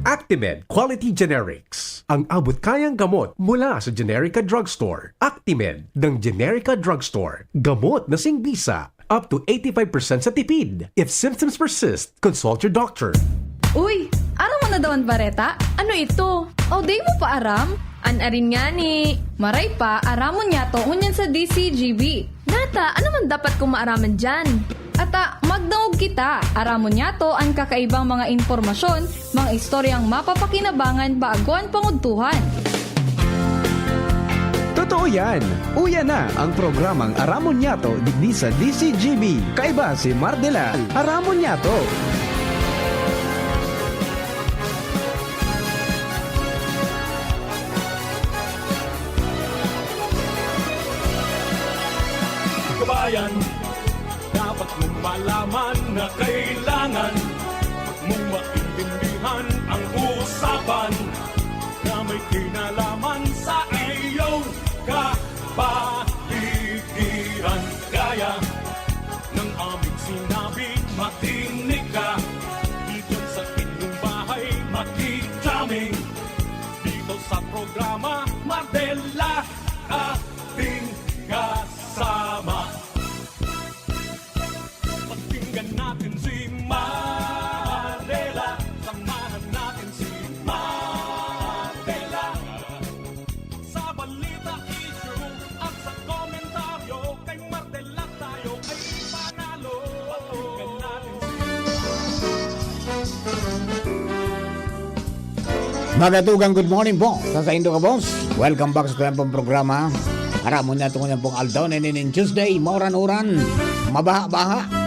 Actimed Quality Generics. Ang abot-kayang gamot mula sa Generica Drugstore. Actimed ng Generica Drugstore. Gamot na singbisa. Up to 85% sa tipid. If symptoms persist, consult your doctor. Uy, aram mo na daw ang bareta? Ano ito? O, day mo pa aram? Anarin nga ni. Maray pa, aramon niya to unyan sa DCGB. Nata, ano man dapat kong maaraman dyan? Ata, magdangog kita. Aramon niya to ang kakaibang mga impormasyon, mga istoryang mapapakinabangan baaguan pangudtuhan. Totoo yan! Uya na ang programang Aramon Yato digdi sa DCGB. Kaiba si Mardelal. Aramon Yato. Kabayan, dapat mong malaman na kailangan mong maintindihan ang usapan na may kinalaman sa iyong kapaligiran. Gaya ng aming sinabi, makinig ka. Dito sa inyong bahay, makiklaming. Dito sa programa, Mardela, ating kasama. Pakinggan natin si Mardela. Samahan natin si Mardela. Sa balita, issue at sa komentaryo, kay Mardela tayo ay panalo. Pakinggan natin si Magatugang good morning po sa Indo ka boss. Welcome back sa kanyang programa. Aramon na ito kanyang pong aldaw na in Tuesday, mauran-uran, mabaha-baha.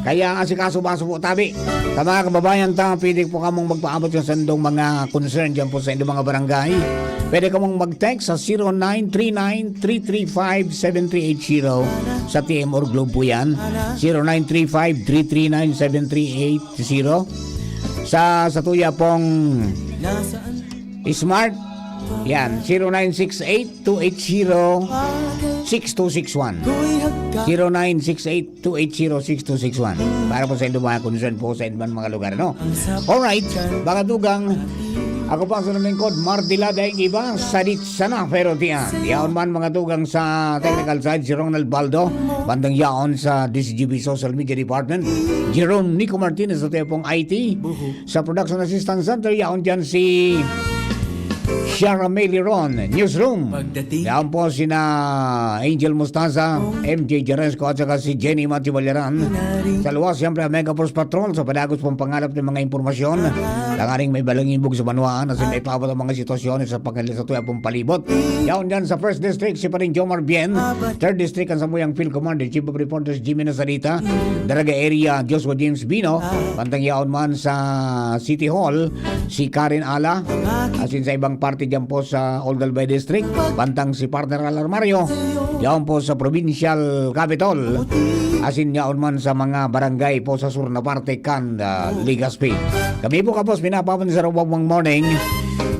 Kaya asikaso-baso po tabi. Sa mga kababayan ta, pwede po kamong magpaabot sa sandong mga concern dyan po sa inyong mga barangay. Pwede kamong mag-text sa 0939-335-7380 sa TM or Globe po yan. 0935-339-7380 sa tuya pong Smart. Yan, 0968-280-6261. 0968-280-6261. Para po sa inyong mga concern po sa inyong mga lugar, no? Alright, mga dugang, ako pa sa lingkod, Mardela dahil iba, sadit sana, pero tiyan. Yaon man mga dugang sa technical side, si Ronald Baldo, bandang yaon sa DCGB Social Media Department, Jerome Nico Martinez sa tepong IT, sa Production Assistant Center, yaon dyan si Shara May Liron, Newsroom. Yan po sina Angel Mustaza, MJ Jaresco at saka si Jenny Matibalaran. Sa luwas, siyempre ang Mega Force Patrol sa padagos pong pangalap ng mga impormasyon. Langaring may balangimbog sa Banuaan at may pabot ang mga sitwasyon sa pagkalisatuya pong palibot. Yan dyan sa 1st District, si paring Jomar Bien. 3rd District, ang Samuyang Field Commander, Chief of Reporters Jimmy Nazarita. Daraga Area, Joshua James Bino. Pantang yaon man sa City Hall, si Karen Ala. Asin sa ibang party dyan po sa Old Albay District, bantang si partner Alarmario, dyan po sa Provincial Capitol, asin yaon man sa mga barangay po sa sur na parte kan Legazpi. Kami po kapos pinapapan sa Robong Morning,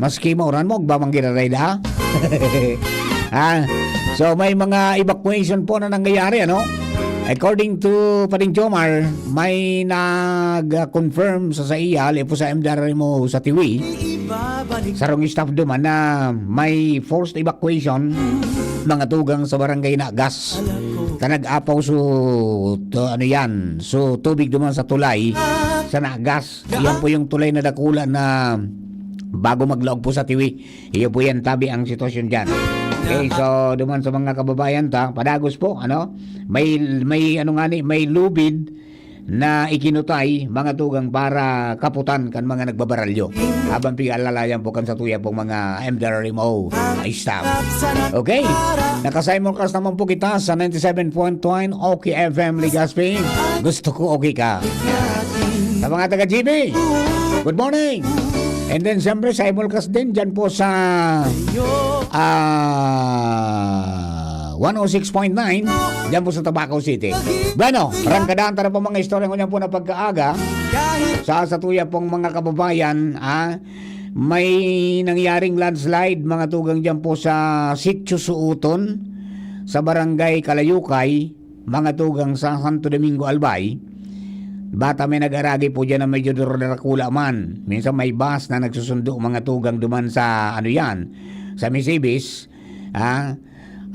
maski mauran mo, ba mang ginaray na? So may mga evacuation po na nangyayari, ano? According to Paring Jomar, may nag-confirm sa iya, po sa MDR mo sa Tiwi, sarong staff duman na may forced evacuation mga tugang sa barangay na gas. Nag-apaw so tubig duman sa tulay sa nagas. Iyan po yung tulay na dakula na bago maglaog po sa Tiwi. Iyan po yan tabi ang sitwasyon dyan. Okay, so duman sa mga kababayan ta, padagos po, ano? May may lubid na ikinutay mga tugang para kaputan kan mga nagbabaralyo. Habang pigalalayan po kan sa tuya pong mga MDRMO ay staff. Okay, nakasimulcast naman po kita sa 97.1 OK FM Legazpi. Gusto ko okay ka. Sa mga taga-GB, good morning. And then siyempre simulcast din dyan po sa 106.9 dyan po sa Tabaco City. Bueno, rangkadaan tara po mga istorya ko niyan po na pagkaaga sa tuya pong mga kababayan. May nangyaring landslide mga tugang dyan po sa Sitio Suuton sa Barangay Kalayukay, mga tugang sa Santo Domingo Albay. Bata may nag-aragi po dyan na medyo durakula man. Minsan may bus na nagsusundo mga tugang duman sa ano yan, sa Misibis.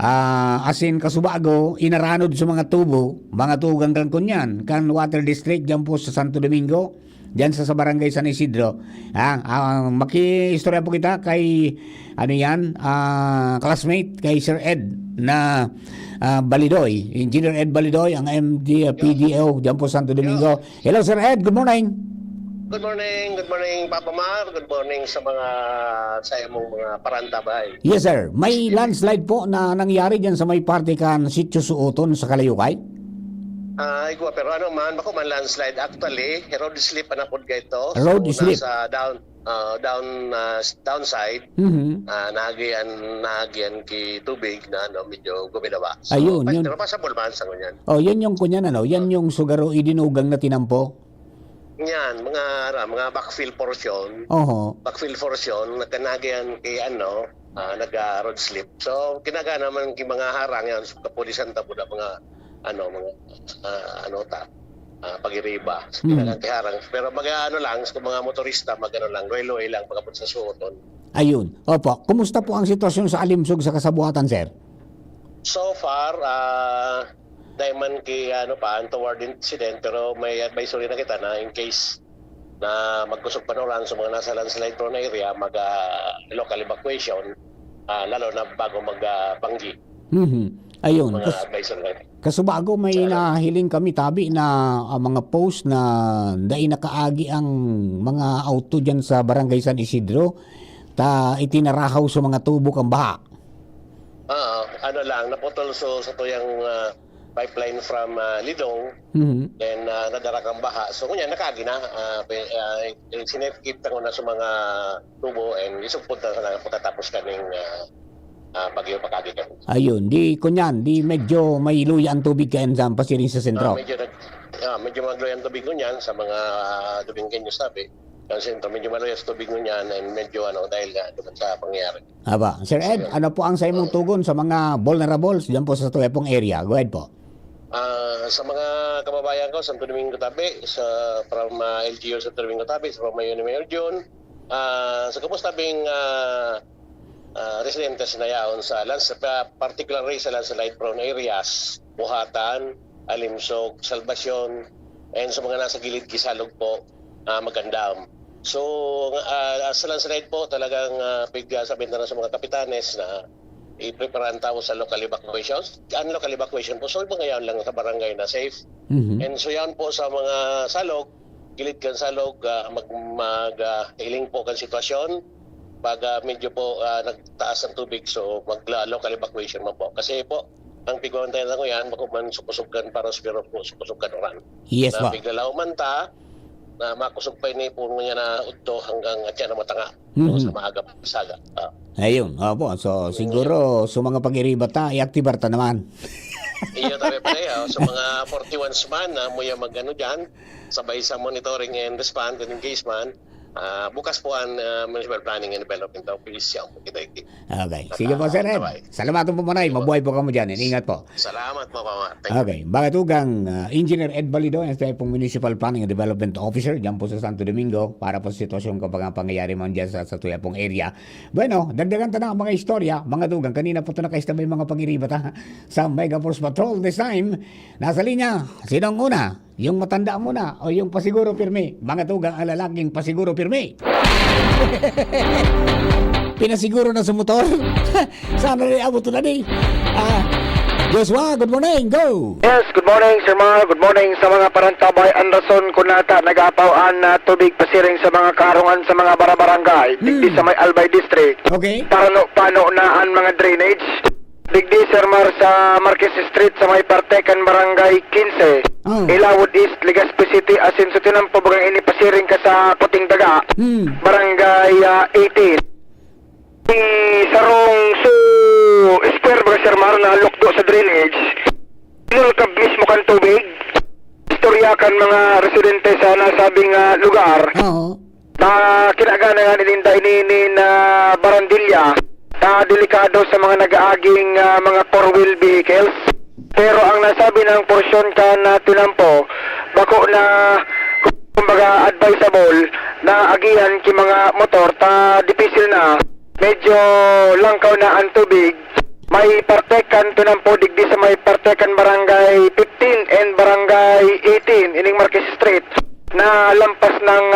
Asin Kasubago, inaranod sa mga tubo, mga tugang kan kunyan, kan Water District dyan po sa Santo Domingo, dyan sa barangay San Isidro. Maki-istorya po kita kay ano yan, classmate kay Sir Ed na Balidoy, Engineer Ed Balidoy, ang MD PDO dyan po Santo Domingo. Hello Sir Ed, good morning. Good morning Papa Mar, good morning sa mong mga parantabay. Yes sir, may landslide po na nangyari dyan sa may parte kan Sitio Suoton sa Kalayukay. Ikaw, pero ano man, bako man landslide. Actually, road slip na po ito. Road slip. Nasa downside, nahagian ki tubig na medyo guminawa. So, Ayun, yun. Pero passable man sa ganyan. Oh, yan yung kunyan ano, yan yung sugaro idinugang na tinampo. Yan, mga backfill portion. Oho. Backfill portion, nagkanagian kay nag-road slip. So, kinaga naman ki mga harang yan, sa kapulisan ta po na mga pagiriba. So, kinaga kay harang. Pero lang, sa mga motorista, loy-loy lang, pagkapot sa suoton. Ayun. Opo, kumusta po ang sitwasyon sa Alimsog sa kasabuatan, sir? So far, diamond kay untoward incident, pero may advisory na kita na in case na magkusog panoran sa mga nasa landslide prone area, local evacuation, lalo na bago magpanggi. Ayun. Mga advisory na ito. Kasubago may nahiling kami tabi na mga post na dai nakaagi ang mga auto dyan sa barangay San Isidro itinarahaw sa mga tubo kang baha. Naputol sa tuyang pipeline from Lidong, then nadara kang baha. So kunya nakaagi na, sinekip tango na sa mga tubo and isugpod na sa pagkatapos kaning bagyo pakagi ka. Ayun, di medyo may luya ang tubig kayan sa pasiring sa sentro. Medyo magloy ang tubig niyan sa mga tubig kanyo sabi. Ang sentro medyo maloy ang tubig niyan and medyo dahil nga duman sa pangyayari. Aba, Sir Ed, ano po ang sa imong tugon sa mga vulnerables diyan po sa tuyapong area? Go ahead po. Sa mga kababayan ko, Santo Domingo Tabi, from LGU Santo Domingo Tabi, sa Pamayon Region, sa kamustabing residentes na yaon sa particularly sa landslide prone areas, Buhatan, Alimsog, Salvacion, and sa mga nasa gilid Kisalog po, Magandam. So, sa landslide po, talagang sabihin na sa mga kapitanes na i-prepare ang tao sa local evacuations. Ang local evacuation po, so mga yan lang sa barangay na safe. And so yan po sa mga salog, gilid kan salog, mag-healing po kan sitwasyon. Pag medyo po nagtaas ang tubig, so mag-local evacuation mo po. Kasi po, ang piguan tayo na ko yan, makuman sukusugan para sa biro po, sukusugan oran. Yes, na po. biglalaw man ta, na makusog pa ini po niya na udto hanggang atya na matanga. Sa maaga saga. Ayun, opo. So, siguro, sa mga pag-iriba i-activar ta naman. Iyo tayo pa sa mga 41s man na muya mag-ano dyan, sabay sa monitoring and response and engagement. Bukas po ang Municipal Planning and Development Office yung kita. Okay. Sige po, Sir Ed. Salamat po manay. Mabuhay po kamo dyan. Ingat po. Salamat po, Pama. Thank you. Okay. Bagatugang Engineer Ed Balido, ang pong Municipal Planning and Development Officer dyan po sa Santo Domingo para po sa sitwasyon kapag pangyayari man dyan sa tuyapong area. Bueno, dagdagan ta na ang mga istorya. Mga dugang, kanina po ito nakaistabay mga pag-iriba sa Mega Force Patrol this time. Nasa linya, sinong una? Yung matanda muna o yung pasiguro pirmi? Mga tugang ang lalaking pasiguro pirmi. Pinasiguro na sa motor. Sana rin abot na di. Joshua, good morning. Go! Yes, good morning Sir Mar. Good morning sa mga parantabay. Ang rason kunata nagapawan na tubig pasiring sa mga karungan sa mga barabarangay. Digdi sa may Albay District. Okay. Pano na ang mga drainage. Digdi Sir Mar sa Marquez Street sa may Partekan Barangay 15. Ilawod East, Legazpi City, asin sa tinampobagang inipasiring ka sa Puting Daga. Barangay 18. Sarong square ba Sir Mar na lukdo sa drainage. Inulkab mismo kan tubig. Istorya kan mga residente sa nasabing lugar. Oo. Kinagana nga nilinda ininin na barandilya. Delikado sa mga nag-aaging mga four-wheel vehicles. Pero ang nasabi ng porsyon ka na tinampo, bako na kumbaga advisable na agihan ki mga motor ta dipisil na medyo langkaw na ang tubig. May partekan tinampo digdi sa may partekan barangay 15 and barangay 18 ining Marquez Street na lampas ng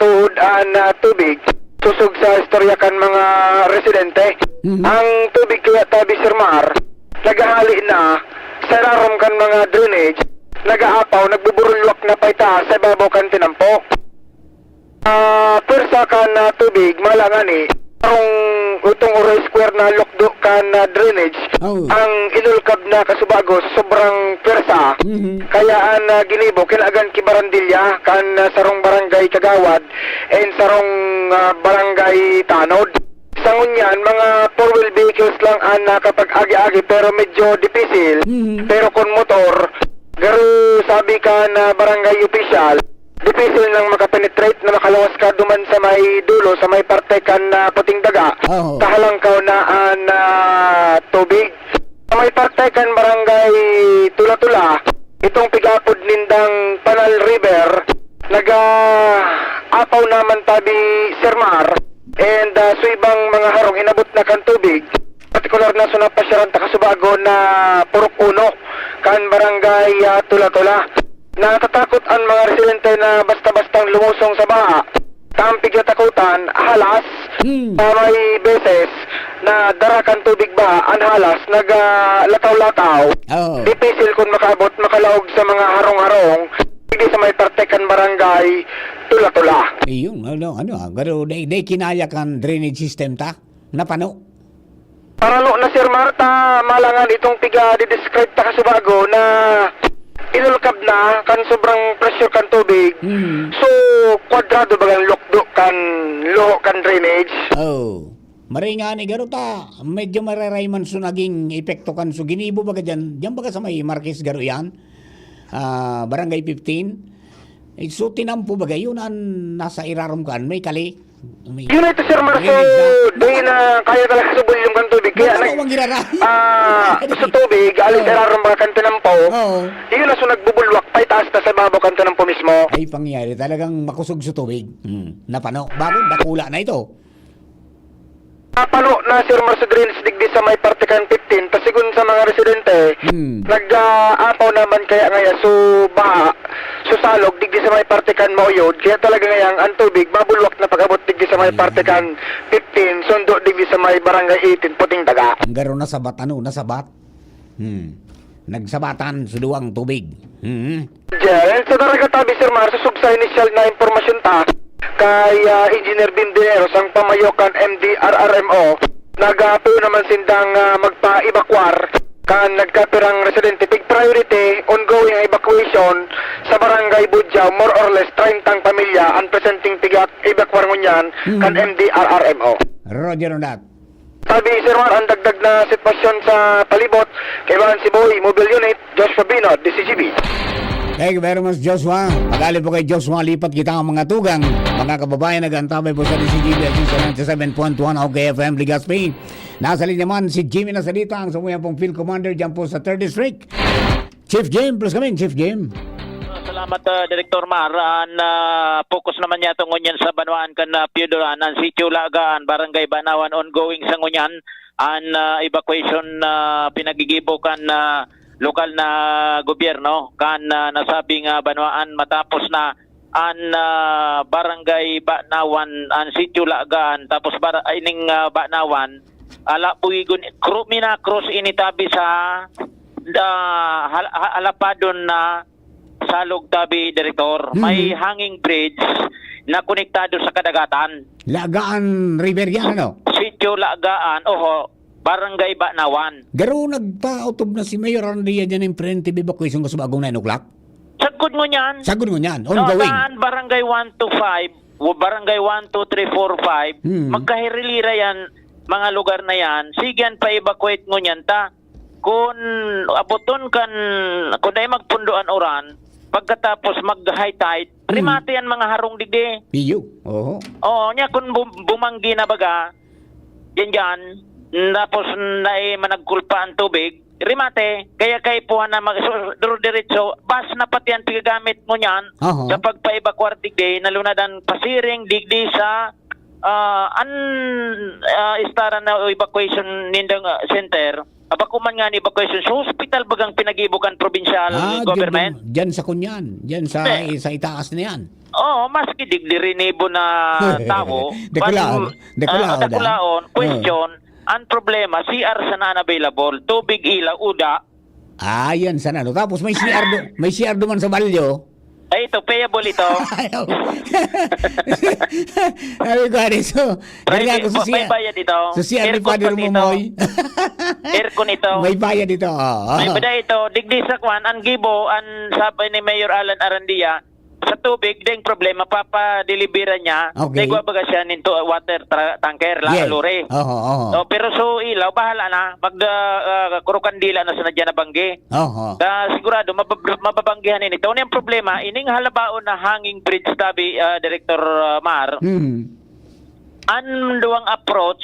tuhod-an na tubig tusog sa istorya kan mga residente. Ang tubig kaya tabi Sir Mar, nagahali na sa rarom kan mga drainage, nagaapaw, nagbuburulwak na paita sa ibabaw kan tinampo. Pwersa kan na tubig, malangani, parang utong Oro Square na lokdo kan na drainage, Oh. ang inulkab na kasubagos, sobrang pwersa. Kaya ang ginibo, kinagan kibarandilya, kan sarong barangay Kagawad, and sarong barangay Tanod. Sa ngunyan, mga four-wheel vehicles lang ang kapag agi-agi pero medyo dipisil. Pero kung motor, garo sabi ka na barangay official, dipisil lang makapenetrate na makalawas ka duman sa may dulo, sa may parte kan na puting daga. Oh. Kahalangkaw na ang tubig. Sa may parte kan barangay Tula-Tula, itong pigapod nindang Panal River, apaw naman tabi Sir Mar, and sa ibang mga harong inabot na kan tubig, partikular na sunapasyaran takasubago na Purok Uno kan barangay Tula-Tula. Natatakot ang mga residente na basta-bastang lumusong sa baha. Kampig na takutan, halas, may beses na darakan tubig ba ang halas, naglataw-lataw. Oh. Dipisil kung makaabot, makalaog sa mga harong-harong, hindi sa may partekan barangay Tula-Tula. Iyon, garo, day kinaya kan drainage system ta? Napano? Paralo na Sir Marta, malangan itong piga di-describe ta kasubago na inulkab na kan sobrang pressure kan tubig. So, kwadrado bagang lokdo kan loho kan drainage. Oh. Maringa ni garo ta, medyo mararayman so naging epekto kan so ginibo baga dyan. Diyan baga sa may Marquez garo yan. Barangay 15. So tinampo baga yun ang nasa irarom kan, may kali. May, Yun ito Sir Mar, so di na kaya talaga subol yung kan tubig. Kaya sa tubig, alis erarom mga kan tinampo. Oo. Yun na so nagbubulwak, pa itaas na sa babaw kan tinampo mismo. Ay pangyari, talagang makusog sa tubig. Napano? Bakit? Dakula na ito. Napalo na Sir Mar sa drainage digdi sa may parte kan 15, pasigun sa mga residente, nag-apaw naman kaya ngaya so baha, susalog digdi sa may parte kan Mauyod, kaya talaga ngayang ang tubig mabulwak na pag-abot digdi sa may parte kan 15, sundo digdi sa may barangay 18, puting daga. Ang garo nasabat, nasabat? Nagsabatan sa duwang tubig. Diyan, sa daraga tabi Sir Mar, susug sa initial na impormasyon ta, kay Engineer Binderos ang pamayokan MDRRMO, nag-apio naman sindang magpa-evacuar kan nagkapirang residente. Big priority, ongoing evacuation sa barangay Budyaw, more or less 30 pamilya ang presenting tigat evacuar ngunyan kan MDRRMO. Roger on that. Sabi Sir Mar, ang dagdag na sitwasyon sa palibot, kailangan si Boy, Mobile Unit, Joshua Binod, DCGB. Thank you very much, Joshua. Pag-ali po kay Joshua, lipat kita ang mga tugang. Mga kababayan, nag-antabay po sa DCGB at sa 97.1 OKFM, Legazpi. Nasa linya naman si Jimmy Nasalita, ang sumuyan pong field commander dyan po sa 3rd District. Chief Jim, please come in, Chief Jim. Salamat, Director Mar. Focus naman niya itong ngunyan sa Banwaan kan Piyuduran, ang Sitio Lagaan, Barangay Banawan, ongoing sa ngunyan, ang evacuation pinagigibo kan lokal na gobyerno kan nasabing Banwaan matapos na an Barangay Banawan, an Sitio Lagaan, tapos ining Banawan, ala puigon mina cross initabi sa halapadon na salog tabi, Director. May hanging bridge na konektado sa kadagatan. Lagaan River yan, ano? Sitio Lagaan, Barangay Banawan. Garo nagpa-autob na si Mayor Andia dyan yung preventive evacuation ko sa bagong 9 o'clock. Sagod mo niyan. Sagod mo niyan, ongoing. Saan Barangay 1 to 5, o Barangay 1, 2, 3, 4, 5, magkahirilira yan, mga lugar na yan. Sigyan pa evacuate mo niyan ta. Kung abuton kan, kung dahil magpunduan oran, pagkatapos mag-high tide, primate yan mga harong digdi. Piyo, oo. Oo, niya kung bumanggi na baga, yan, tapos na managkulpa ang tubig, rimate, kaya kay puha na diretso, bas na pati ang pigagamit mo niyan Oho. sa pagpaibakwar digdi, nalunadan pasiring digdi sa istara na evacuation nindang center. Abakuman nga ni evacuation sa hospital bagang pinagibukan provincial government. Diyan sa Kunyan. Diyan sa itaas na yan. Oo, maski digdirinibo na tao. Dekulaon. Question, ang problema, CR sana unavailable, tubig ilaw, uda. Yan sana. No? Tapos may CR duman sa Balyo. Ay, ito, payable ito. Ayaw. Sabi ko, so, ganyan ko sa May CR. bayad ito. Sa CR ni Aircon Padre pati ito. Rumoy. Aircon ito. May bayad ito. May bada ito. Digdi sa kwan, ang gibo, ang sabi ni Mayor Alan Arandia, sa tubig, ding problema, papadeliveran niya. Okay. Nagwa baga siya ninto water tanker, Yeah. lure. Oo. So, pero so ilaw, bahala na. Kurukandila na sa nadya na banggi. Oo. Sigurado, mababanggihan ito. Ano yung problema? Ining halabaon na hanging bridge, tabi, Director Mar, ang duwang approach,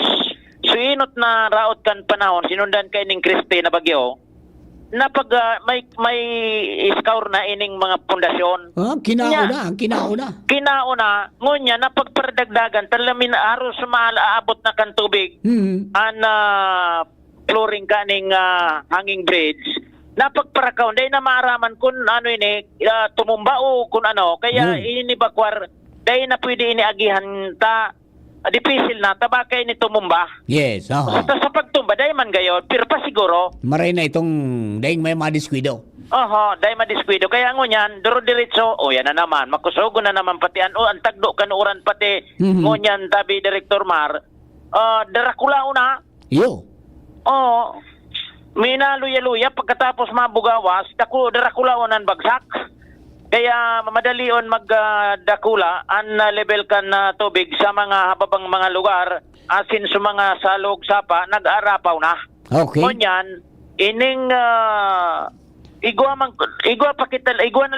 suinot na raot kan panahon, sinundan kay ning Christie na bagyo, na pag may iskaur na ining mga pundasyon. Kinauna, ngunya na pagparadagdagan, talamin aros aabot na kan tubig, an flooring kaning hanging bridge, na pagparakaw, dahil na maaraman kung ano ini, tumumba o kung ano, kaya inibakwar, dahil na pwede iniagihan ta, dipisil na, tabakay ni tumumba. Yes, Sa pagtumba, dahil man gayon, pero pa siguro, maray na itong daing may madiskwidyo. dahil madiskwidyo. Kaya ngunyan, duro diretso, yan na naman, makusugo na naman pati, ang tagdo kanuuran pati, ngunyan, tabi Director Mar, darakula una, Yo. minaluya-luya, pagkatapos mabugawas, darakula unan bagsak. Kaya madalion magdakula ang level kan na tubig sa mga hababang mga lugar asin sa mga salog sapa nag-arapaw na. Okay. Kunyan ining igwa na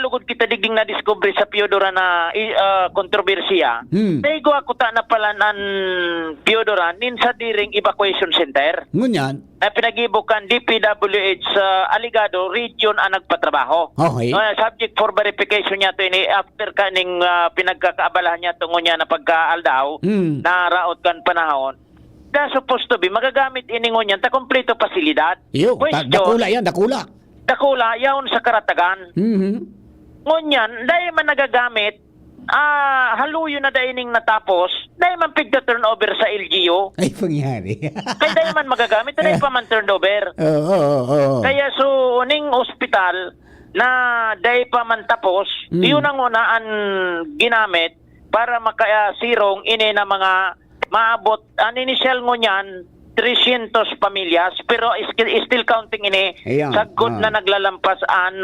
lugod kita digding na discovery sa Piodora na kontrobersiya. Igwa ko ta na pala ng Piodora nin sa diring evacuation center. Ngunyan. Na pinagibukan DPWH sa Aligado region ang nagpatrabaho. Okay. Subject for verification niya to ini after kaning pinagkakaabalahan niya tungo niya na pagkaaldaw na raot kan panahon. Da supposed to be magagamit iningon niyan ta kompleto pasilidad. Yo, dakula yan, dakula. Dakula yaon sa karatagan. Ngunyan dahil man nagagamit haluyo na daining natapos, dahil man pigta turnover sa LGU. Ay, pangyari. Kaya dahil man magagamit, dahil pa man turnover. Oo. Kaya so, ning ospital na dahil pa man tapos, yun ang unaan ginamit para makasirong ini na mga maabot. Ang initial ngo niyan, 300 pamilyas, pero still counting ini Ayan, sagot na naglalampas ang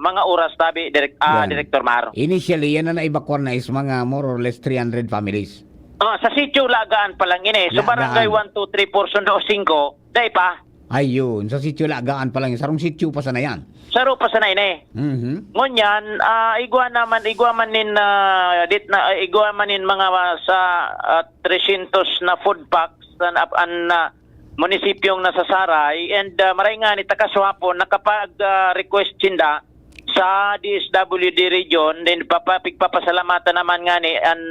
mga oras, tabi, Director Mar. Initially, yan na na-evacuate na is mga more or less 300 families. Sa sitio Lagaan pa lang ini. So Lagaan. barangay 1, 2, 3, 4, Sundo, 5, dahil pa. Ayun, sa sitio Lagaan pa lang. Sarong sitio pa sana yan. Saro pa sana ini. Ngunyan, igwa man nin mga sa 300 na food packs an munisipyong nasasaray and maray nga ni takaswapon nakapag-request sinda sa DSWD region din pagpapasalamatan naman nga ni an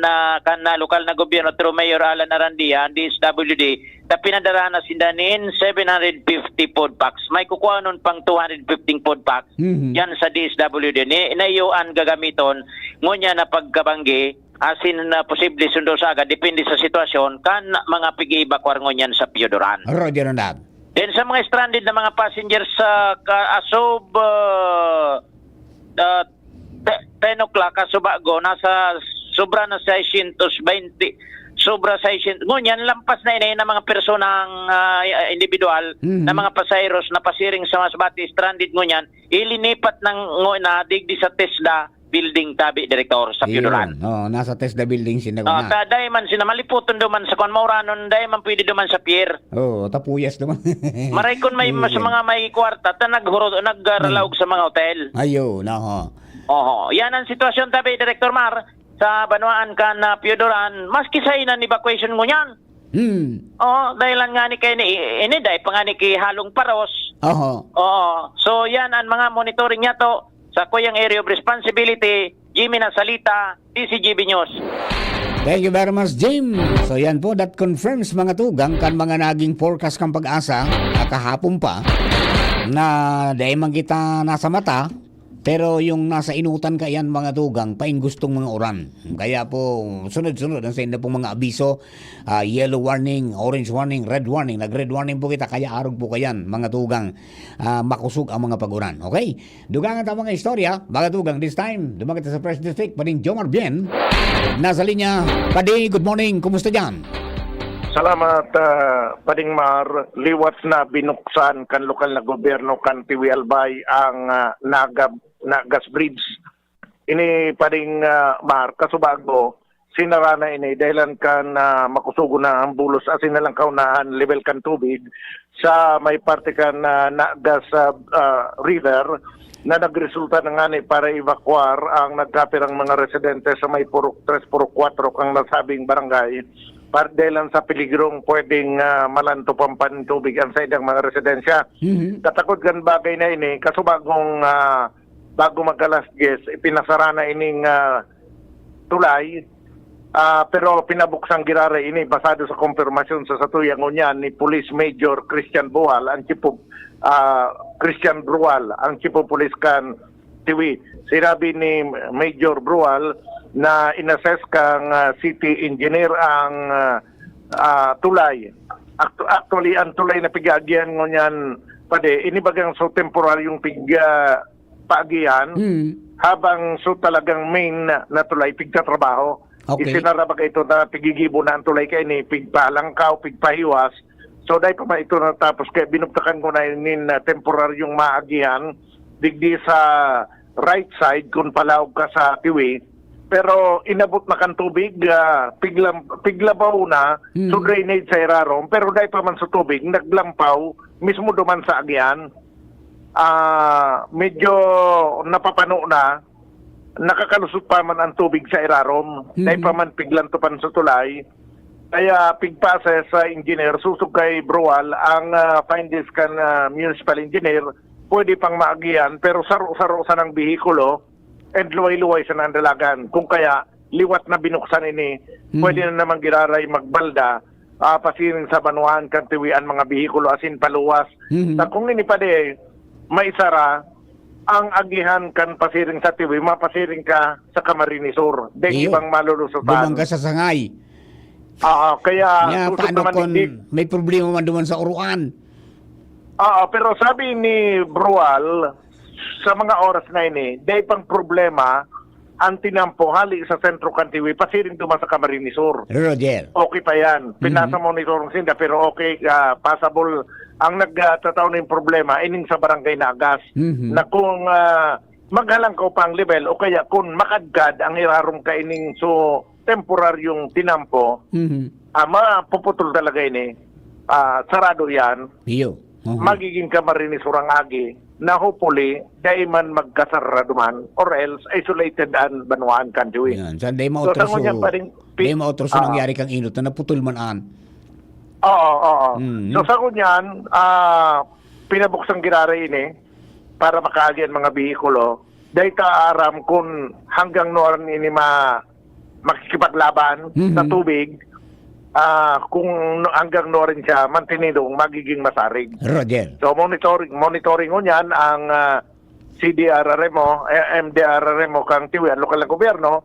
kan lokal na gobyerno through Mayor Alan Arandia DSWD na pinadala na sinda nin 750 food packs. May kukuha nun pang 215 food packs. Yan sa DSWD ni inayuan gagamiton ngunya na pagkabanggi asin na posible sundo sa agad depende sa sitwasyon kan mga pigi-evacuar ngunyan sa Piodoran. Roger on that. Then sa mga stranded na mga passengers sa Asob 10 o'clock Asubago nasa sobra na 620 sobra 600 ngunyan lampas na ini ng mga personang individual na mga pasayros na pasiring sa Masbate stranded ngunyan ilinipat ng na digdi sa TESDA building, tabi, Director, sa Piodoran. Nasa TESDA building sinaguna. Dahil man sinamaliputon duman sa kwan mauranon, dahil man pwede duman sa pier. Tapuyas duman. Maray kun may sa mga may kwarta, nagralaog sa mga hotel. Ayun, Yan ang sitwasyon, tabi, Director Mar, sa Banwaan kan na Piodoran, maski sa inan evacuation mo yan. Dahilan nga ni kay ini dahil pa nga ni kay halong paros, Oho. Oo. So yan ang mga monitoring niya to sa kuyang area of responsibility, Jimmy Nasalita, DCGB News. Thank you very much, Jim. So yan po, that confirms mga tugang kan mga naging forecast kang pag-asa kahapon pa na dahil man kita nasa mata, pero yung nasa inutan ka yan mga tugang, paing gustong mga oran. Kaya po, sunod-sunod ang sa inyo pong mga abiso, yellow warning, orange warning, red warning. Nag-red warning po kita, kaya arog po kayan mga tugang, makusog ang mga pag-uran. Okay? Dugangan ta mga istorya, mga tugang, this time, dumagit sa First District, Pading Jomar Bien, nasa linya. Pading, good morning, kumusta dyan? Salamat, Pading Mar. Liwat na binuksan kan lokal na gobyerno kan Tiwi Albay ang Nagas Bridge. Ini Pading Mar, kasubago, sinara na ini dahilan kan makusugo na ang bulos asin na lang kaunahan level kan tubig sa may parte kan Nagas River na nagresulta na nga ni para evacuar ang nagkapirang mga residente sa may Purok 3, Purok 4 kang nasabing barangay. Dahil sa peligrong pwedeng malanto pampan tubig ang sa idang mga residensya. Katakot gan bagay na ini, kaso bago mag-alas 10, ipinasara na ining tulay, pero pinabuksang girara ini basado sa konfirmasyon sa satuyang unyan ni Police Major Christian Brual, ang chief of police kan Tiwi. Sinabi ni Major Brual na inassess kang city engineer ang tulay. Actually, ang tulay na pigagyan ngunyan pade, inibagang so temporary yung paagian habang so talagang main na tulay pigtatrabaho. Okay. Isinarabag ito na pigigibo na ang tulay kay ni pigpalangkaw, pigpahiwas. So dahil pa man ito natapos kaya binuktakan ko na inin temporary yung maagian digdi sa right side kung palawag ka sa Tiwi. Pero inabot na kan tubig, piglabaw na, so drainage sa irarom, pero dahil pa man sa tubig, naglampaw, mismo duman sa agyan, medyo napapano na, nakakalusot pa man ang tubig sa irarom, dahil pa man piglantupan sa tulay, kaya pigpasa sa engineer, susog kay Brual, ang findings kan municipal engineer, pwede pang maagyan, pero saro-saro sa ng bihikulo, and luway-luway sa nandalagan. Kung kaya, liwat na binuksan ini, pwede na naman giraray magbalda, pasiring sa banuan, kantiwian, mga bihikulo, asin paluwas. Kung ini pa de, maisara, ang agihan kan pasiring sa Tiwi, mapasiring ka sa Camarines Sur. Dahil ibang malulusutan. Dumang ka sa sangay. Kaya, susok paano naman kung hindi. may problema man duman sa uruan? Pero sabi ni Brual, sa mga oras na ini, dahil pang problema, ang tinampo hali sa sentro kantiwi, pasiring duman sa Camarines Sur. Roger. Okay pa yan. Pinasa monitoring sinda, pero okay, passable. Ang nagtataon ng problema, ining sa barangay Nagas, na kung maghalang ka pa ang level, o kaya kung makadgad ang irarom ka ining so temporaryong tinampo, mapuputol talaga ini. Sarado yan. Iyo. Magiging Camarines Sur ang agi, na hopefully, dahil man magkasara duman, or else isolated ang banuan kandiwi. Yan. Saan day mautroso nangyari kang inot na naputol man an. Oo. So sa kunyan, pinabuksang girara ini para makaagyan mga bihikulo. Dahil kaaram kung hanggang noon ini makikipaglaban sa tubig, kung hanggang no rin siya mantinidong magiging masarig. Roger. So monitoring niyan ang CDRRMO, MDRRMO kang Tiwi, ang lokal na gobyerno,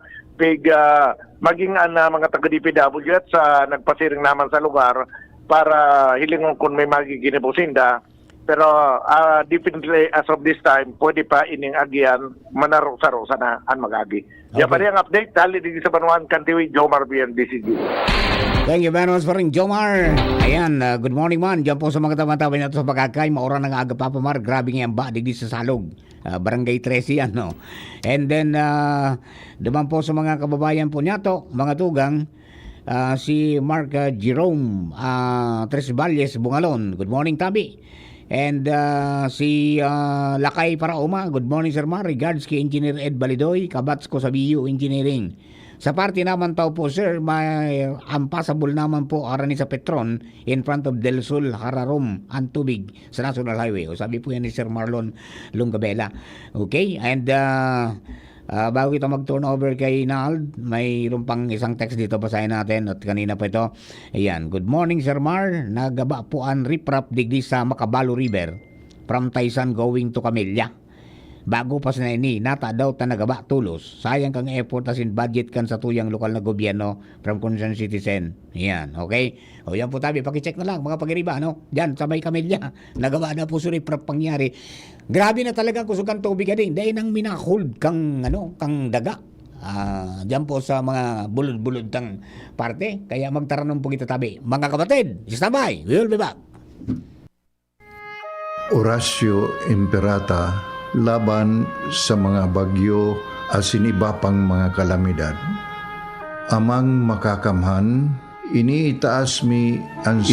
maging mga taga-DPW at sa nagpasiring naman sa lugar para hilingon kung may magiging businda. Pero definitely as of this time, pwede pa ining agyan, manarosa-rosa na ang mag-agi. Okay. Yan pa rin ang update, dahil din sa Banuan Kantiwi, Jomar BNDCG. Thank you very much for ring, Jomar. Ayan, good morning man. Diyan po sa mga tamatawin nato sa pagkakay, maura ng aga Papamar, grabe nga ba, digdi sa Salog. Barangay 13 yan, no? And then, duman po sa mga kababayan po niyato, mga tugang, si Mark Jerome Tres Valles, Bungalon. Good morning, Tabi. And si Lakay Parauma, good morning Sir Mar, regards kay Engineer Ed Balidoy, kabats ko sa BU Engineering. Sa party naman tao po sir, may unpassable naman po arani sa Petron in front of Del Sol, Hararom, ang tubig sa National Highway. O sabi po yan ni Sir Marlon Lungabela. Okay? And bago ito mag-turn over kay Nald, mayroon pang isang text dito, basahin natin at kanina pa ito. Ayan, good morning Sir Mar, nagaba po ang riprap digdi sa Macabalo River from Taysan going to Camellia. Bago pa sa ini, nata daw ta nagaba tulos. Sayang kang effort asin budget kan sa tuyang lokal na gobyerno from concerned citizen. Yan, okay? O yan po tabi, pakicheck na lang mga pagiriba, no? Diyan, sa may Camellia, nagaba na po suri prap pangyari. Grabe na talaga kusugan tubig din. Dahil nang minahold kang, kang daga. Diyan po sa mga bulod-bulod tang parte. Kaya magtaranong po kita tabi. Mga kapatid, standby, we will be back. Horacio Imperata laban sa mga bagyo asin iba pang mga kalamidad. Amang makakamhan, iniitaas mi ang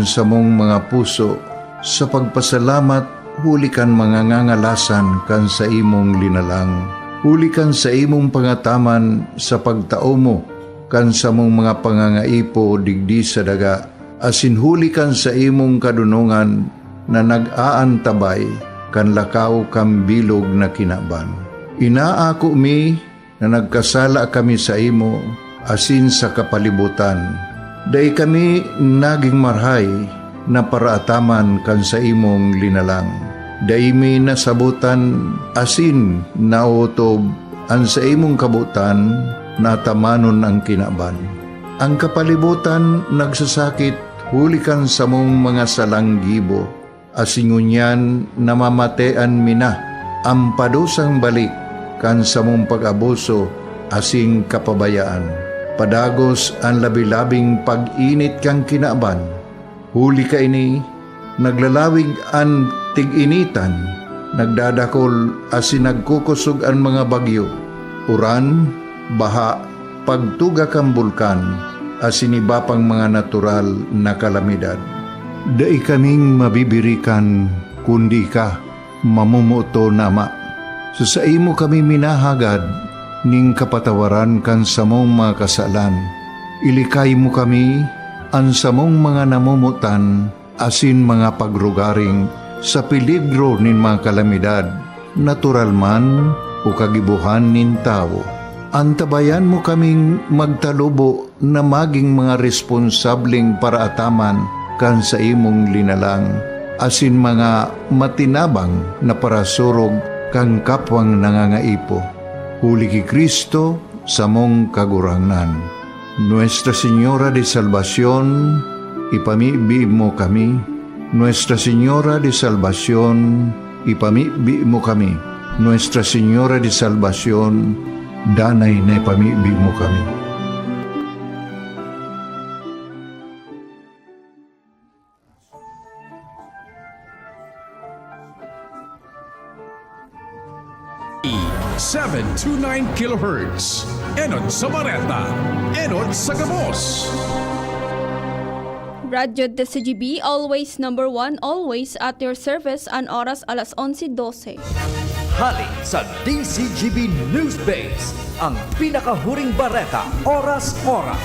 samong mga puso sa pagpasalamat, hulikan mga ngangalasan kan sa imong linalang. Hulikan sa imong pangataman sa pagtao mo kan sa mong mga pangangaipo digdi sa daga, asin hulikan sa imong kadunungan na nag-aantabay kan lakaw kam bilog na kinaban. Inaako mi na nagkasala kami sa imo asin sa kapalibutan. Day kami naging marhay na paraataman kan sa imong linalang. Day mi nasabutan asin nautob ang sa imong kabutan na tamanon ang kinaban. Ang kapalibutan nagsasakit, hulikan sa mong mga salanggibo. Asingunyan namamatean mina ang padusang balik kan sa mong pag-abuso asing kapabayaan. Padagos ang labi-labing pag-init kang kinaban. Huli ka ini, naglalawig ang tig-initan, nagdadakol asin nagkukusog ang mga bagyo. Uran, baha, pagtuga kang bulkan, asin iba pang mga natural na kalamidad. Dai kaming mabibirikan kundi ka mamumuto nama. Sa imo kami minahagad ning kapatawaran kan samong mga kasalan. Ilikay mo kami ang samong mga namumutan asin mga pagrugaring sa peligro nin mga kalamidad, natural man o kagibuhan nin tao. Antabayan mo kaming magtalubo na maging mga responsableng paraataman kan sa imong linalang, asin mga matinabang na parasurog kang kapwang nangangaipo. Huli ki Kristo sa mong kagurangnan. Nuestra Señora de Salvación, ipamibi mo kami. Nuestra Señora de Salvación, ipamibi mo kami. Nuestra Señora de Salvación, danay na ipamibi mo kami. #729 kHz. Enod sa Bareta. Enod sa Gabos. Radyo DCGB, always number 1, always at your service, ang oras alas 11:12. Hali sa DCGB News Base, ang pinakahuring bareta, oras-oras.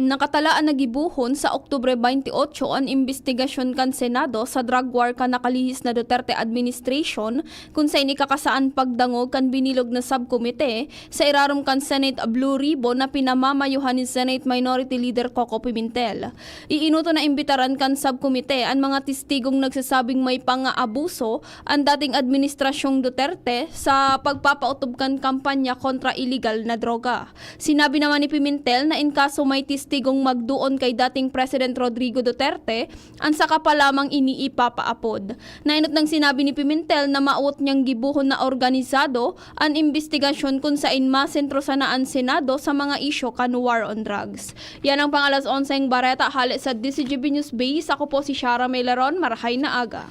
Nakatalaan na gibuhon sa Oktubre 28 ang investigasyon kan Senado sa drug war kan nakalihis na Duterte administration kung sa inikakasaan pagdangog kan binilog na subkomite sa irarom kan Senate Blue Ribbon na pinamamayuhan ni Senate Minority Leader Coco Pimentel. Iinuto na imbitaran kan subkomite ang mga testigong nagsasabing may pang-aabuso ang dating administrasyong Duterte sa pagpapautob kan kampanya kontra illegal na droga. Sinabi naman ni Pimentel na in kaso may testigong magduon kay dating President Rodrigo Duterte, ang saka pa lamang iniipapaapod. Nainot ng sinabi ni Pimentel na maawot niyang gibuhon na organisado ang investigasyon kung saan masentro sana ang Senado sa mga isyo kan war on drugs. Yan ang pangalas 11 bareta hali sa DCGB News Base. Ako po si Shara Melaron, marahay na aga.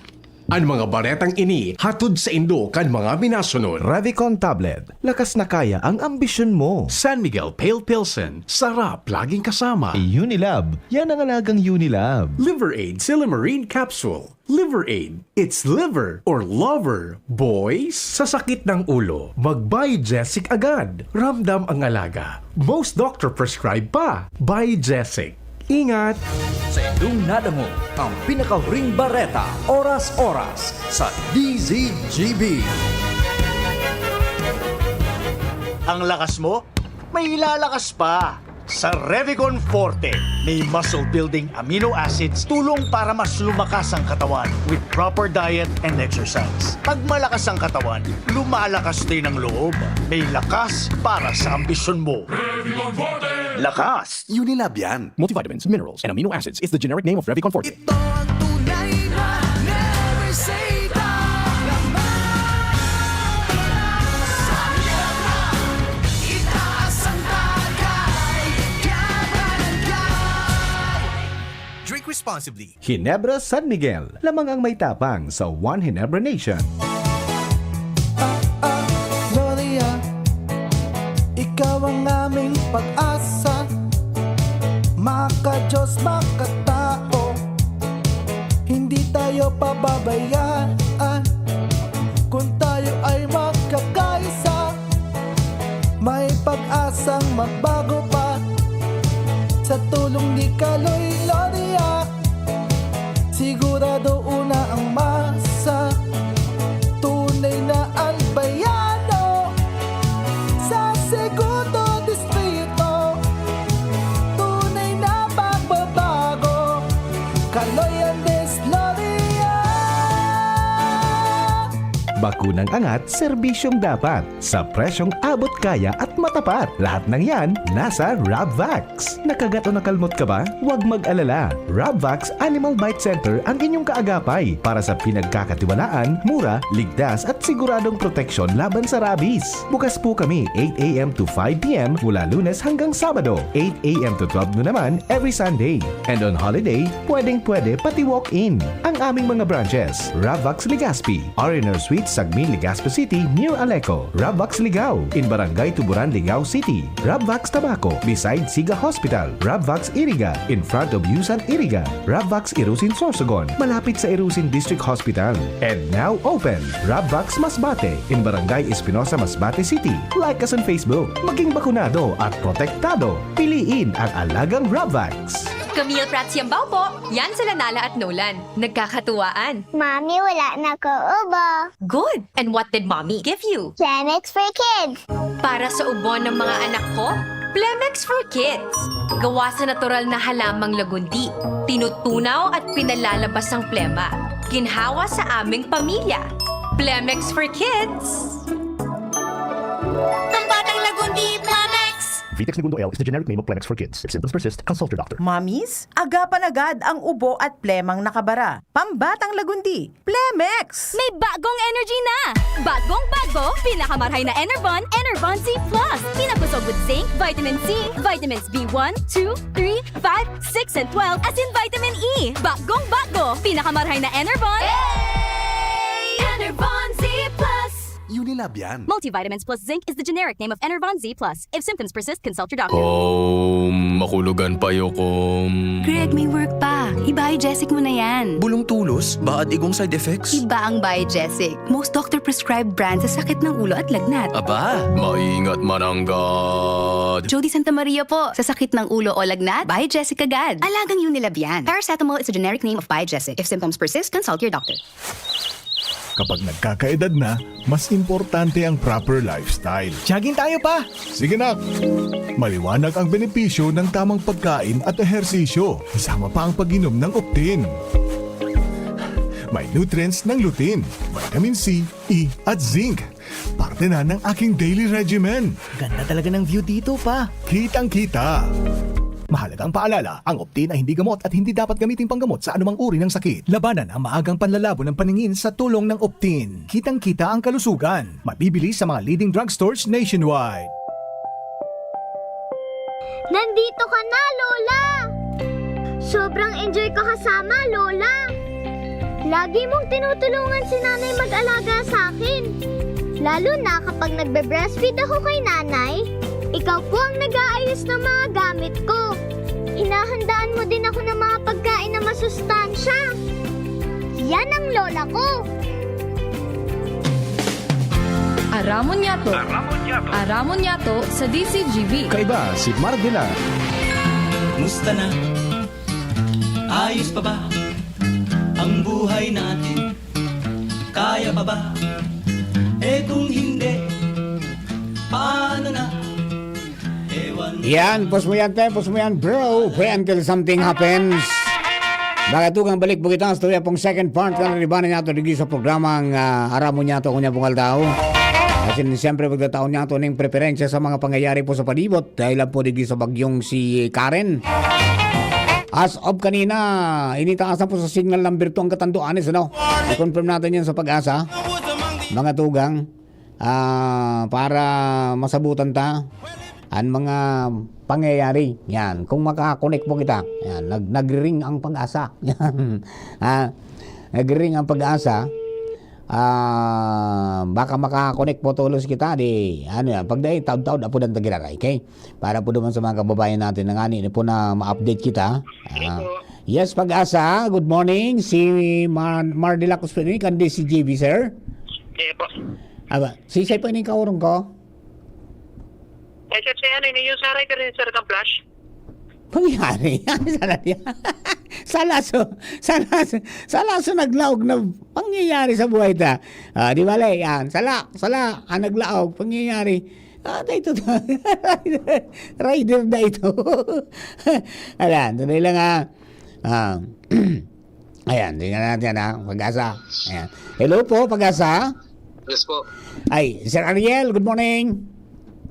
Ang mga baretang ini hatod sa Indo kan mga minasunod. Revicon Tablet. Lakas na kaya ang ambisyon mo. San Miguel Pale Pilsen, sarap laging kasama. Unilab. Yan ang alagang Unilab. Liver Aid Silymarin Capsule. Liver Aid. It's liver or lover. Boys, sa sakit ng ulo, mag-Biogesic agad. Ramdam ang alaga. Most doctor prescribe pa. Biogesic. Ingat! Sa inyong nadamo ang pinakahuring bareta, oras-oras sa DZGB. Ang lakas mo, may ilalakas pa. Sa Revicon Forte, may muscle-building amino acids tulong para mas lumakas ang katawan with proper diet and exercise. Pag malakas ang katawan, lumalakas din ang loob. May lakas para sa ambisyon mo. Revicon Forte! Lakas! Unilab yan. Multivitamins, minerals, and amino acids is the generic name of Revicon Forte. Ito ang tunay na Neresita. Itaas ang tagay, Drink responsibly. Ginebra San Miguel. Lamang ang may tapang sa One Ginebra Nation. Gloria, ikaw ang aming pag-asa. Maka-Diyos, maka-tao, hindi tayo pababayaan. Kung tayo ay magkakaisa, may pag-asang magbago pa. Sa tulong ni Kaloy Gloria, sigurado una ang masa. Tunay na albayano sa segundo distrito. Tunay na pagbabago, Kaloy Andes Gloria. Bakunang angat, serbisyong dapat. Sa presyong abot kaya at matapat. Lahat ng yan, nasa Rabvax. Nakagat o nakalmot ka ba? Huwag mag-alala. Rabvax Animal Bite Center ang inyong kaagapay para sa pinagkakatiwalaan, mura, ligtas at siguradong proteksyon laban sa rabies. Bukas po kami 8 a.m. to 5 p.m. mula Lunes hanggang Sabado. 8 a.m. to 12 noon naman every Sunday. And on holiday, pwedeng-pwede pati walk-in. Ang aming mga branches, Rabvax Legazpi, R&R Suite Sagmin, Legazpi City near Aleco. Rabvax Ligao in Barangay Tuburan, Ligao City. Rabvax Tabaco beside Siga Hospital. Rabvax Iriga in front of Yusan Iriga. Rabvax Irusin Sorsogon malapit sa Irusin District Hospital. And now open, Rabvax Masbate in Barangay Espinosa, Masbate City. Like us on Facebook. Maging bakunado at protektado. Piliin ang alagang Rabvax. Camille Prats Yambaw po. Yan sila Nala at Nolan. Nagkakatuwaan. Mommy, wala na ko ubo. Good. And what did Mommy give you? Plemex for kids. Para sa ubo ng mga anak ko, Plemex for Kids. Gawa sa natural na halamang lagundi. Tinutunaw at pinalalabas ang plema. Ginhawa sa aming pamilya. Plemex for Kids. Ang batang lagundi, Plemex. Vitex Segundo L is the generic name of Plemex for Kids. If symptoms persist, consult your doctor. Mommies, agapan agad ang ubo at plemang nakabara. Pambatang lagundi, Plemex! May bagong energy na! Bagong-bago, pinakamarhay na Enervon, Enervon Z+. Pinabusog with zinc, vitamin C, vitamins B1, 2, 3, 5, 6, and 12, as in vitamin E. Bagong-bago, pinakamarhay na Enervon. Hey! Enervon Z+. Unilab yan. Multivitamins plus zinc is the generic name of Enervon Z+. If symptoms persist, consult your doctor. Makulugan pa yokom. Greg, may work pa. I-Biogesic mo na yan. Bulong tulos? Baad igong side effects? Iba ang Biogesic. Most doctor-prescribed brand sa sakit ng ulo at lagnat. Aba, maingat mananggad. Jody Santa Maria po. Sa sakit ng ulo o lagnat, Biogesic agad. Alagang Unilab yan. Paracetamol is a generic name of Biogesic. If symptoms persist, consult your doctor. Kapag nagkakaedad na, mas importante ang proper lifestyle. Jogging tayo pa! Sige nak! Maliwanag ang benepisyo ng tamang pagkain at ehersisyo. Kasama pa ang pag-inom ng Optin. May nutrients ng lutein, vitamin C, E at zinc. Parte na ng aking daily regimen. Ganda talaga ng view dito pa. Kitang-kita. Mahalagang paalala, ang Optin ay hindi gamot at hindi dapat gamitin panggamot sa anumang uri ng sakit. Labanan ang maagang panlalabo ng paningin sa tulong ng Optin. Kitang-kita ang kalusugan. Mabibili sa mga leading drugstores nationwide. Nandito ka na, Lola! Sobrang enjoy ka kasama, Lola! Lagi mong tinutulungan si nanay mag-alaga sa akin. Lalo na kapag nagbe-breastfeed ako kay nanay, ikaw po ang nag-aayos ng mga gamit ko. Inahandaan mo din ako ng mga pagkain na masustansya. Yan ang lola ko. Aramon Yato. Aramon Yato sa DCGB. Kaiba si Mardila. Musta na? Ayos pa ba ang buhay natin? Kaya pa ba? Eh kung hindi, paano na? Ewan. Yan, pos mo yan, bro. Pray until something happens. Bakit kang balik po kita sa tuya pong second part ka na ribanan niya ito digi sa programang Aramon niya ito kunya pong altao. Kasi siyempre pagkataon niya ito ng preferensya sa mga pangyayari po sa palibot dahil lang po digi sa bagyong si Karen. As of kanina, initaasan po sa signal number 2 ang Katanduanes, ano? I-confirm natin yan sa Pag-asa. Mga tugang, para masabutan ta ang mga pangyayari. Yan, kung makakonect po kita. Yan, nag-ring ang Pag-asa. Yan. Nag-ring ang Pag-asa. Baka makakonect po tulos kita di ano yan, pagdating taud-taud apo dan tagiray, okay? Para po naman sa mga kababayan natin na ngani po na ma-update kita. Yes, Pag-asa, good morning. Si Mardila Cuspini kan DCGB, sir. Po. Aba, sisay pa ni kaurong ko. Eh, sir, ano, yung saray ka rin, sir, kang flash? Pangyari. Salaso naglaog na pangyayari sa buhay ta. Di ba, yan. Sala, ang naglaog, pangyayari. Ito. Rider na ito. Ayan, tuloy lang ayan, tingnan natin Pag-asa. Ayan. Hello po, Pag-asa. Yes po. Ay, Sir Ariel, good morning.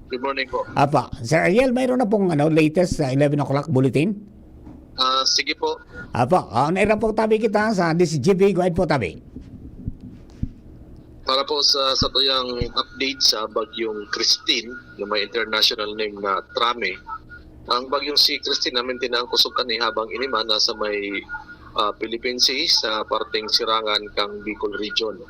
Good morning po. Apa, Sir Ariel, mayroon na pong latest 11 o'clock bulletin? Sige po. Apa, naira po tabi kita sa DCGB. Go ahead po tabi. Para po sa tuyang update sa bagyong Christine na may international name na Trame. Ang bagyong si Christine namin tinang kusukan ni habang iniman nasa may Philippine Sea sa parteng Sirangan kang Bicol Region.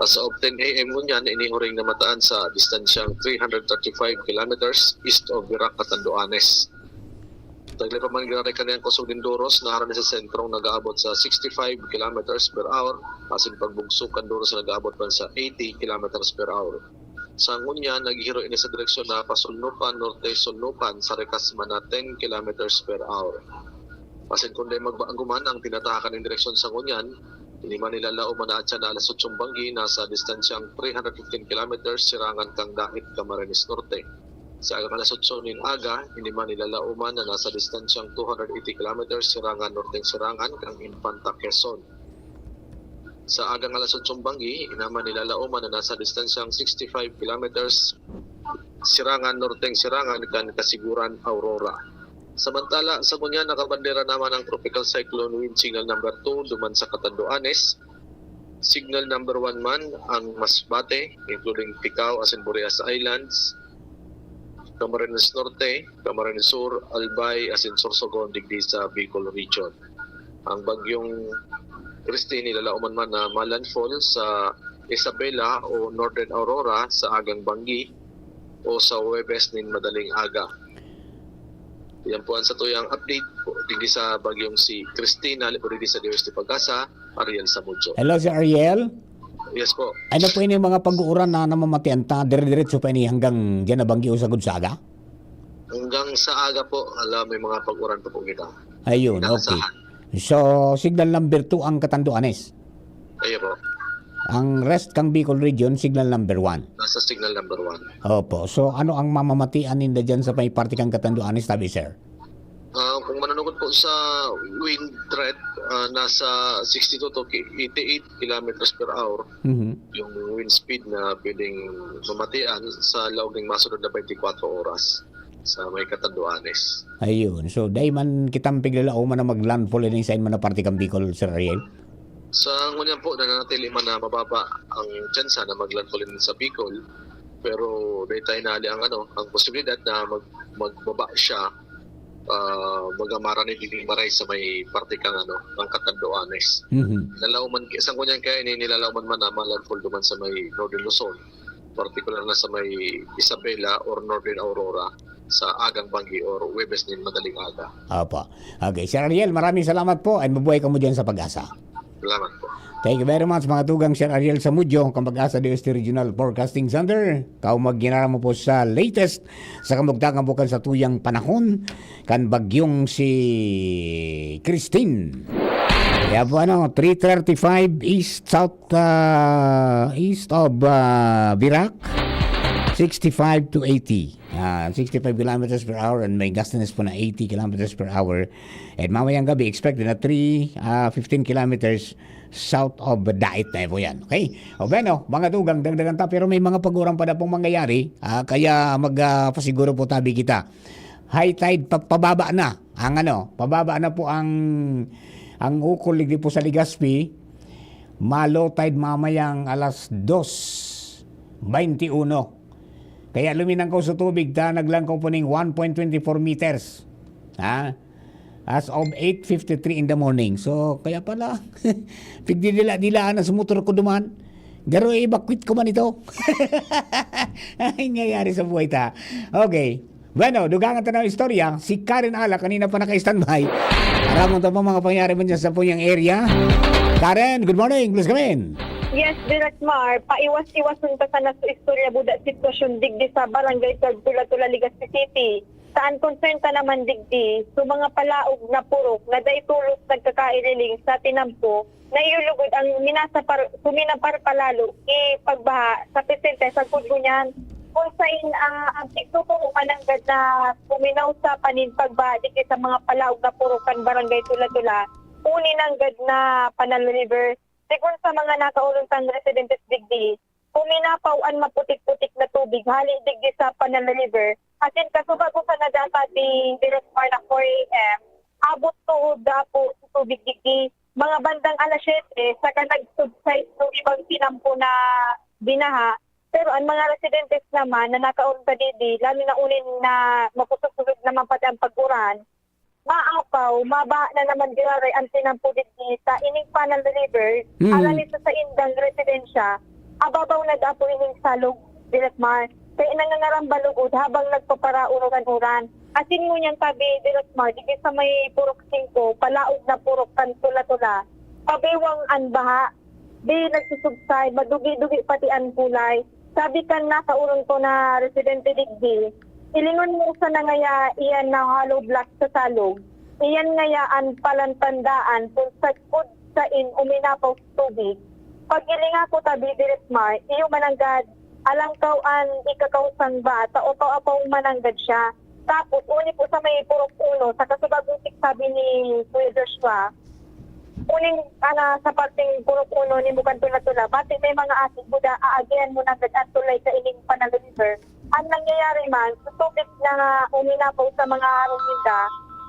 As of 10 a.m. ngunyan, inihuring na mataan sa distansyang 335 kilometers east of Virac, Catanduanes. Taglay pa man ginaray kaniyang kusog Dindoros na harami sa sentrong nag-aabot sa 65 kilometers per hour, asin pagbugsok Kandoros na nag-aabot man sa 80 kilometers per hour. Sa ngunyan, naghihiro ini sa direksyon na pasulnukan, norte-sulnukan sa rekas man na 10 kilometers per hour. Asin kundi magbaangguman ang tinatahakan ng direksyon sa ngunyan, hindi man nilalao manaatsa na alas 8 banggi nasa distansyang 315 kilometers Sirangan kang Dait, Camarines Norte. Sa agang alas 8 ning aga, hindi man nilalao man na nasa distansyang 280 kilometers Sirangan Norteng Sirangan kang Infanta, Quezon. Sa agang alas 8 banggi, inaman nilalao man na nasa distansyang 65 kilometers Sirangan Norteng Sirangan kang Kasiguran, Aurora. Samantala, sa kunya nakabandera naman ang Tropical Cyclone Wind Signal number 2 duman sa Catanduanes. Signal number 1 man ang Masbate, including Ticao, asin Boreas Islands, Camarines Norte, Camarines Sur, Albay, asin Sorsogon, digdi sa Bicol Region. Ang bagyong Christine nilalauman man na malandfall sa Isabela o Northern Aurora sa agang banggi o sa Huwebes nin madaling aga. Yan po ang sa tuyang update po digdi sa bagyong si Christina, lipo digdi sa DOST Pag-asa, Ariel Samudjo. Hello, si Ariel. Yes po. Ano po ini mga pag-uuran na namamatian ta, dire-diretso pa ini hanggang dyan na banggi o sagod sa aga? Hanggang sa aga po, may mga pag-uran pa po kita. Ayun, okay. So, signal number 2 ang Catanduanes. Ayun po. Ang rest kang Bicol Region, signal number 1. Nasa signal number 1. Opo. So, ano ang mamamatian ninda dyan sa may party kang Catanduanes, tabi, sir? Kung manunugod po sa wind threat, nasa 62 to 88 kilometers per hour yung wind speed na pwedeng mamatian sa laog ng masunod na 24 oras sa may Catanduanes. Ayun. So, dahil man kitang piglalao man na mag-landfall in sa man na party kang Bicol, sir Ariel? Sa ngunyan po, nananatili man na mababa ang tsansa na mag-landfall in sa Bicol, pero dahil tayo nali ang posibilidad na magbaba siya magamara ni Dili Maray sa may parte kang ng Catanduanes. Nalauman isang kunyan kaya nilalauman man naman landfall duman sa may Northern Luzon, particular na sa may Isabela or Northern Aurora sa agang banggi or Webes din madaling aga. Opo. Okay, Sir Ariel, maraming salamat po at mabuhay ka mo dyan sa Pag-asa. Salamat po. Thank you very much mga tugang Sir Ariel Samudyo, kang Pag-asa DOST Regional Forecasting Center. Kau magginara mo po sa latest sa kamugtakan bukan sa tuyang panahon kan bagyong si Christine. Kaya po 335 east of Virac, 65 to 80. 65 kilometers per hour and may gustiness po na 80 kilometers per hour. At mamayang gabi, expected na 15 kilometers south of Dait na po yan. Okay? O bueno, mga tugang, dagdagan ta, pero may mga pagurang pa na pong mangyayari, kaya magpasiguro po tabi kita. High tide, pababa na. Pababa na po ang ukol ligdi po sa Legazpi. Low tide mamayang alas 2:21. Kaya luminang ko sa tubig, naglangkaw po ng 1.24 meters. As of 8:53 in the morning. So, kaya pala, pigdidila-dilaan na sa motor ko duman. Garo evacuate ko man ito. Ay, nangyayari sa buhay ta. Okay. Bueno, dugangan ta ng istorya. Si Karen Ala, kanina pa naka-standby. Aramon ta pa mga pangyari man dyan sa punyang area. Karen, good morning. Please come in. Yes, Direct Mar, paiwas-iwasan ta sana sa istorya buda sitwasyon digdi sa barangay Tula-Tula, Legazpi City. Saan concern ta naman digdi, so mga palaog na purok na daitulos nagkakairiling sa tinampo na iulugod ang suminapar palalo pagbaha sa presente sa kudlo niyan. Kung saan ang tikto po mananggad na puminaw sa panin pagbaha digdi sa mga palaog na purok kan barangay Tula-Tula, uninanggad na Panal River. Sigun sa mga nakauluntang residentes digdi, puminapaw ang maputik-putik na tubig hali digdi sa Panal River. Asin kasubago sa nadata di Direct Mar na 4 AM, abot to dapo sa tubig digdi. Mga bandang alas 7, saka nag-subside ng ibang tinampo na binaha. Pero ang mga residentes naman na nakaulunta digdi, lalo na unin na mapususulog naman pati ang pag-uran, maapaw, maba na naman diraray ang tinampo digdi sa ining Panal River, alanin sa indang residensya, ababaw na dapo ining salog, Direct Mar. Kaya nangangarambalugod habang nagpaparaulugan-uran. Asin mo niyang tabi, Direct Mar, digdi sa may purok 5, palaog na purok kan Tula-Tula, pabiwang anbaha, di nagsusubside, madugi-dugi pati ang kulay. Sabi kan nakaulong to na residente digdi, ilingon mo sa nangaya iyan na hollow block sa salog. Iyan ngayaan palantandaan kung sa kud sa uminapaw sa tubig. Pag ilinga ko tabi, Direct Mar, iyo mananggad, alangkaw-an ikakausang bata o kaapong mananggad siya. Tapos, uni po sa may purok 1, sa kasubagong sabi ni Kuya Joshua, uning sa parting purok 1 ni Mukan Tula-Tula, bati may mga asid buda, aagyan mo na at tulay sa ining Panal River. Ang nangyayari man, sa tubig na uminapaw sa mga arong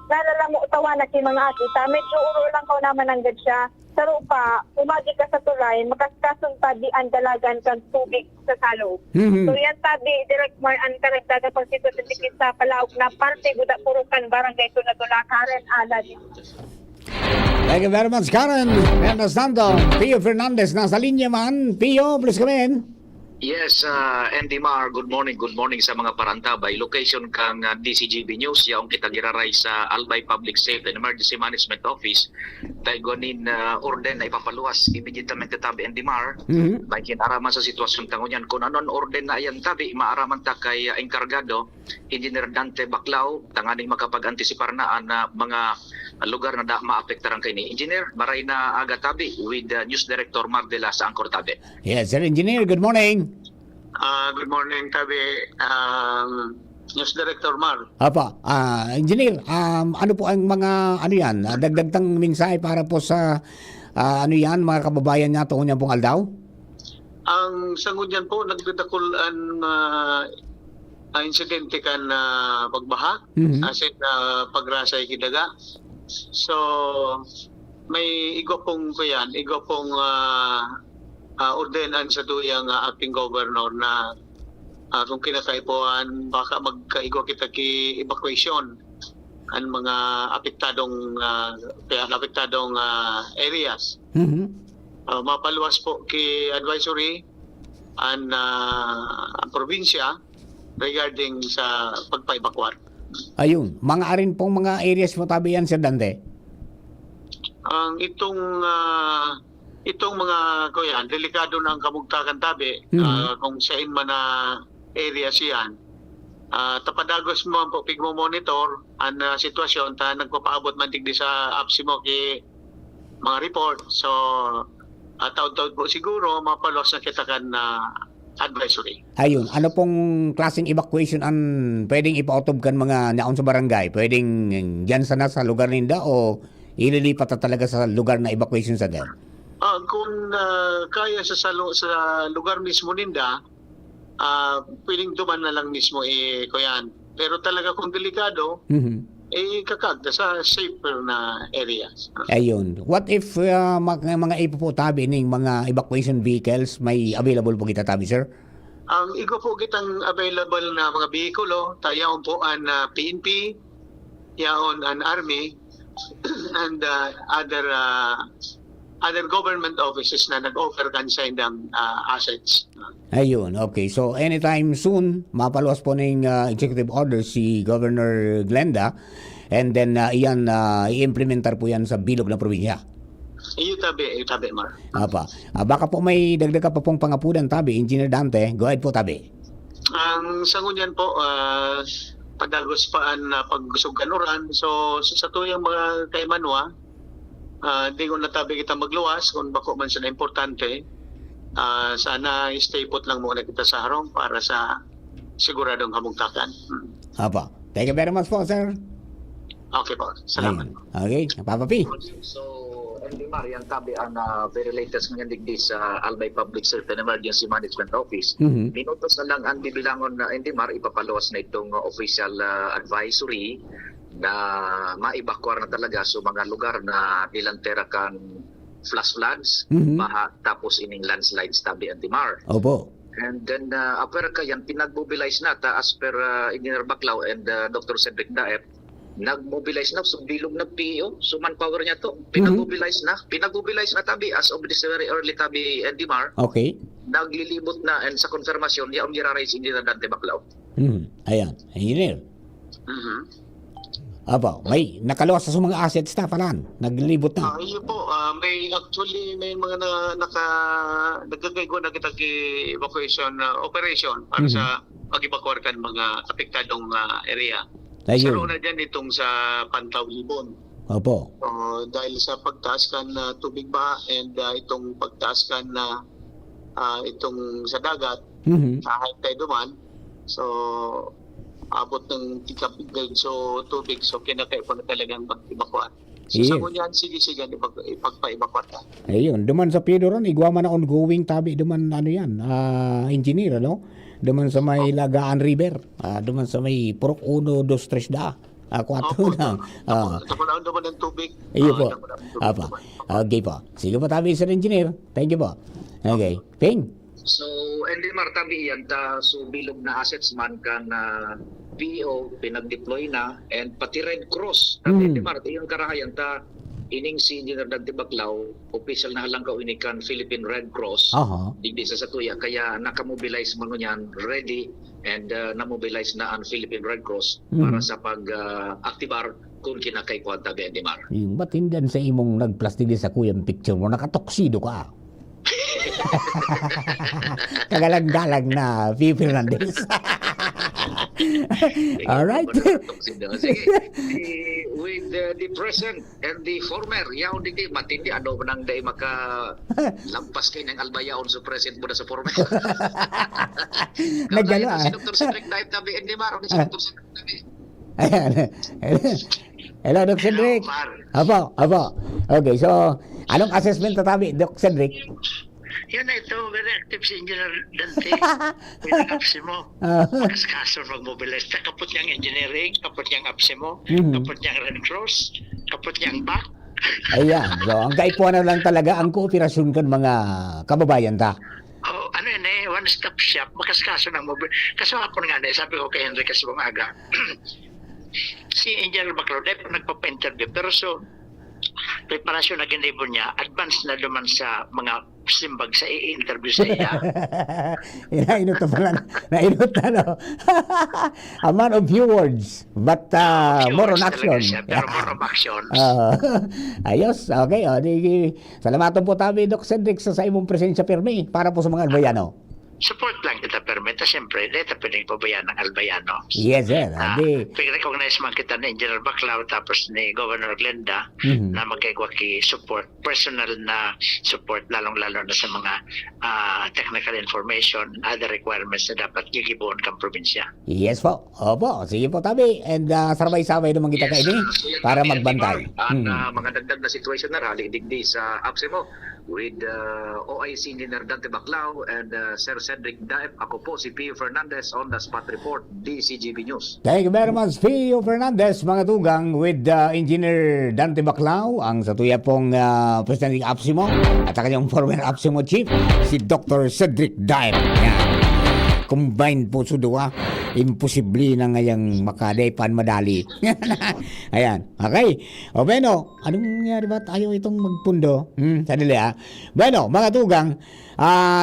nalala mo utawa na si mga atita, medyo uro lang ko naman nanggad siya. Sa rupa, umagi ka sa tulay, makaskasunta di ang dalagan kang tubig sa salog. So yan tabi, Direct Mar, ang karagdaga pagsitutikit sa palaog na parte buda purukan barangay Tula-Tula, Karen Ala. Thank you very much, Karen. Mientras tanto, Pio Fernandez nasa linya man. Pio, please come in. Yes, Andy Mar, good morning sa mga parantabay. Location kang DCGB News, yaong kita giraray sa Albay Public Safety and Emergency Management Office. Taygonin orden na ipapaluwas immediatamente tabi Andy Mar. Bakin araman sa sitwasyon tangunyan. Kung anon orden na ayan tabi, maaraman ta kay enkargado, Engineer Dante Baclao, tanganing makapag-antisipar na mga lugar na maapektaran kay ni Engineer. Baray na aga tabi with News Director Mardela sa Angkor Tabi. Yes, Sir Engineer, good morning. Good morning, Tabi. News Director Mar. Apa, Engineer, ano po ang mga dagdagtang mensahe para po sa mga kababayan niya tungkol niyan pong aldaw? Ang sangon niyan po, nagdadakulan insidente kan pagbaha, asin pagrasay kidaga. So, may igo pong ordenan sa tuyang acting governor na kung kinakaipuan baka magkaigo kita ki evacuation ang mga apektadong areas. Mapaluwas po kay advisory ang probinsya regarding sa pagpa-evacuate. Ayun, mga arin pong mga areas mo tabi yan, Sir Dante. Ang itong mga kuyan, delikado na ang kamugtakan tabi kung saan man na area siyan. Tapadagos mo po pigmo-monitor ang sitwasyon ta nagpapaabot man tigdi sa apps mo kay mga report. So taud-taud po siguro mapalos na kita kan na advisory. Ayun, ano pong klaseng evacuation ang pwedeng ipautob kan mga naon sa barangay? Pwedeng dyan sana sa lugar ninda o ililipat na talaga sa lugar na evacuation sa gan? Kung kaya sa lugar mismo ninda, pwedeng duman na lang mismo kuyan. Pero talaga kung delikado, kakagda sa safer na areas. Ayun. What if mga ipuputabi ning mga evacuation vehicles may available po kita tabi, sir? Ang igo po kitang available na mga behikulo, tayaon po ang PNP, yaon ang Army, and other government offices na nag-offer kan sa indang assets. Ayun, okay. So anytime soon, mapaluwas po ng executive order si Governor Glenda, and then iyan i-implementar po yan sa bilog na probinsya. Iyo tabi, Mar. Apa. Baka po may dagdag pa pong pangapudan tabi, Engineer Dante. Go ahead po tabi. Ang sangunyan po, padagos pa ang pagsuganuran. So sa tuyang mga kaimanwa, di ko natabi kita magluwas kung bako man siya na importante. Sana stay put lang muna kita sa harong para sa siguradong kamugtakan. Apa. Thank you very much po, sir. Okay po. Salamat. Okay. Papa P. So, Andy Mar, yan tabi ang very latest ngayon digdi sa Albay Public Safety and Emergency Management Office. Minutos na lang ang bibilangon na Andy Mar, ipapaluwas na itong official advisory na maibakwar na talaga sa mga lugar na nilantera kan flash floods, baha, tapos ining landslides tabi Andy Mar. Opo. And then, apera ka yan, pinag-mobilize na ta as per Engineer Baclaw and Dr. Cedric Daep, nag-mobilize na, so bilog na PO, so manpower niya to, pinag-mobilize na tabi as of this very early tabi Edimar. Okay. Naglilibot na and sa konfirmasyon, yaong girarais hindi na Dante Baclaw. Ayan, engineer. Aba, may nakaluwas sa mga assets na palan, naglilibot na. Iyo po, may mga nagkagaygo na kita evacuation operation para sa pag-evacuate kan mga apektadong area. Saro na dyan itong sa Pantaw Libon. Opo. Dahil sa pagtaas kan na tubig ba and itong pagtaas kan na itong sa dagat, sa high tide duman, so abot ng tikapigay so tubig, so kinakaipo na talagang pag-evacuate. So sa kunyan, sige ipagpa-evacuate ka. Ayun, duman sa Pidoron, igwa man na ongoing tabi, duman ano yan, engineer, ano? Duman sa may Lagaan River, duman sa may Purok 1, 2, 3 da. 4 lang. Tapunaon naman ng tubig. Iyo po. Apa. Okay po. Sige po tabi, Sir Engineer. Thank you po. Okay. Ping. So, Andy Mar, tabi yan, so bilog na assets man kan PO, pinag-deploy na, and pati Red Cross. Andy Mar, yung karahayan, ining si Engineer Dante Baclaw, official na halanggaw inikan Philippine Red Cross, digdi sa Satuya, kaya nakamobilize man yan, ready, and namobilize na ang Philippine Red Cross para sa pag-aktibar kung kinakay ko ang tabi, Andy Mar. Yung ba't hindi sa imong nagplastic sa kuyang picture mo, nakatoksido ka? Kagalang-galang na V. Fernandez. Alright. With the present and the former, yaon digdi matindi ano nang day maka lampas kay ng albayaon sa present mo na sa former. Nagdala. Si Dr. Cedric Daep tabi and di maro si Dr. Cedric tabi. Hello, Dr. Cedric. Apo. Okay, so anong assessment tatabi, Dr. Cedric? Yan na ito, very active si Engineer Dante. Pinag-apsi mo. Kaskaso mag-mobilize. Kapot niyang engineering, kapot niyang apsi mo, kapot niyang Red Cross, kapot niyang back. Ayan. So, ang kaipuan na lang talaga ang kooperasyon kan mga kababayan ta. Ano yun one-stop shop, makaskaso ng mobilize. Kaso hapon nga sabi ko kay Henry Kasibong Aga, si Engineer Baclaud ay nagpapa-interview. Pero so, preparasyon na ginibon niya, advance na duman sa mga simbag sa i-interview sa iya. Nainot na pala. Nainot na, no? A man of few words, but more on action. Pero more on action. Ayos, okay. Salamat po tabi, Doc Cedric, sa imong presensya pirmi para po sa mga albayano. Support lang kita permita, siyempre, dito pwedeng pabayaan ng albayano. Yes, sir. Recognize man kita ni Engineer Baclaud tapos ni Governor Glenda na magkaigwaki support, personal na support, lalong-lalo na sa mga technical information, other requirements na dapat gigibuon kang probinsya. Yes po. Opo, sige po tabi. And sarabay-sabay naman kita kaini para magbantay. At mga dagdag na situation na rally digdi sa APSEMO with OIC Engineer Dante Baclaud and Sir Cedric Daep. Ako po si Pio Fernandez on the spot report, DCGB News. Thank you very much, Pio Fernandez, mga tugang, with Engineer Dante Baclaud, ang sa tuya pong President ng APSEMO, at ang kanyang former APSEMO Chief, si Dr. Cedric Daep. Yan. Combined po sa duwa, imposible na ngayang makadaypan madali. Ayan, okay. O Beno, anong nangyari ba tayo itong magpundo? Sadali Beno, mga tugang,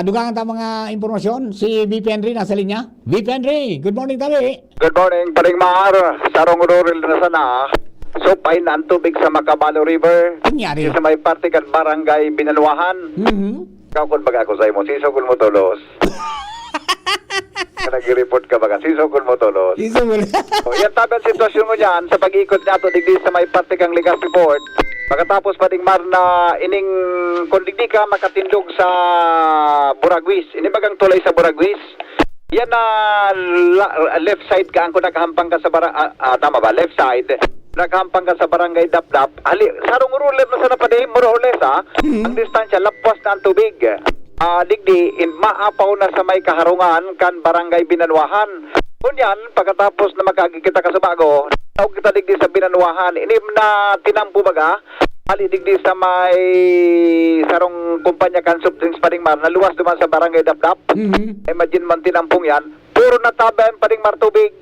dugang ang mga impormasyon. Si VP Henry nasa linya. VP Henry, good morning tabi. Good morning, Paring Mar. Sarong rural na sana. So, pain ang tubig sa Macabalo River. Kunyari. Sa may partikan barangay Binaluahan. Ikaw kung baga ako sa'yo mo, sisokol mo tulos. Nag-report ka baga, sisokol mo tulos. Yan tabi ang sitwasyon mo dyan sa pag-ikot nato digdi sa may partikang legal report. Pagkatapos Paring Mar na ining kung digdi ka makatindog sa Buragwis. Inibagang tulay sa Buragwis. Yan na left side ka ang kung nakahampang ka sa tama ba? Left side. Nakahampang ka sa barangay Dapdap. Sarong ruler na sana pa din, more or less ang distansya, lapwas na ang tubig. Digdi, maapaw na sa may kaharungan kan barangay Binaluahan. Kunyan, pagkatapos na makakikita ka sa bago, tawag kita digdi sa Binaluahan, inim na tinampo baga, digdi sa may sarong kumpanya kan subdrinks Paring Mar, naluwas duman sa barangay Dapdap. Imagine man tinampong yan, puro nataban Paring Mar tubig.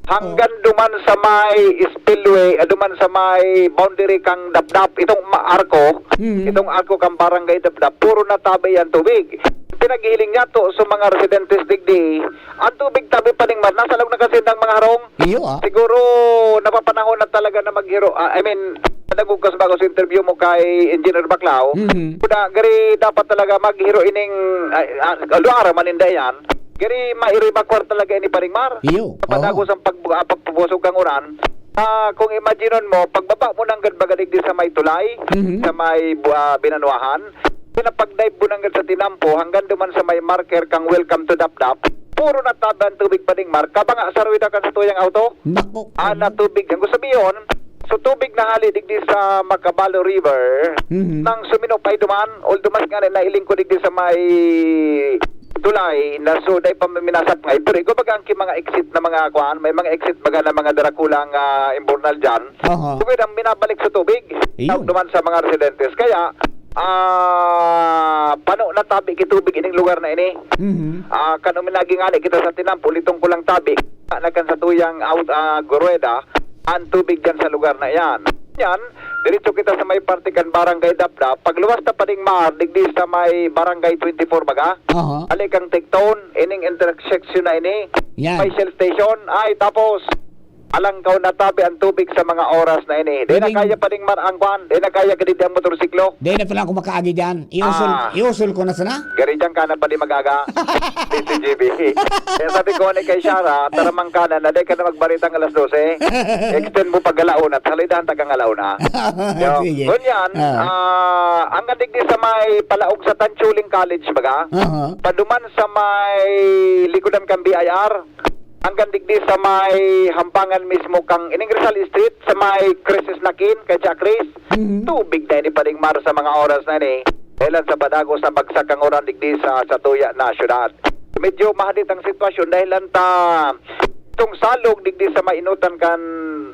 Hanggang duman sa may spillway, duman sa may boundary kang Dapdap, itong itong arko kang barangay Dapdap, puro natabay yan tubig. Pinaghiling niya to sa mga residentes digdi, ang tubig tabi Paring Mar, nasa loob na kasi ng mga harong. Siguro napapanahon na talaga na maghiro. Nagugkas bago sa interview mo kay Engineer Baclaud, gari dapat talaga maghiro ining luara maninda yan. Gari mairibakwar talaga ini Paring Mar. Padago sa pagpupusog kang uran. Kung imagineon mo, pagbaba mo ng gadbagadig di sa may tulay, sa may Binaluahan, pinapag-dive mo ng sa tinampo hanggang duman sa may marker kang welcome to Dapdap, puro nataban tubig Paring Mar. Kabanga sarwida ka sa tuyang auto? Na tubig. Ang gusto sabihin, so tubig na hali digdi sa Macabalo River, nang suminupay duman, all dumas nga na iling ko digdi sa may tulay na so day pamaminasap ngay. Pero ikaw baga ang mga exit na mga kuhan, may mga exit baga na mga darakulang imbornal dyan. Tubig ang minabalik sa tubig, tawag duman sa mga residentes. Kaya, pano na tabi kitubig ining lugar na ini. Kanong minaging ali kita sa tinampo, litong kulang tabi, nakan sa tuyang Gorueda, ang tubig dyan sa lugar na yan. Yan, diretso kita sa may partikan barangay Dapdap. Pagluwas na Paring Mar, digdi sa may barangay 24 baga. Alikang Tigton, ining intersection na ini. May Shell station. Ay, tapos, alangkaw na tabi ang tubig sa mga oras na ini. Di na kaya Paring Mar ang kwan. Di na kaya ganit ang motorsiklo. Di na pala ako makaagi dyan. Iusul ko na sana. Gari dyan ka na pa di magaga. DCGB. Kaya sabi ko ni kay Shara, taramang kanan na di ka na magbaritang alas 12. Extend mo pag-galaon at salidahan tagang alaw na. Kunyan, ang gandig sa may palaog sa Tanchuling College baga. Paduman sa may likodan kang BIR. Hanggang digdi sa may hampangan mismo kang ining Rizal Street, sa may Crisis Nakin, kay Jack Chris. Tubig na ini Paring Mar sa mga oras na ini. Dahil sa badago sa bagsak ang oran digdi sa Tuya na syudad. Medyo mahadit ang sitwasyon dahil itong salog digdi sa may inutan kan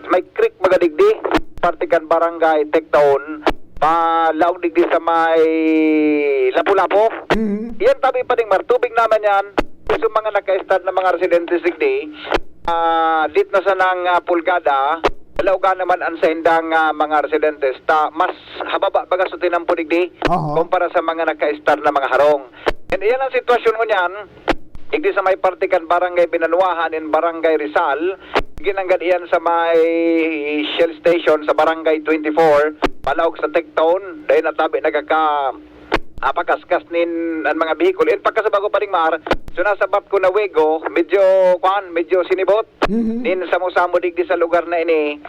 may creek magadigdi, partikan barangay Tigton, palaog digdi sa may Lapu-Lapu. Yan tabi Paring Mar, tubig naman yan. So mga naka-start na mga residentes digdi, Dit na sa nang pulgada, Laugan naman ang sa indang mga residentes ta mas hababa baga sa tinampunig di kumpara sa mga naka-star na mga harong. And iyan ang sitwasyon ko niyan. Igdi sa may partikan barangay Binanuahan in barangay Rizal, ginanggad iyan sa may Shell Station sa barangay 24, palawag sa Tecton, dahil natabi nagkaka apakaskas nin ang mga bihikul. In pagkasabago pa rin mar, so nasabat ko na wego, medyo sinibot. Nin samo-samo digdi sa lugar na ini,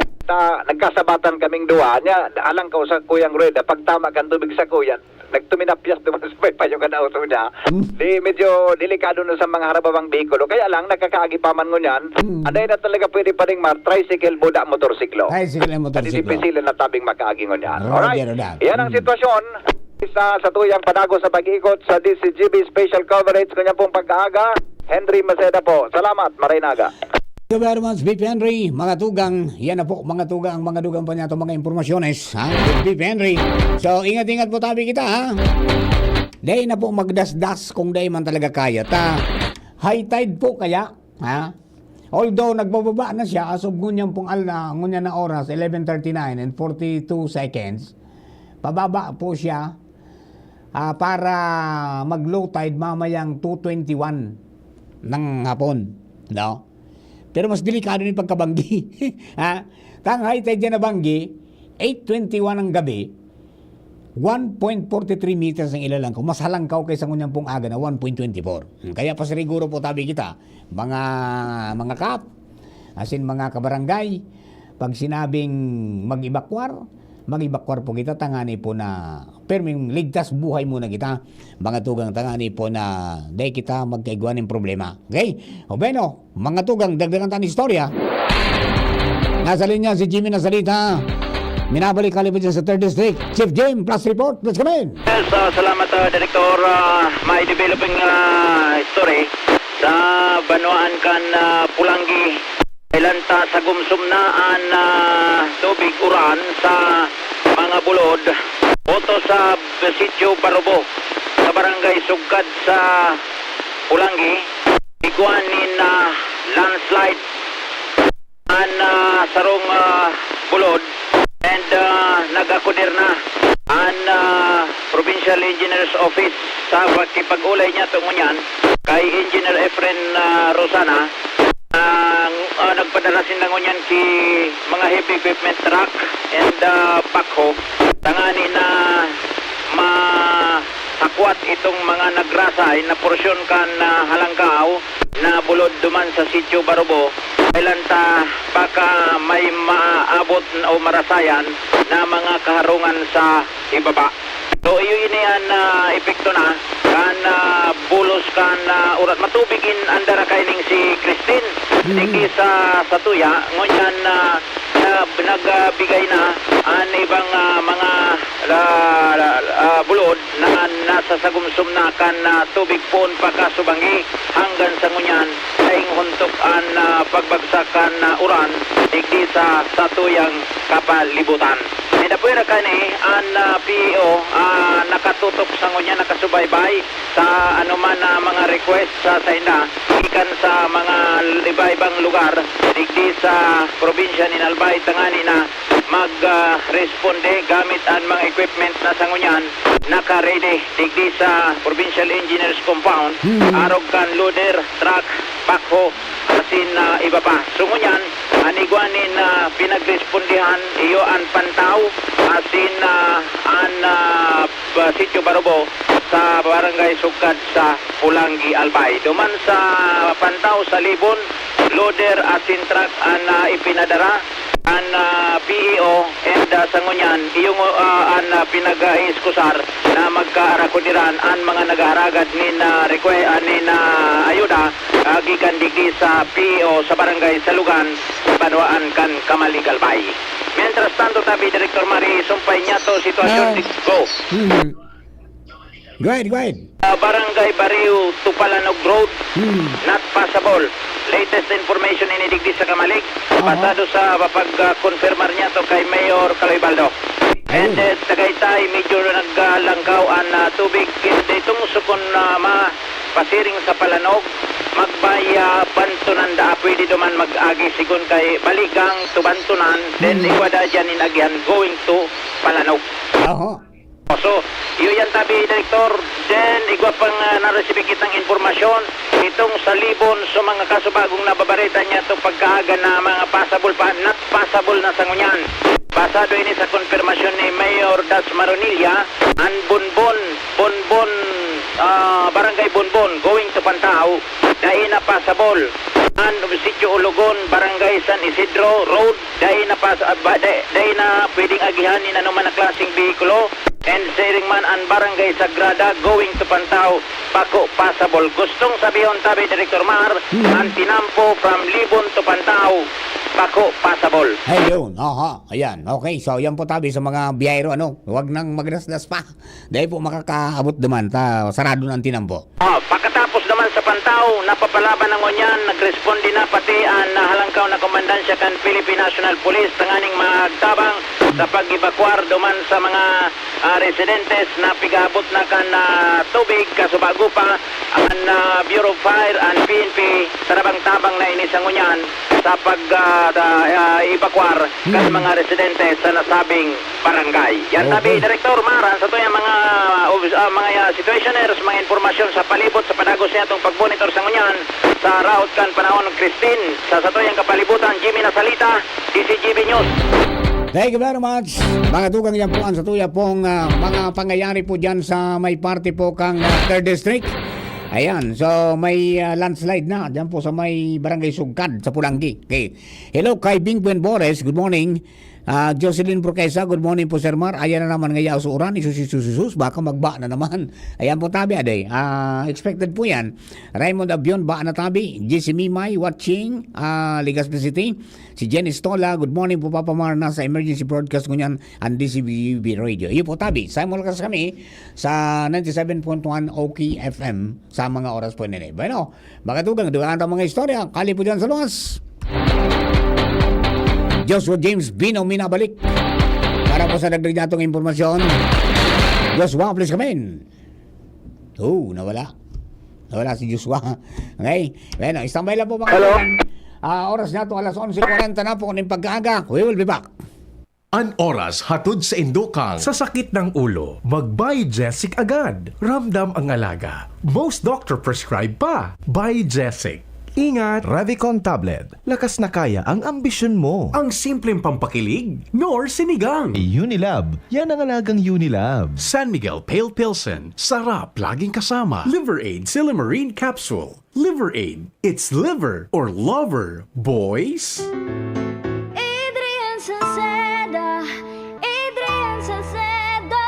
nagkasabatan kaming duwa niya, alang ka sa kuyang Rueda, pagtama kan tubig sa kuyan, nagtuminapyas duman sa may payo ka na auto niya. Di medyo delikado na sa mga harababang bihikulo, kaya lang nagkakaagipaman ngo niyan, aday na talaga pwede pa rin mar, tricycle, buda, motorsiklo. Tricycle and motorsiklo. Pisilan na tabing makaagi ngo niyan. Roger Alright, that. yan ang sitwasyon. Sa tuyang panago sa pag-ikot sa DCGB Special Coverage kanya pong pag-aaga, Henry Maceda po. Salamat, Maraynaga. Thank you very much, BP Henry. Mga tugang, yan na po, mga tugang pa niya itong mga impormasyones. Ha? BP Henry. So, ingat-ingat po tabi kita, ha? Day na po magdasdas kung day man talaga kaya. High tide po kaya, ha? Although nagbababa na siya, as of ngunyang pong ngunya na oras, 11:39 and 42 seconds, pababa po siya para mag-low tide mamayang 2:21 ng hapon. No? Pero mas delikado ni pagkabanggi. Ha? Tang high tide dyan na banggi, 8:21 ng gabi, 1.43 meters ang ilalang ko. Mas halangkaw kaysa ngunyang pong aga na 1.24. Kaya pa siguro po tabi kita, mga kap, asin mga kabarangay, pag sinabing mag-ibakwar po kita, tangani po na perming ligtas buhay muna kita, mga tugang, tangani po na day kita magkaigwan ng problema. Okay? O beno, mga tugang, dagdagan tayo ng istorya. Nasa linya si Jimmy Nazarita, minabalik kalipad sa 3rd District. Chief James, plus report, let's come in. Yes, salamat Director. May developing story sa Banuan kan Pulangi. Ilanta sa gumsumnaan na tubig uran sa mga bulod. Oto sa Sitio Barobo sa barangay Sugkad sa Pulangi. Iguanin na landslide an sarong bulod and nagakudir na an Provincial Engineers Office sa pagkipag-ulay niya tungunyan kay Engineer Efren Rosana. Nagpadala sinangon yan ki mga heavy equipment truck and backhoe. Tangani na masakwat itong mga nagrasay na porsyon kan halangkaw na bulod duman sa Sitio Barobo. Kailan baka may maabot o marasayan na mga kaharungan sa ibaba. So iyo inian epekto na kan bulos kan urat matubigin andara kaining si Christine hindi sa Satuya ngunyan nagbigay na an ibang mga bulod na nasa sagumsum na kan tubig pon pagkasubangi hanggang sa ngunyan ay huntok an pagbagsakan uran digdi sa Satuyang kapalibutan. Napuira kani an PEO nakatutok sa ngunya nakasubaybay sa anuman mga request sa inda ikan sa mga iba-ibang lugar digdi sa probinsya ni Albay tangani na mag-responde gamit ang mga equipment na sa ngunyan naka-ready digdi sa Provincial Engineers Compound arog kan loader, truck, backhoe asin iba pa. So ngunyan aniguanin pinagrespondihan iyo an Pantaw asin an Sitio Barobo sa barangay Sugkad sa Pulangi, Albay. Duman sa Pantaw sa Libon, loader asin truck an ipinadara an PEO and sa ngunyan iyong an pinag-iskusar na magkaarakudiran an mga nagaharagad ni ayuda gikan digdi sa PEO sa barangay Salugan Banuan kan Kamalig, Albay. Mientras tanto tabi Director Mari sumpay niya to sitwasyon go. Go ahead. Barangay Bariu Tupalanog Road not passable. Latest information inidigdi sa Kamalig pasado sa pag-confirmar niya to kay Mayor Kaloy Baldo. And Tagaytay medyo naglangkaw ang tubig itong sukon pasiring sa Palanog magbaya bantunan da pwede duman mag-agi sigon kay baligang to bantunan then iwada dyan inagihan going to Palanog. So, iyo yan tabi, Direktor. Then, igwa pang naresibing kitang informasyon itong sa libon sa mga kaso bagong nababarita niya itong pagkaaga na mga passable pa, not passable na sangunyan. Basado ini sa konfirmasyon ni Mayor Das Maronilla, ang Bonbon, Barangay Bonbon, going to Pantao, dahil na passable. Ang Sitio Ulugon, Barangay San Isidro Road, dahil na pwedeng agihan in anuman na klaseng bihikulo. And sharing man ang Barangay Sagrada going to Pantao, Pako passable. Gustong sabihin tabi, Director Mar, ang tinampo from Libon to Pantao, Pako passable. Ayun, ayan. Okay, so yan po tabi sa mga biyahero, huwag nang magdasdas pa. Dahil po makakaabot naman, sarado ng tinampo. Pagkatapos naman sa Pantao, napapalaban ng Onyan, nagresponde na pati ang nahalangkaw na komandansya kan Philippine National Police tanganing magtabang sa pag-evacuar duman sa mga residentes na pigabot na kan tubig kasubago pa ang Bureau of Fire and PNP tarabang-tabang na inisang Onyan sa pag-evacuar kan mga residentes sa nasabing barangay. Yan tabi, Direktor Mara, sa tuyang mga situationers, mga informasyon sa palibot sa padagos niya itong pag-monitor sa ngunyan sa route kan panahon ng Christine sa tuyang kapalibutan, Jimmy Nasalita, DCGB News. Thank you very much. Mga tugang yan po ang sa tuya pong mga pangyayari po dyan sa may party po kang 3rd District. Ayan, so may landslide na dyan po sa may Barangay Sugkad sa Pulanggi. Okay. Hello kay Bing Buenbores, good morning. Jocelyn Procesa, good morning po Sir Mar. Ayan na naman ngayaw sa uran, isusus, baka magba na naman. Ayan po tabi aday, expected po yan. Raymond Abion, ba na tabi. JC Mimay, watching, Legazpi City. Si Jenny Stola, good morning po Papa Mar, nasa emergency broadcast ko niyan, ang DCBB Radio. Iyo po tabi, simulcast kami sa 97.1 OK FM sa mga oras po nila. Bueno, baka tugang, dugaan ang mga istorya, kali po dyan sa luwas. Joshua James Bino minabalik para po sa dagdag natong impormasyon. Joshua, please come in. Nawala si Joshua. Okay, bueno, standby lang po mga. Hello. Oras na ito, alas 11:40 na po ng pagkaaga. We will be back. An oras hatod sa Indokang. Sa sakit ng ulo, mag-Biogesic agad. Ramdam ang alaga. Most doctor prescribe pa. Biogesic. Ingat! Revicon Tablet. Lakas na kaya ang ambisyon mo. Ang simpleng pampakilig, nor sinigang. Unilab. Yan ang alagang Unilab. San Miguel Pale Pilsen. Sarap laging kasama. Liver Aid Silimarine Capsule. Liver Aid. It's liver or lover, boys. Adrian Salceda, Adrian Salceda.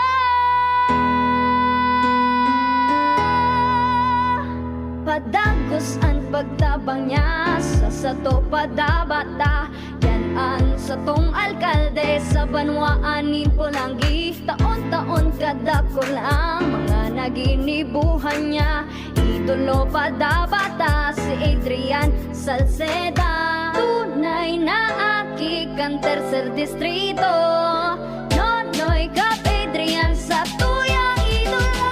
Padagos ang pagtabang niya sa sato padabata. Yan ang satong alkalde sa banwaan ni Pulanggi. Taon-taon kada ko lang mga naginibuhan niya. Idolo padabata si Adrian Salceda. Tunay na aki kang 3rd Distrito. Nonoy Kap Adrian sa tuyang idolo.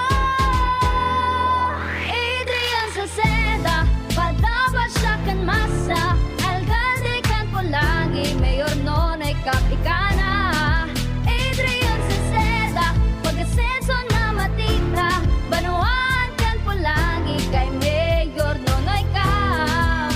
Adrian Salceda, padaba siya kan masa. Alcalde kan Pulanggi, mayor nonoy Kap ikana. Adrian Salceda, pag-asenso na matita. Banuan kan Pulanggi, kay mayor nonoy Kap.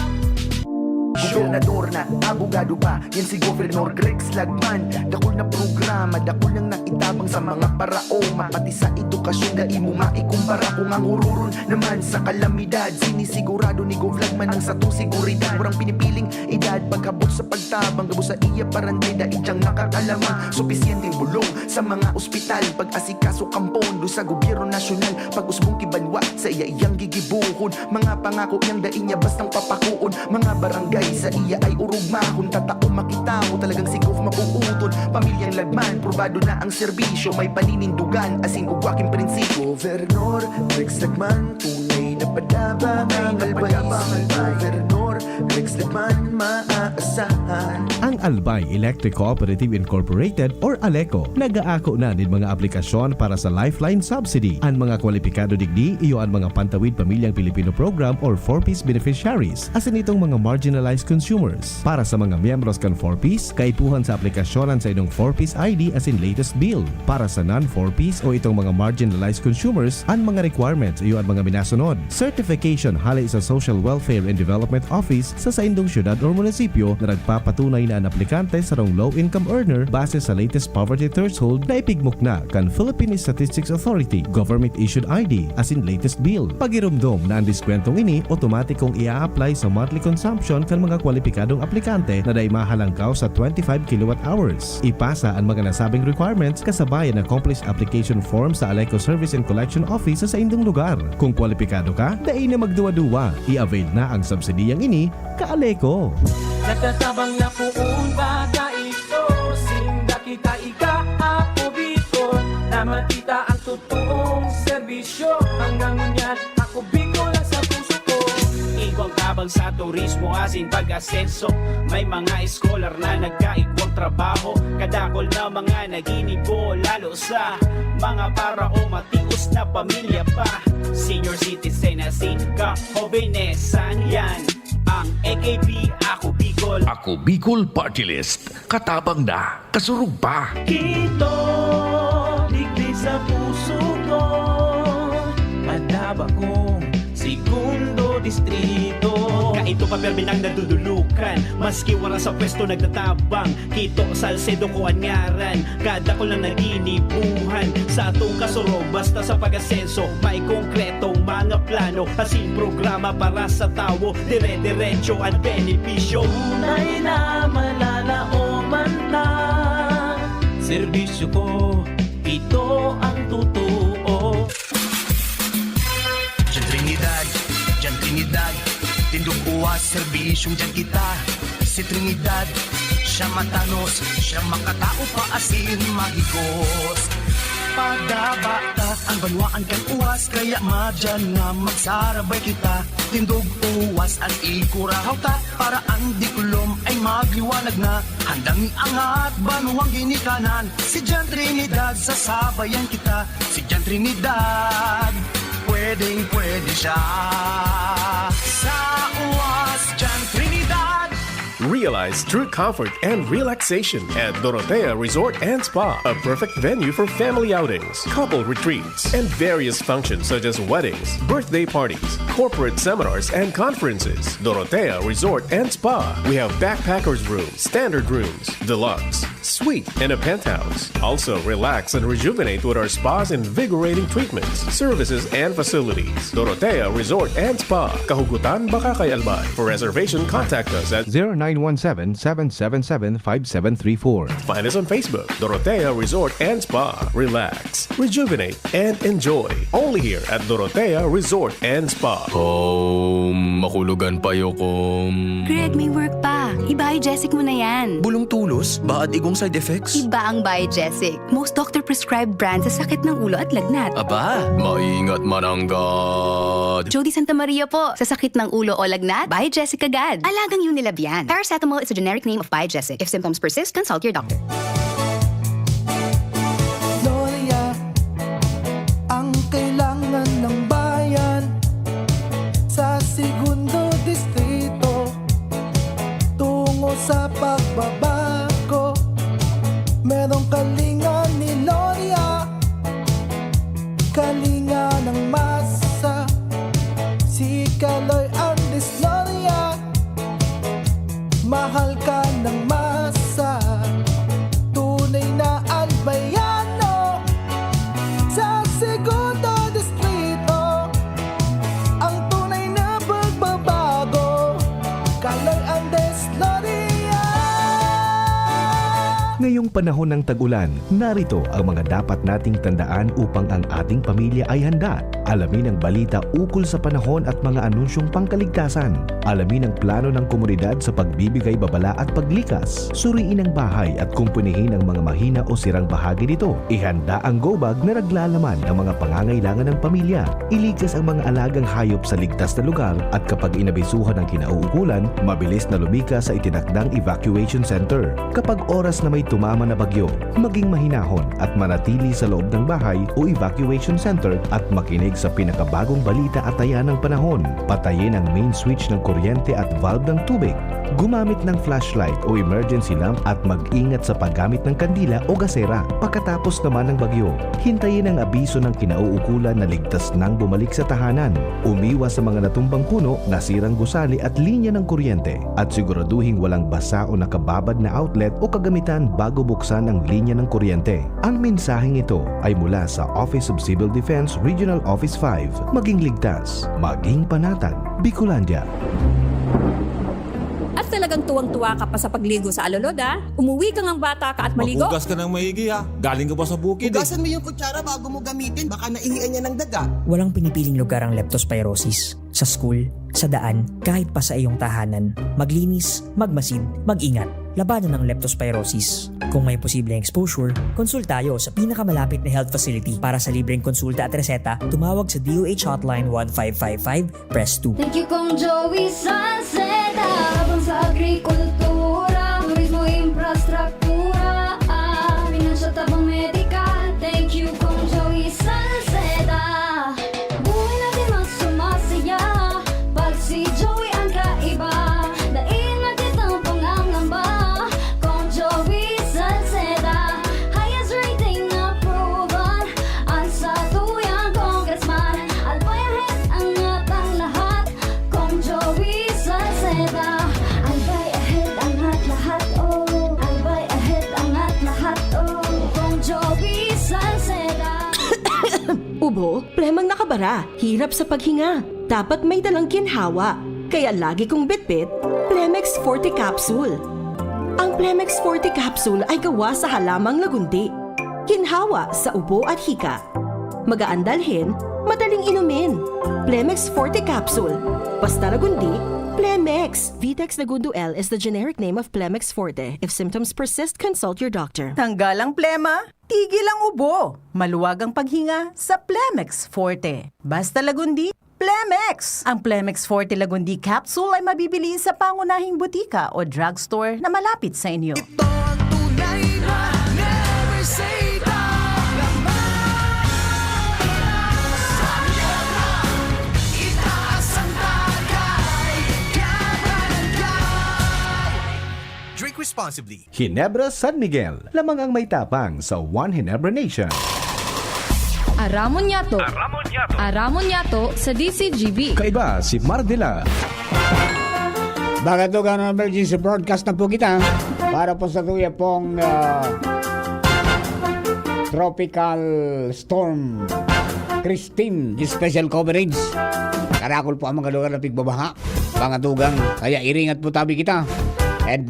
Gobernador na, abogado pa, yan si Governor Greg Slagman. Dakol na programa, dakol lang naitabang sa mga paraoma. Pati sa edukasyon, dai mo maikumpara. Kung ang ururon naman sa kalamidad, sinisigurado ni Gov Lagman ang satong seguridad. Warang pinipiling edad, pagkabot sa pagtabang. Gabo sa iya parantay, dai diyang nakakalamang. Supisyenteng bulong sa mga ospital, pag-asikaso kampondo sa gobyerno nasyonal. Pag-usbong kibanwa sa iyang gigibuhon. Mga pangako niyang dai niya bastang papakuon. Mga barangay sa iya ay urugma. Kung tatao makita mo talagang si Gov mapuuton. Pamilyang Lagman, probado na ang serbisyo. May paninindugan, asin ugwaking prinsipyo. Gobernador Rex Lagman, tunay na Napadaba ang albay si Gobernador Rex Laman maaasahan. Ang Albay Electric Cooperative Incorporated or ALECO nag-aako na din mga aplikasyon para sa Lifeline Subsidy. Ang mga kwalipikado digdi iyo ang mga Pantawid Pamilyang Pilipino Program or 4-piece beneficiaries asin itong mga marginalized consumers. Para sa mga miyembros kan 4-piece, kaipuhan sa aplikasyonan sa inyong 4-piece ID asin latest bill. Para sa non-4-piece o itong mga marginalized consumers, ang mga requirements iyo ang mga minasunod. Certification halay sa Social Welfare and Development Office sa indong syudad o munisipyo na nagpapatunay na ang aplikante sa low-income earner base sa latest poverty threshold na ipigmuk na kan Philippine Statistics Authority government-issued ID asin latest bill. Pagirumdom na ang diskwentong ini, otomatikong ia-apply sa monthly consumption kan mga kwalipikadong aplikante na day mahalangkaw sa 25 kilowatt-hours. Ipasa ang mga nasabing requirements kasabayan ng accomplished application form sa ALECO Service and Collection Office sa indong lugar. Kung kwalipikado ka, dai na magduwa-duwa. I-avail na ang subsidiyang ini ka-ALECO. Nagtatabang na puong bata ito, sinda kita ika-ako Bicol, na matita ang totoong serbisyo. Hanggang ngunyan, ako Bicol lang sa puso ko. Igwang tabang sa turismo asin pag-asenso, may mga scholar na nagkaigwang trabaho, kadakol na mga naginibo, lalo sa mga para o matius na pamilya pa. Senior citizen asin ka, hobenesan yan. Ang AKP, ako Bicol. Ako Bicol Party List. Katabang na, kasurug pa. Kito, digdi sa puso ko, madaba kong segundo distrito. Kaito pa perminang nadudulukan, maski wala sa pwesto nagtatabang. Kito Salcedo ko anyaran, kada ko lang naginibuhan. Sa atong kasurog, basta sa pag-asenso, may konkretong mga plano, asin programa para sa tao, dire-diretso at benepisyo. Tunay na malalaoman na serbisyo ko, ito ang totoo. Diyan Trinidad, tindog uwas, serbisyong dyan kita. Si Trinidad, siya matanos, siya makatao pa asin mahigos. Pagdabata, ang banwaan kang uwas, kaya madyan nga magsarabay kita. Tindog uwas at ikurahaw ta, para ang dikulom ay magliwanag na. Handang iangat, banuang ginikanan, si Diyan Trinidad, sasabayan kita. Si Diyan Trinidad, pwedeng-pwede siya. Sa uwas, Diyan Trinidad. Realize true comfort and relaxation at Dorotea Resort and Spa, a perfect venue for family outings, couple retreats, and various functions such as weddings, birthday parties, corporate seminars, and conferences. Dorotea Resort and Spa. We have backpackers rooms, standard rooms, deluxe, suite, and a penthouse. Also, relax and rejuvenate with our spas and invigorating treatments, services, and facilities. Dorotea Resort and Spa, Kahugutan, Bakakay, Albay. For reservation, contact us at 0917-777-5734. Find us on Facebook, Dorotea Resort and Spa. Relax, rejuvenate, and enjoy. Only here at Dorotea Resort and Spa. Makulugan pa yokom. Greg, may work pa. I-Biogesic mo na yan. Bulong tulos? Baad igong side effects? Iba ang Biogesic. Most doctor-prescribed brand sa sakit ng ulo at lagnat. Aba, maingat mananggad. Jody Santa Maria po. Sa sakit ng ulo o lagnat, Biogesic agad. Alagang Unilab yan. Paracetamol is a generic name of Biogesic. If symptoms persist, consult your doctor. Gloria, ang kailangan ng bayan sa segundo distrito tungo sa pagbabago. Merong kalinga ni Gloria, kalinga ng masa, si Kaloy Andes Gloria, mahal ka ng masa, tunay na albayano sa segundo distrito, ang tunay na pagbabago, Kaloy Andes Gloria. Ngayong panahon ng tag-ulan, narito ang mga dapat nating tandaan upang ang ating pamilya ay handa. Alamin ang balita ukol sa panahon at mga anunsyong pangkaligtasan. Alamin ang plano ng komunidad sa pagbibigay babala at paglikas. Suriin ang bahay at kumpunihin ang mga mahina o sirang bahagi nito. Ihanda ang go bag na naglalaman ng mga pangangailangan ng pamilya. Iligtas ang mga alagang hayop sa ligtas na lugar at kapag inabisuhan ng kinauukulan, mabilis na lumika sa itinakdang evacuation center. Kapag oras na may tumama na bagyo, maging mahinahon at manatili sa loob ng bahay o evacuation center at makinig sa pinakabagong balita at taya ng panahon. Patayin ang main switch ng kuryente at valve ng tubig. Gumamit ng flashlight o emergency lamp at mag-ingat sa paggamit ng kandila o gasera. Pagkatapos naman ng bagyo, hintayin ang abiso ng kinauukulan na ligtas nang bumalik sa tahanan. Umiwas sa mga natumbang puno, nasirang gusali at linya ng kuryente at siguraduhing walang basa o nakababad na outlet o kagamitan bago buksan ang linya ng kuryente. Ang mensaheng ito ay mula sa Office of Civil Defense Regional Office 5. Maging ligtas, maging panatag, Bicolandia. At talagang tuwang-tuwa ka pa sa pagligo sa alulod, ha? Umuwi kang ang bata ka at maligo. Maghugas ka ng maigi, ha? Galing ka pa sa bukid, Hugasan mo yung kutsara bago mo gamitin. Baka naihian niya ng daga. Walang pinipiling lugar ang leptospirosis. Sa school, sa daan, kahit pa sa iyong tahanan. Maglinis, magmasid, mag-ingat. Labanan ng leptospirosis. Kung may posibleng exposure, konsulta tayo sa pinakamalapit na health facility. Para sa libreng konsulta at reseta, tumawag sa DOH Hotline 1555, press 2. Thank you Kong Joey Salceda, habang sa agrikultura, turismo, infrastruktura, finansya, tabang medikal. Thank you Kong Joey Salceda. Buhay natin mas sumasaya pag si Joey ang kaiba. Daig natin ang pangangamba. Kong Joey Salceda, highest rating na proven. Ang sa tuyang congressman, albayahit ang atang lahat. Kong Joey Salceda, albay ahead ang lahat, oh. Albay ahead ang lahat, oh. Kong Joey Salceda. Ubo, plemang nakabara, hirap sa paghinga. Dapat may dalang ginhawa. Kaya lagi kong bitbit, Plemex Forte Capsule. Ang Plemex Forte Capsule ay gawa sa halamang lagundi. Ginhawa sa ubo at hika. Magaan dalhin, madaling inumin. Plemex Forte Capsule. Basta lagundi, Plemex. Vitex Nagundo L is the generic name of Plemex Forte. If symptoms persist, consult your doctor. Tanggal ang plema, tigil ang ubo. Maluwag ang paghinga sa Plemex Forte. Basta lagundi, Plemex! Ang Plemex Forte Lagundi Capsule ay mabibili sa pangunahing butika o drugstore na malapit sa inyo. Drink responsibly. Ginebra San Miguel, lamang ang may tapang sa One Ginebra Nation. Aramon Yato. Aramon Yato sa DCGB. Kaiba si Mardila. Baka ito ka ng emergency broadcast na po kita para po sa tuya pong tropical storm Christine special coverage. Karakol po ang mga lugar na pigbabaha, pangatugang, kaya iringat po tabi kita. And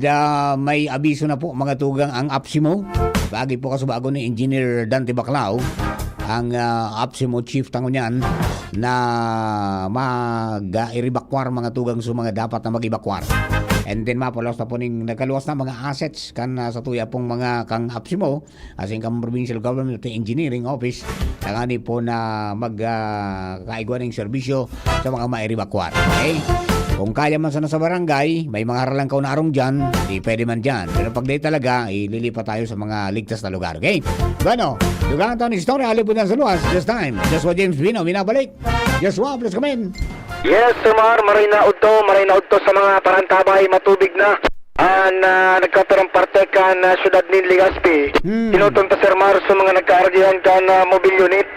may abiso na po mga tugang ang APSIMO. Bagi po kasubago ni Engineer Dante Baclao, ang APSIMO chief tango niyan, na mag-iribakwar mga tugang sa mga dapat na mag-ibakwar. And then mapalos na po ning nagkaluwas na mga assets kan sa tuya pong mga kang APSIMO as in kang provincial government at engineering office nangani po na mag-kaigwa ng serbisyo sa mga mairibakwar. Okay? Kung kaya man sana sa barangay, may mga haralang kaunarong dyan, di pwede man dyan. Pero pag di talaga, ililipat tayo sa mga ligtas na lugar. Okay? Bueno, lugar ito ni Story, alipunan sa luwas. This time, Joshua James Vino, minabalik. Joshua, please come in. Yes, Sir Mar, maray na udto sa mga parantabay, matubig na. Nagkatarang parte ka na syudad ni Legazpi. Tinutong pa Sir Mar sa mga nagkaargihan ka na mobile unit.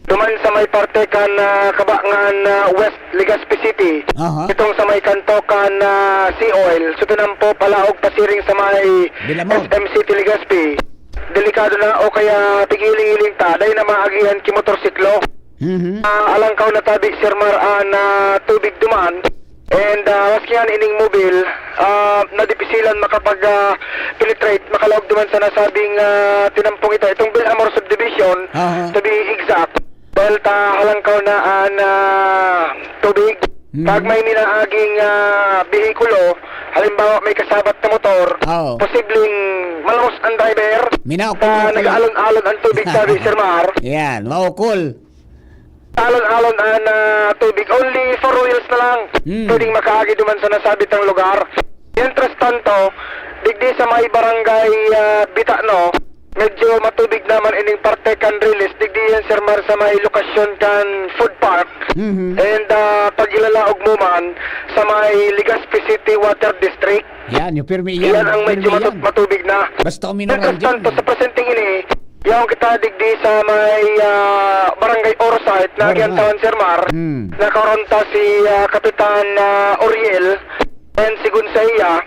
Duman sa may parte kan kabangan West Legazpi City. Itong sa may kanto kan Sea Oil. Sutunan po palaog pasiring sa may SM City Legazpi. Delikado na o kaya tigiling-iling ta. Dahil na maagihan ki motorsiklo. Alangkaw na tabi Sir Mar na tubig duman. And maski nga ining mobile, nadipisilan makapag-penetrate, makalawag duman sa nasabing tinampong ito. Itong Bilamor Subdivision, to be exact, dahil halangkaw na tubig. Pag may minaaging behikulo, halimbawa may kasabat na motor, posibleng malamos ang driver, nag-alon-alon ang tubig sa Sir Mar. Yan, maukol. Alon-alon ang tubig, only 4 wheels na lang pwedeng makaagi duman sa nasabitang lugar. Mientras tanto, digdi sa may barangay Bitano, medyo matubig naman ining parte kan release, digdi yan Sir Mar sa may lokasyon kan food park. And pag ilalaog mo man sa may Legazpi City Water District, Yan, yung pirmi yan. yan ang medyo matubig na. Basta uminom Mientras dyan. tanto, sa presenting ini, yung kita digdi sa may barangay Orsite na Giantawan Sir Mar, nakaronta si Kapitan Oriel and si Gunsaya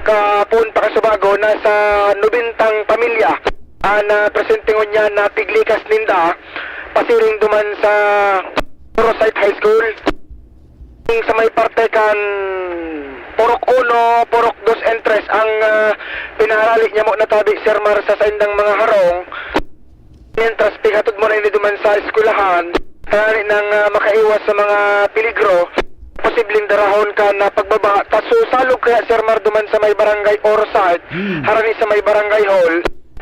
kapunta ka Subago nasa 90 pamilya na presentingon niya na piglikas ninda pasiring duman sa Orsite High School. Sa may parte kan Purok 1, Purok 2 and 3 ang pinarali niya mo natabi Sir Mar sa saindang mga harong. Mientras pihatod mo na ini duman sa eskulahan, kaya nang makaiwas sa mga peligro, posibleng darahon ka na pagbaba. Taso salog kaya Sir Mar duman sa may barangay Orsite, harani sa may barangay hall,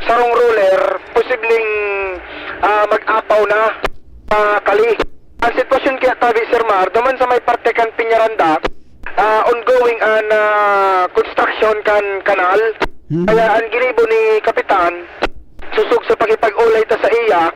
sarong roller, posibleng mag-apaw na kali. Ang sitwasyon kaya tabi Sir Mar, duman sa may parte kan Piñaranda, ongoing an construction kan kanal. Kaya ang ginibo ni Kapitan, susug sa pagipag-ulay ta sa iya,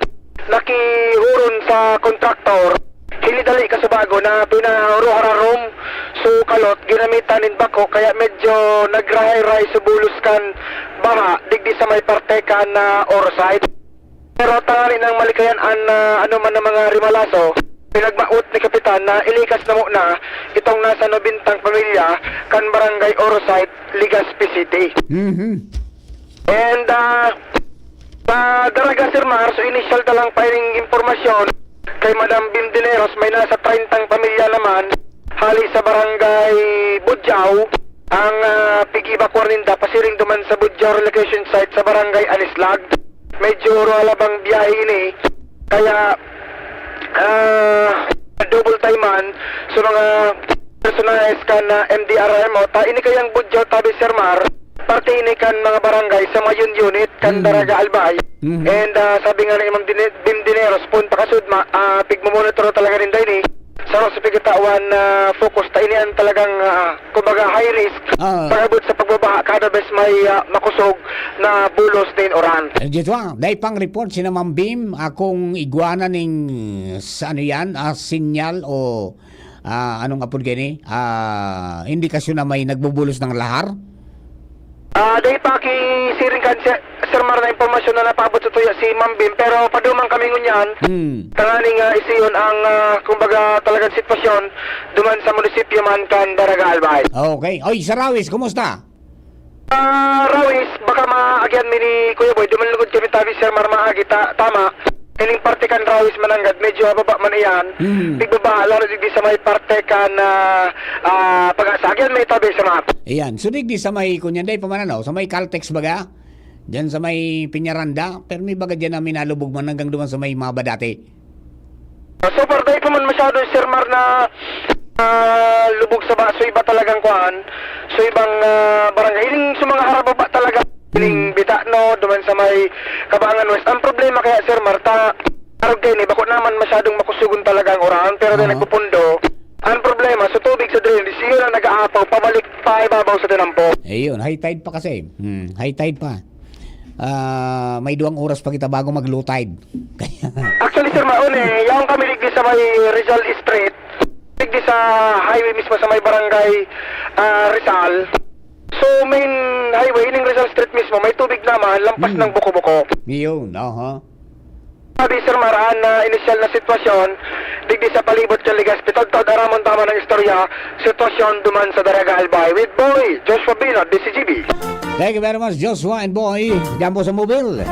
nakihuron sa kontraktor, hinidali ka sa bago na pinaruhararom so kalot, ginamitan in bako, kaya medyo nagrahay-ray sa bulos kan baha, digdi sa may parte kan Orsite. Pero tangali ng malikayan an ano man ng mga rimalaso, pinagmaot ni Kapitan na ilikas na muna itong nasa 90 pamilya kan barangay Orsite, Legazpi City. And daraga Sir Mar, so initial talang firing impormasyon kay Madam Bimdineros, may nasa 30 pamilya naman hali sa barangay Budjao ang pig-evacuar ninda pasiring duman sa Budjao relocation site sa barangay Anislag. Medyo rualabang biyahe ini, kaya double time man so mga personalis kan na MDRMO ta ini kayang Budjao tabi Sir Mar, parte ini kan mga barangay sa Mayon unit kan Daraga Albay. And sabi nga ni Ma'am Bimdineros, punta ka sudma, pigmamonitor talaga rin dahil sa pigatawan focus ta ini ang talagang kumbaga high risk pagabot sa pagbabaha, kada bes may makusog na bulos din oran. Dito dahil pang report si na Ma'am Bim, akong iguana ning sa ano yan, sinyal o anong apod gani, indikasyon na may nagbubulos ng lahar? Dahil pa siring kan Sir Mar na impormasyon na napabot sa tuya si Ma'am Bim, pero padumang kami ngunyan, tanganing isiyon ang kumbaga talagang sitwasyon duman sa munisipyo man kan Daraga Albay. Okay. Oy, sa Rawis, kumusta? Rawis, baka maagyan mi ni Kuya Boy, duman lugod kami tabi Sir Mar maagi, tama. Ining parte kan Rawis mananggad, medyo bababa man iyan. Bigbaba, lalo digdi sa may parte kan pag-asa. Agyan may tabi Sir Mar. Ayan, so digdi sa may kunyan day pamananaw, sa may Caltex baga, dyan sa may Piñaranda, pero may baga dyan na minalubog man hanggang duman sa may Maba dati. Super day pa man masyado Sir Mar na lubog sa baso, iba talagang kuhaan. So ibang barangay, ining sa mga harababa talaga, ining Bitano, duman sa may Kabangan West. Ang problema kaya Sir Mar, arog kayo ni, bako naman masyadong makusugon talaga ang orahan, pero dahil nagpupundo, ang problema sa tubig sa drainage, yun ang nag-aapaw, pabalik pa ibabaw sa tinampo. Ayun, high tide pa kasi. High tide pa. May 2 oras pa kita bago mag-low tide. Actually Sir Mar, yung kami ligdi sa may Rizal Street, ligdi sa highway mismo sa may barangay Rizal. So main highway, ining Rizal Street mismo, may tubig naman, lampas ng buko-buko. Yun, Sabi Sir Mar, initial na sitwasyon, digdi sa palibot sa Legazpi, tagtad aramon tama ng istorya, sitwasyon duman sa Daraga Albay. With Boy, Joshua Binot, DCGB. Thank you very much, Joshua and Boy. Diyan po sa mobile.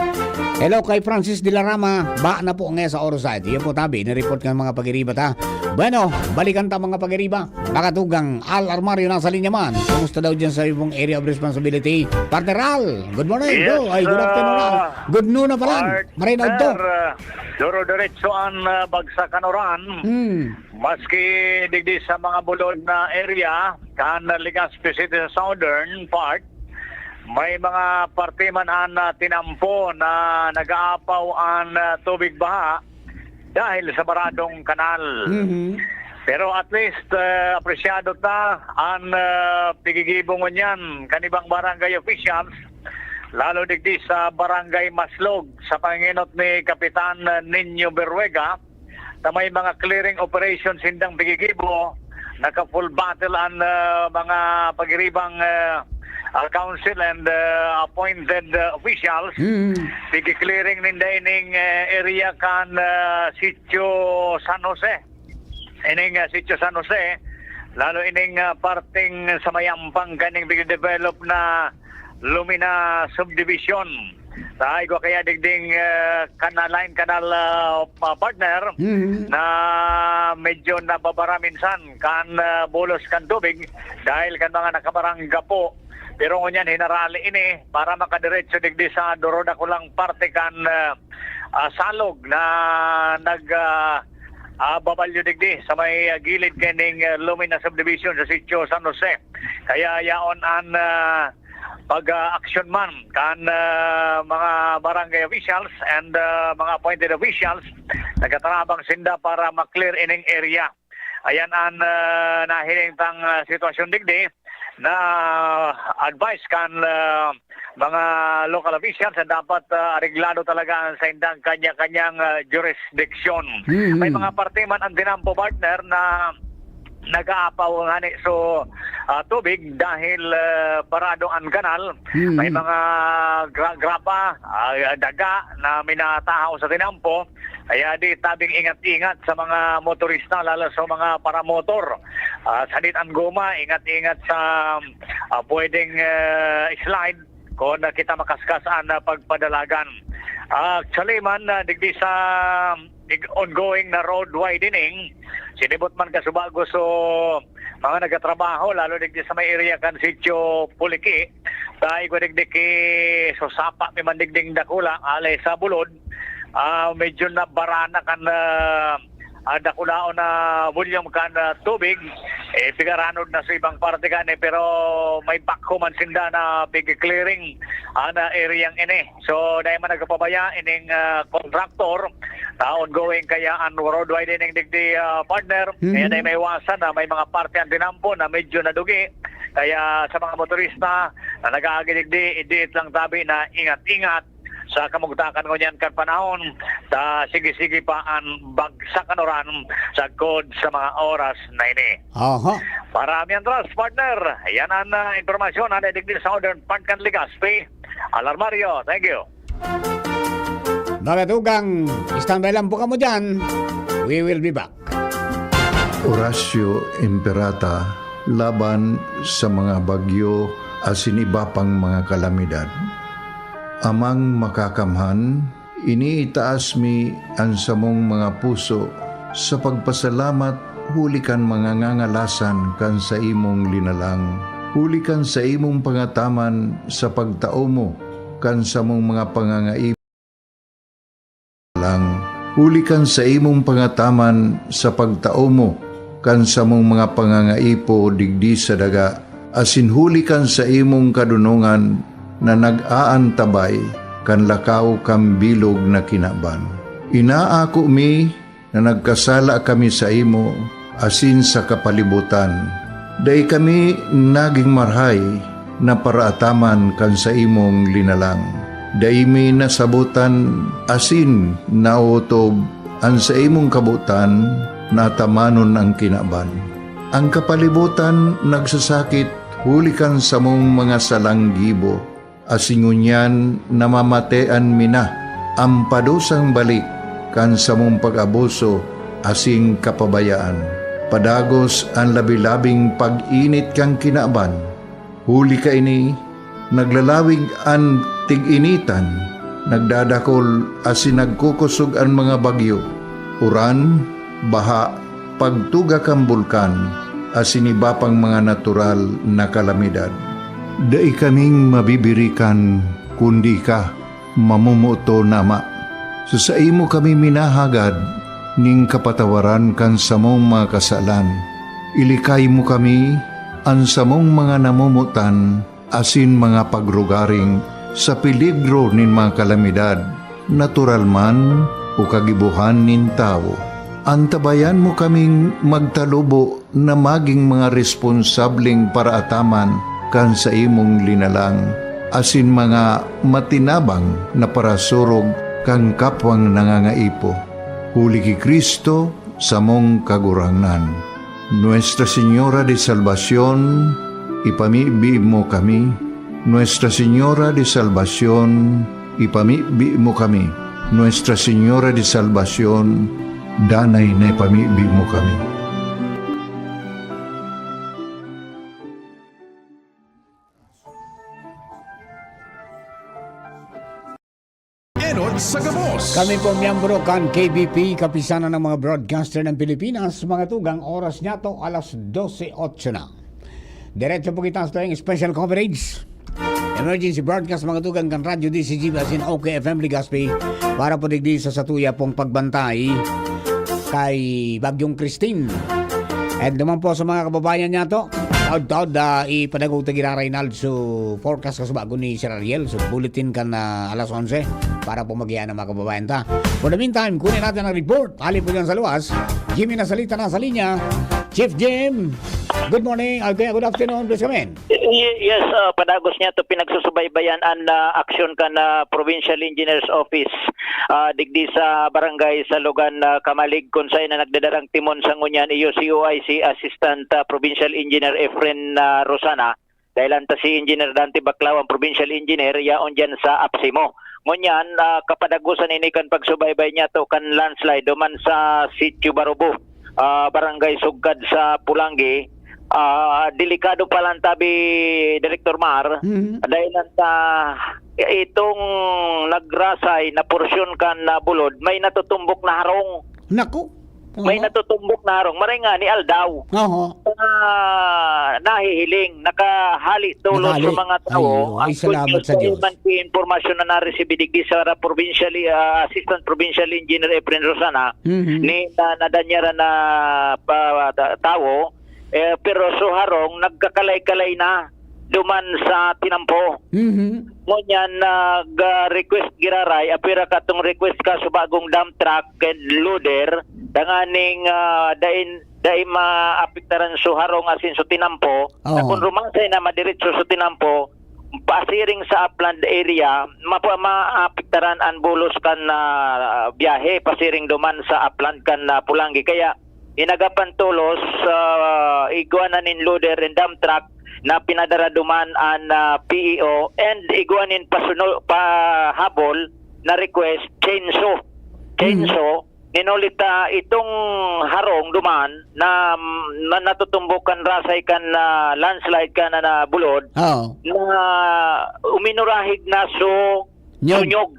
Hello kay Francis de la Rama. Ba na po ngayon sa Orosite. Yan po tabi. Nireport ng mga pag-iriba ta. Bueno, balikan ta mga pag-iriba. Bakatugang Al Armario nasa linya man. Kumusta daw dyan sa ibong area of responsibility? Partner Al, good morning. Yes, Ay, good afternoon Al. Good noon na pala. Marinaw to. Duro-diretso ang bagsakan oran. Maski digdi sa mga bulod na area, kan Legazpi City sa southern part, may mga parte man ang tinampo na nag-aapaw ang tubig baha dahil sa baradong kanal. Pero at least apresyado ta ang pigigibong niyan kanibang barangay officials, lalo digdi sa barangay Maslog sa panginot ni Kapitan Nino Berruega, na may mga clearing operations hindang pigigibo, naka-full battle ang mga pagiribang council and appointed officials. Pigi-clearing ninda ining area kan Sitio San Jose. Ining Sitio San Jose, lalo ining parting sa mayampang kaning bigi-develop na Lumina Subdivision. Tayo ko kaya digding kanalain kanal partner na medyo nababara minsan kan bolos kan tubig dahil kan mga nakabarangga po. Pero ngunyan hinarali ini para makadiretso digdi sa Doroda kulang parte kan salog na babalyo digdi sa may gilid kaning Lumina Subdivision sa Sitio San Jose. Kaya yaon an pag-action man kan mga barangay officials and mga appointed officials nagatarabang sinda para maklear ining area. Ayan ang nahilingtang sitwasyon digdi na advice kan mga local officials na dapat areglado talaga sa indang kanya-kanyang jurisdiction. May mga parte man ang dinampo partner na nag-aapaw ngani so tubig dahil barado ang kanal. May mga grapa, daga na minatahaw sa tinampo. Kaya di tabing ingat-ingat sa mga motorista, lalo sa mga paramotor. Sanit ang goma, ingat-ingat sa pwedeng slide kung kita makaskas na pagpadalagan. Actually man, digdi sa ongoing na road widening, sinibot man kasubago so mga nagatrabaho, lalo digdi sa may area kan Sitio Puliki, dahil ko digdi ki so sapa may mandigding dakula, alay sa bulod, medyo na barana kan dakulao na volume kan tubig, pigaranod na sa ibang parte kan pero may bakho man sinda na pig-clearing na area ini. So dahil man nagpapabaya ining contractor, ongoing kaya ang road widening digdi partner, kaya dahil may iwasan na may mga parte ang dinampo na medyo nadugi. Kaya sa mga motorista na nag-aagidigdi, idiit lang tabi na ingat-ingat sa kamugtakan ko niyan kan panahon ta sige-sige pa ang bagsakan oran sa code sa mga oras na ini. Marami ang trust partner. Yan ang informasyon na digdi sa Southern Part kan Legazpi. Al Armario, thank you. Bagatugang, standby lang po kamo dyan. We will be back. Horacio Imperata laban sa mga bagyo asin iba pang mga kalamidad. Amang makakamhan, iniitaas mi ang samong mga puso sa pagpasalamat hulikan mga ngangalasan kan sa imong linalang. Hulikan sa imong pangataman sa pagtao mo kan sa mong mga pangangaib lang. Hulikan sa imong pangataman sa pagtao mo kan sa mong mga pangangaipo digdi sa daga. Asin hulikan sa imong kadunungan na nag-aantabay kan lakaw kam bilog na kinaban. Inaako mi na nagkasala kami sa imo asin sa kapalibutan. Day kami naging marhay na paraataman kan sa imong linalang. Day mi nasabutan asin nautob ang sa imong kabutan na tamanon ang kinaban. Ang kapalibutan nagsasakit hulikan sa mong mga salanggibo. Asingunyan namamatean mina ang padusang balik kan sa mong pag-abuso asing kapabayaan. Padagos ang labi-labing pag-init kang kinaban. Huli ka ini, naglalawig ang tig-initan, nagdadakol asin nagkukusog ang mga bagyo, uran, baha, pagtuga kang bulkan, asin iba pang mga natural na kalamidad. Dai kaming mabibirikan kundi ka, mamumuto nama. So sa imo kami minahagad, ning kapatawaran kan samong mga kasalan. Ilikay mo kami, ang samong mga namumutan, asin mga pagrugaring, sa peligro nin mga kalamidad, natural man o kagibuhan nin tao. Antabayan mo kaming magtalubo na maging mga responsabling paraataman kan sa imong linalang, asin mga matinabang na parasurog kan kapwang nangangaipo. Huli ki Kristo sa mong kagurangnan. Nuestra Señora de Salvación, ipamibi mo kami. Nuestra Señora de Salvación, ipamibi mo kami. Nuestra Señora de Salvación, danay na ipamibi mo kami. Enod Sagamos. Kami po miyembro kan KBP, Kapisanan ng mga Broadcaster ng Pilipinas. Mga tugang, oras niya to alas 12:08 na. Diretso po kita sa special coverage. Emergency broadcast mga tugang kan Radyo DCG asin OKFM Legazpi para po digdi sa satuya pong pagbantay kay Bagyong Christine. At naman po sa mga kababayan niya to, taod-taod ipadagaw tagira Reynald so forecast kasi bago ni Sir Ariel so bulletin kan na alas 11 para po mag-iyan ng mga kababayan ta. For the meantime, kunin natin ang report. Hali po dyan sa luwas. Jimmy nasalita na sa linya. Chief Jim, good morning. Good afternoon. Please come in. Yes, padagos niya to pinagsusubaybayan ang aksyon ka na Provincial Engineers Office digdi sa barangay sa Lugan Kamalig kung saan na nagdadarang timon sa ngunyan iyo si OIC Assistant Provincial Engineer Efren Rosana dahil anta si Engineer Dante Baclaw ang Provincial Engineer yaon dyan sa Apsimo. Ngunyan kapadagusan ini kan pagsubaybay niya to kan landslide duman sa Sitio Barobo, barangay Sugad sa Pulangi. Delikado pa lang tabi Director Mar dahil nanta itong nagrasay na porsyon kan na bulod may natutumbok na harong. Naku. May natutumbok na harong. Maray nga ni Aldaw. Nahihiling, nakahali tulad sa mga tao. Ay, salamat sa Diyos. Ang informasyon na na-receive digdi sa Assistant Provincial Engineer Efren Rosana ni nadanyara na tao. Pero suharong nagkakalay-kalay na duman sa tinampo. Ngunyan nag-request giraray apira katong request ka sa bagong dump truck and loader danganing dain maapektaran suharong asin sa tinampo na kung rumangsay na madiretso sa tinampo pasiring sa upland area maapektaran ang bulos kan biyahe pasiring duman sa upland kan Pulangi kaya inagapan tulos iguanan loader and dump truck na pinadara duman ang PEO and iguanin pahabol na request chainsaw. Ninulita itong harong duman na natutumbukan rasay kan landslide kan na bulod na uminurahig na sunyog.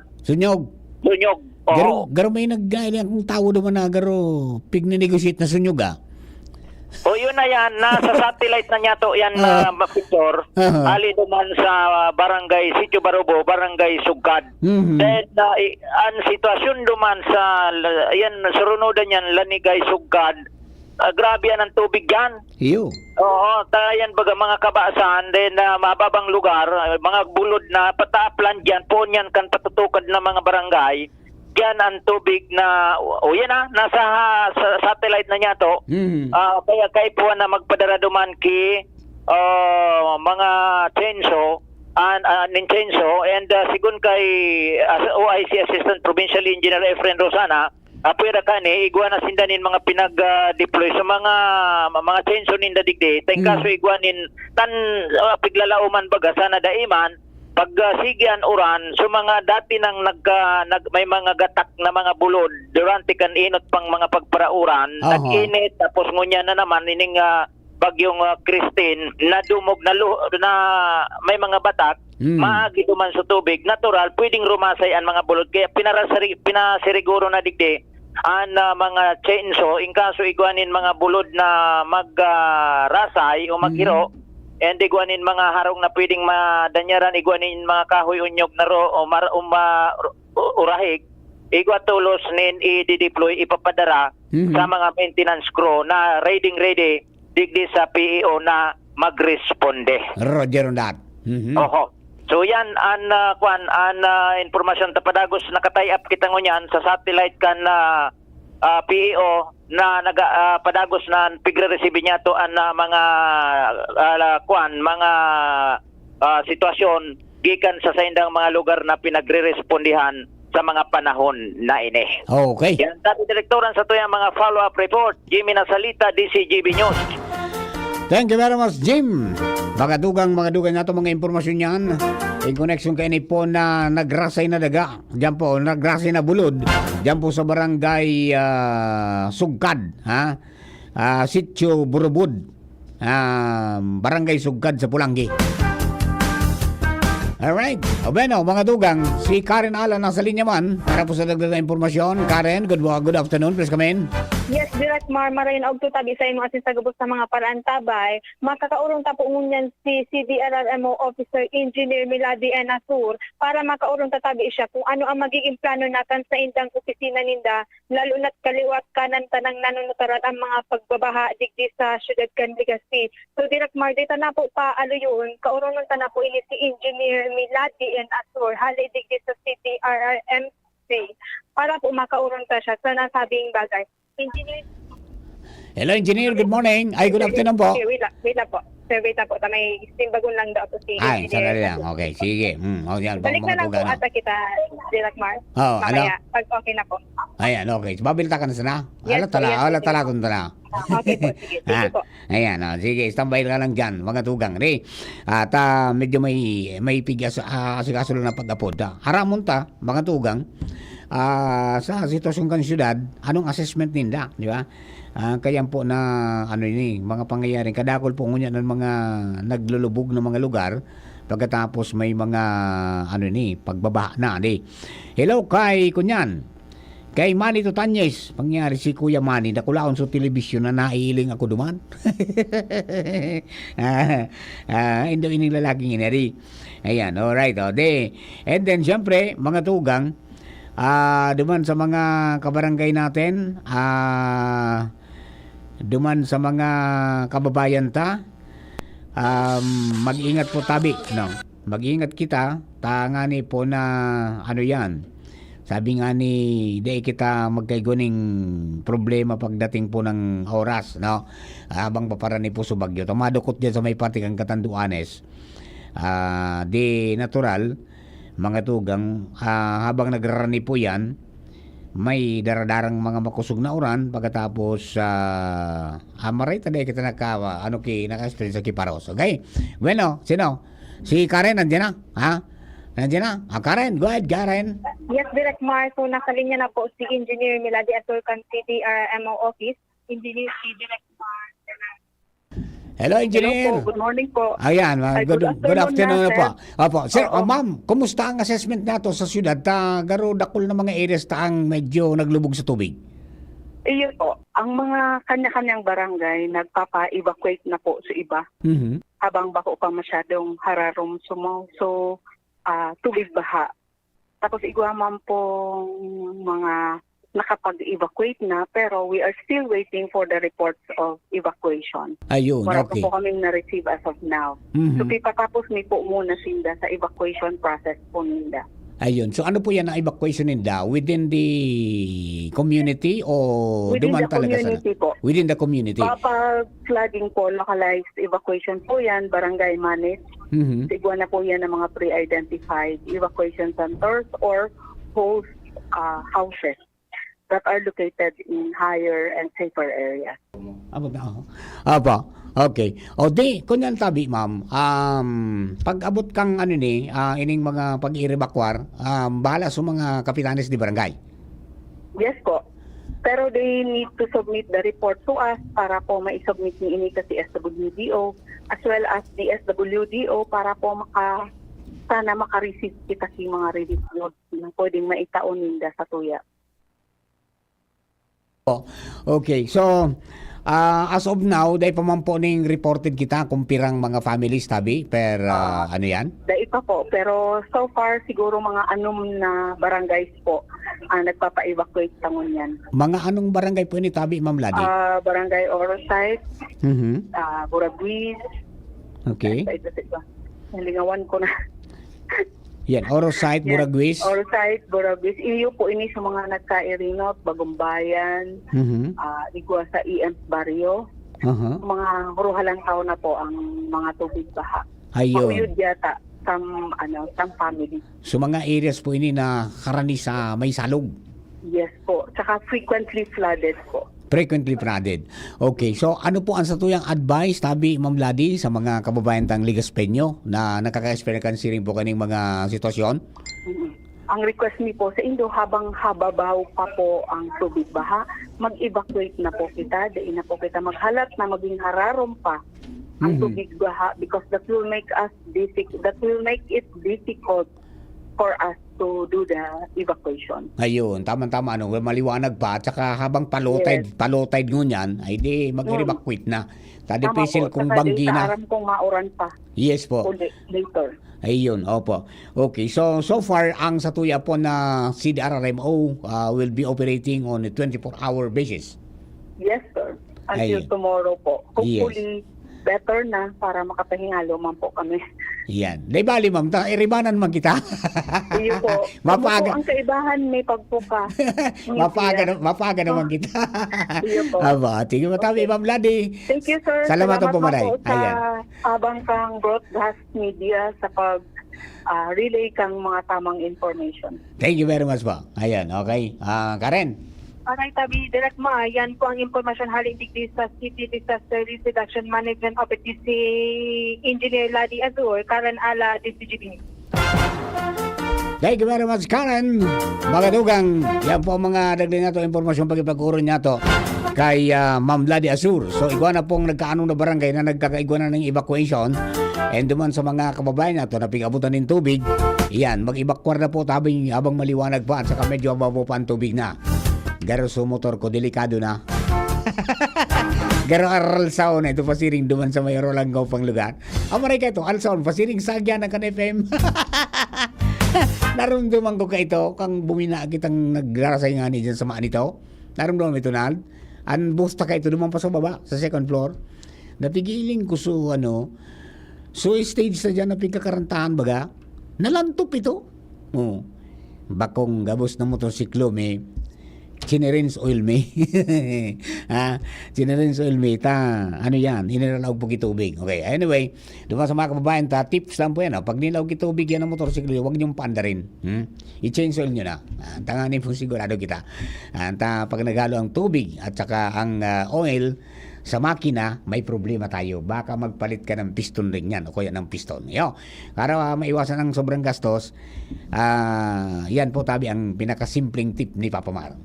Garo may naggaili akong tao naman na garo pigninegosyate na sunyog O yun na yan, nasa satellite na niya to yan na picture. Ali duman sa barangay Sitio Barobo, barangay Sugad. Then ang sitwasyon duman sa yan surunodan yan Lanigay Sugad. Grabe yan ang tubig yan. Oo, tayan baga mga kabaasan then mababang lugar, mga bulod na pataplan diyan po niyan kan patutukad na mga barangay. Yan ang tubig na yan nasa satellite na niya to. Kaya kay po na magpadara duman ki mga chainsaw and sigun kay OIC Assistant Provincial Engineer Efren Rosana apira kani iguana sindanin mga pinag-deploy sa mga chainsaw ninda digdi tay kaso iguanin tan piglalauman baga sana daiman pag sigyan uran so mga dati nang may mga gatak na mga bulod durante kan inot pang mga pagparauran nag-init tapos ngunya na naman ining bagyong Christine na dumog na may mga batak, maagi duman sa tubig, natural pwedeng rumasay ang mga bulod, kaya pinasiriguro na digdi ang mga chainsaw in kaso iguanin mga bulod na magrasay o maghiro, and iguanin mga harong na pwedeng madanyaran, iguanin mga kahoy unyog na urahig, igwa tulos nin i-deploy, ipapadara sa mga maintenance crew na ready digdi sa PEO na magresponde. Roger on that. Oho. So yan an informasyon tapadagos nakatay up kita ngunyan sa satellite kan PEO na padagos na pigre-receive niya to an mga mga sitwasyon gikan sa saindang mga lugar na pinagre-respondihan sa mga panahon na ini. Okay. Yan dati direktoran sa tuyang mga follow-up report, Jimmy Nasalita, DCGB News. Thank you very much, Jim. Mga dugang nato mga impormasyon yan. In connection kay ni po na nagrasay na daga. Diyan po, nagrasay na bulod. Diyan po sa barangay Sugkad. Sitio Burubud. Barangay Sugkad sa Pulangi. Alright. O bueno, mga dugang, si Karen Alan nasa linya man para po sa dagdag impormasyon. Karen, good afternoon. Please come in. Yes, Direct Mar, marayon og tutabi sa imo asin sa gubos sa mga paraan tabay. Makakaurong tapo ngunyan si CDRRMO Officer Engineer Milady Enasur para makaurong tatabi siya kung ano ang magiging plano natin sa indang opisina ninda, lalo na't kaliwat kanan tanang nanunutaran ang mga pagbabaha digdi sa syudad kan Legazpi. So Direct Mar, dito na po paalo yun, kaurong nun na po ini si Engineer Milady Enasur, hali digdi sa CDRRMC para po makaurong ta siya sa nasabing bagay. Engineer. Hello, Engineer. Good morning. Ay, good afternoon po. Okay, wait lang po. Sir, wait lang po. May simbagon lang daw po si Ay, Engineer. sandali lang. Okay, sige. Yan, Balik na lang po ata kita, Direct Mar. Oh, Mamaya, pag okay na po. Ayan, okay. Babilta ka na sana? Yes, Ala tala kung tala. Okay po, sige. Sige po. Ayan, sige. Standby ka lang dyan, mga tugang. At medyo may pigas, asikaso lang na pag-apod. Haramon ta, mga tugang, sa sitwasyon kan syudad, anong assessment ninda, di ba? Kaya po na mga pangyayaring kadakol po ngunyan ng mga naglulubog ng mga lugar pagkatapos may mga pagbabaha na. Hello kay kunyan. Kay Manny Tutanyes, pangyari si Kuya Manny, nakulaon sa telebisyon na naiiling ako duman. Hindi ining lalaking inari. Ayan, alright. And then, syempre, mga tugang, duman sa mga kabarangay natin, duman sa mga kababayan ta, mag-ingat po tabi, no? Mag-ingat kita, tangani po na yan. Sabi nga ni di kita magkayguning problema pagdating po ng oras, no? Habang paparani po sa bagyo. Tumadukot dyan sa may parte kang Katanduanes. Di natural, mga tugang, habang nagrarani po yan, may daradarang mga makusog na uran pagkatapos maray taday kita naka-experience sa Kiparos. Okay? Bueno, sino? Si Karen nandiyan na? Ha? Nandiyan na? Karen, go ahead, Karen. Yes, Direct Mar, so nakalinya na po si Engineer Milady Asurcan CDRMO Office. Engineer si Direct Mar. Hello, Engineer. Hello po, good morning po. Ayan, good afternoon na po. Opo. Sir, Oo. ma'am, kumusta ang assessment nato sa syudad? Garo dakol na mga areas taang medyo naglubog sa tubig. Iyon po, ang mga kanya-kanyang barangay nagpapa-evacuate na po sa iba. Habang bako pa masyadong hararom sumo. So, tubig baha. Tapos iguaman pong mga nakapag-evacuate na, pero we are still waiting for the reports of evacuation. Ayun, Wala okay. po kaming na-receive as of now. So, pipatapos ni po muna sinda sa evacuation process po ninda. Ayun. So ano po yan ang evacuation ninda? Within the community o Within duman the talaga community po. Within the community. Kapag flooding po, localized evacuation po yan, barangay managed. Sigwa na po yan ng mga pre-identified evacuation centers or host houses that are located in higher and safer areas. Apa. Okay. O di, kunyan tabi, ma'am. Pag abot kang ining mga pag-i-evacuar, bahala sa mga kapitanes di barangay. Yes po. Pero they need to submit the report to us para po ma-submit ni Inika si SWDO as well as the SWDO para po sana makareceive kita si mga relief notes na pwedeng maitaon ninda sa tuya. Okay, so as of now, dahil pa man po ning reported kita kung pirang mga families tabi per ano yan? Dahil pa po, pero so far siguro mga anom na barangays po ang nagpapa-evacuate tangon yan. Mga anong barangay po ini tabi, Ma'am Ladi? Barangay Orosite, Buraguis. Okay. Nalingawan ko na. Yan, Orosite, Buraguis. Orosite, Buraguis. Iyo po ini sa mga nagka-Irinot, Bagumbayan, igwa sa EMS Barrio. Mga ruhalang tao na po ang mga tubig baha. Ayun. Mauyod yata some family. So mga areas po ini na karani sa may salog. Yes po. Tsaka frequently flooded po. Frequently flooded. Okay, so ano po ang satuyang advice tabi, Ma'am Ladi, sa mga kababayan tang Ligas Peño na nakaka-experience rin po kaning mga sitwasyon? Ang request ni po sa Indo, habang hababaw pa po ang tubig baha, mag-evacuate na po kita, diin na po kita maghalat na maging hararom pa ang tubig baha because that will make it difficult for us to do the evacuation. Ayun, tama-tama ano, maliwanag pa at saka habang palotide ngunyan ay di mag-evacuate na. Tadi pisil kung banggi na. Aram kong mauran pa. Yes po. Later. Ayun, opo. Okay, so far ang satuya po na CDRRMO will be operating on a 24-hour basis. Yes, sir. Until tomorrow po. Hopefully, better na para makapahingalo man po kami. Yan. Di bali, ma'am, iribanan man kita. Iyo po. Mapaga. Ang kaibahan may pagpuka. Mapaga naman kita. Iyo po. Aba, tingin mo tabi, Ma'am Ladi. Thank you, sir. Salamat po, Maray. Po sa abang kang broadcast media sa relay kang mga tamang information. Thank you very much po. Ayan, okay. Karen. Aray tabi, direct ma, yan po ang impormasyon haling digdi sa City Disaster Risk Reduction Management Office si Engineer Ladi Azur, Karen Ala, DCGB. Thank you very much, Karen. Mga dugang, yan po ang mga dagdag na to impormasyon pagipag-uro niya to kay Ma'am Ladi Azur. So, igwa na pong nagkaanong na barangay na nagkakaigwa na ng evacuation and duman sa mga kababayan na to na pig-abutan ng tubig, yan, mag-evacuate na po habang maliwanag pa at saka medyo ababo pa ang tubig na. Garo sa motor ko, delikado na. Garo aralsaon na ito, pasiring duman sa may Rolanggaw pang lugar. Amaray ka ito, alsaon, pasiring sagya ng kan-FM. Narumduman ko ka ito, kang bumina kitang nagrarasay nga ni dyan sa maan ito. Narumduman ito na, busta ka ito, duman pa sa baba, sa second floor. Napigiling ko so stage na dyan, napigkakarantahan baga. Nalantop ito. Bakong gabos na motorsiklo, may Chinerins oil may. Chinerins oil may ano yan, hiniralaog po kitubig. Okay, anyway, doon sa mga kababayan tips lang po yan. Pag nilaog kitubig yan ang motorsiklo, huwag niyong paandarin. I-change oil nyo na. Tanganin po sigurado kita. Pag naghalo ang tubig at saka ang oil sa makina, may problema tayo. Baka magpalit ka ng piston ring yan o kaya ng piston. Para maiwasan ang sobrang gastos, yan po tabi ang pinakasimpleng tip ni Papa Mar.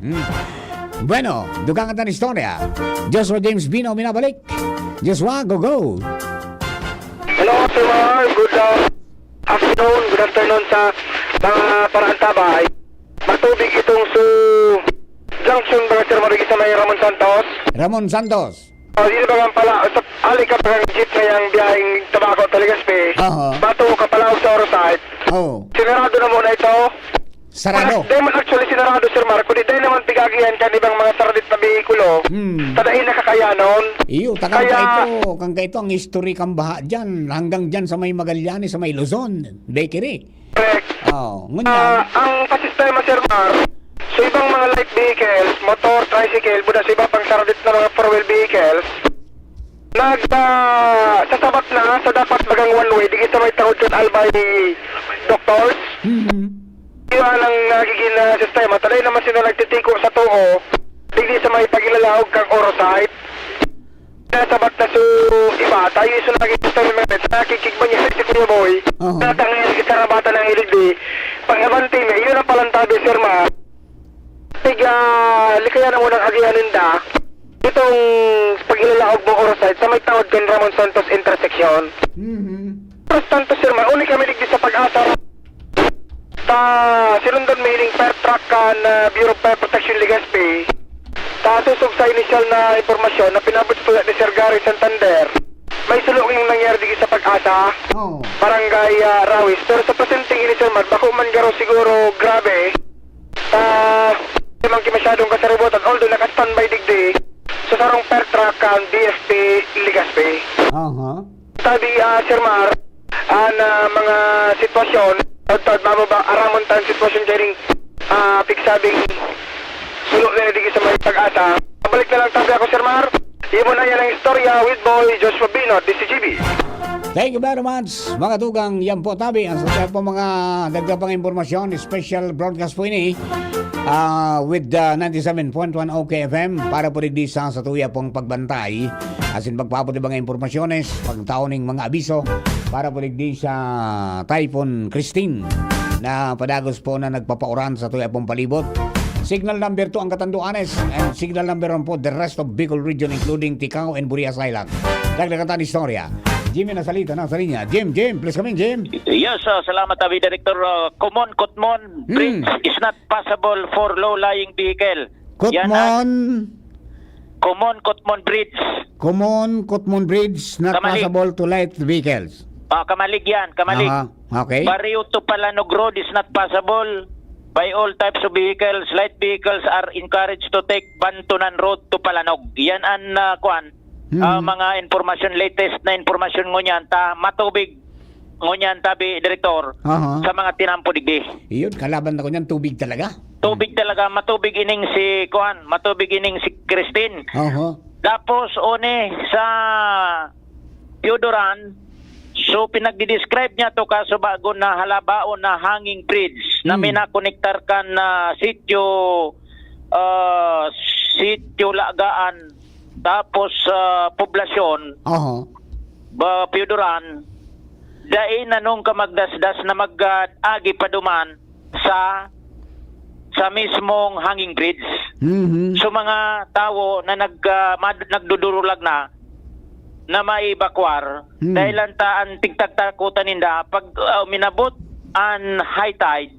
Bueno, dugang ang istorya. Joshua James Bino minabalik. Joshua, go! Hello, Sir Mar. Good afternoon sa mga Parantabay. Matubig itong junction ba, Sir Mar, sa may Ramon Santos. Dito ba pala, sa ali ka pa ng jeep ngayang biyaheng Tabaco, Taligaspi. Bato ka pala sa Orosite. Sinarado na muna ito. Sarado? Dahil man actually sinarado, Sir Marco. Dahil naman pigagihan ka ibang mga saradit na bihikulo. Tadahin na kakayanon. Iyo, kang ito ang history kang baha dyan. Hanggang dyan sa may Magallanes, sa may Luzon. Bakery. Correct. Ang pasistema, Sir Mar, sa ibang mga light vehicles, motor, tricycle, buda sa iba pang saradit na mga four-wheel vehicles, sasabat na sa dapat bagang one-way, di kita may tawad dyan albay doctors. Iwan ang nagiging sistema. Talay naman sila nagtitiko sa tuo, di sa may pag-ilalahog kang Orosite. Nasabat na sa iba, tayo iso naging sistema mga nakikigban niya sa Kuya Boy, natangin kita na bata ng ilid. Pag-abante niya, yun ang palantabi, Sir Ma. likayan ang unang agihaninda. Itong pag-ilalaog mo orasite sa may tawad kan Ramon Santos intersection. Pero Santos sir, uni kami digdi sa pag-asa. Ta silundan mihiling per truck kan Bureau of Fire Protection Legazpi. Ta susog sa initial na impormasyon na pinabot sa ni Sir Gary Santander. May sulok yung nangyari digdi sa pag-asa. Barangay Rawis. Pero sa presenting initial man, bako man garo siguro grabe. Limang masyadong kasaribotan, although naka-standby digdi sa sarong per truck kan BFP Legazpi. Sabi Sir Mar, mga sitwasyon, mababa aramon tayong sitwasyon dyan pigsabing sulok na digdi sa may pag-asa. Pabalik na lang tabi ako Sir Mar. Iyon mo na yan ang istorya with boy Joshua Binot, DCGB. Thank you very much, mga tugang. Yan po tabi ang sa po mga dagdag impormasyon, special broadcast po ini with 97.1 OKFM para po digdi sa tuya pong pagbantay asin pagpaputi mga impormasyones, pagtaoning mga abiso para po digdi sa Typhoon Christine na padagos po na nagpapauran sa tuya pong palibot. Signal number 2 ang Catanduanes and signal number 1 po the rest of Bicol region including Ticao and Burias Island. Dagdagan istorya. Jimmy na salita na sa linya. Jim, please come in, Jim. Yes, salamat Tabi Director. Kumon Bridge is not passable for low-lying vehicle. Kutmon Bridge. Kutmon Bridge not Kamalig. passable to light vehicles. Kamalig yan, Kamalig. Okay. Barrio to Palanog Road is not passable by all types of vehicles. Light vehicles are encouraged to take Bantunan Road to Palanog. Yan ang mga informasyon, latest na informasyon ngunyan ta matubig ngunyan Tabi Director sa mga tinampo digdi. Iyon, kalaban na ko niyan, tubig talaga. Tubig talaga, matubig ining si Christine. Tapos one sa Piodoran, so pinagdi-describe niya to kaso bago na halabaon na hanging bridge na minakonektar kan na sitio Lagaan tapos poblasyon Piodoran dai nanong ka magdasdas na mag-agi paduman sa mismong hanging bridge. So mga tao na nagdudurulag na maibakwar dahil ta ang tigtagtakutan ninda pag minabot ang high tide.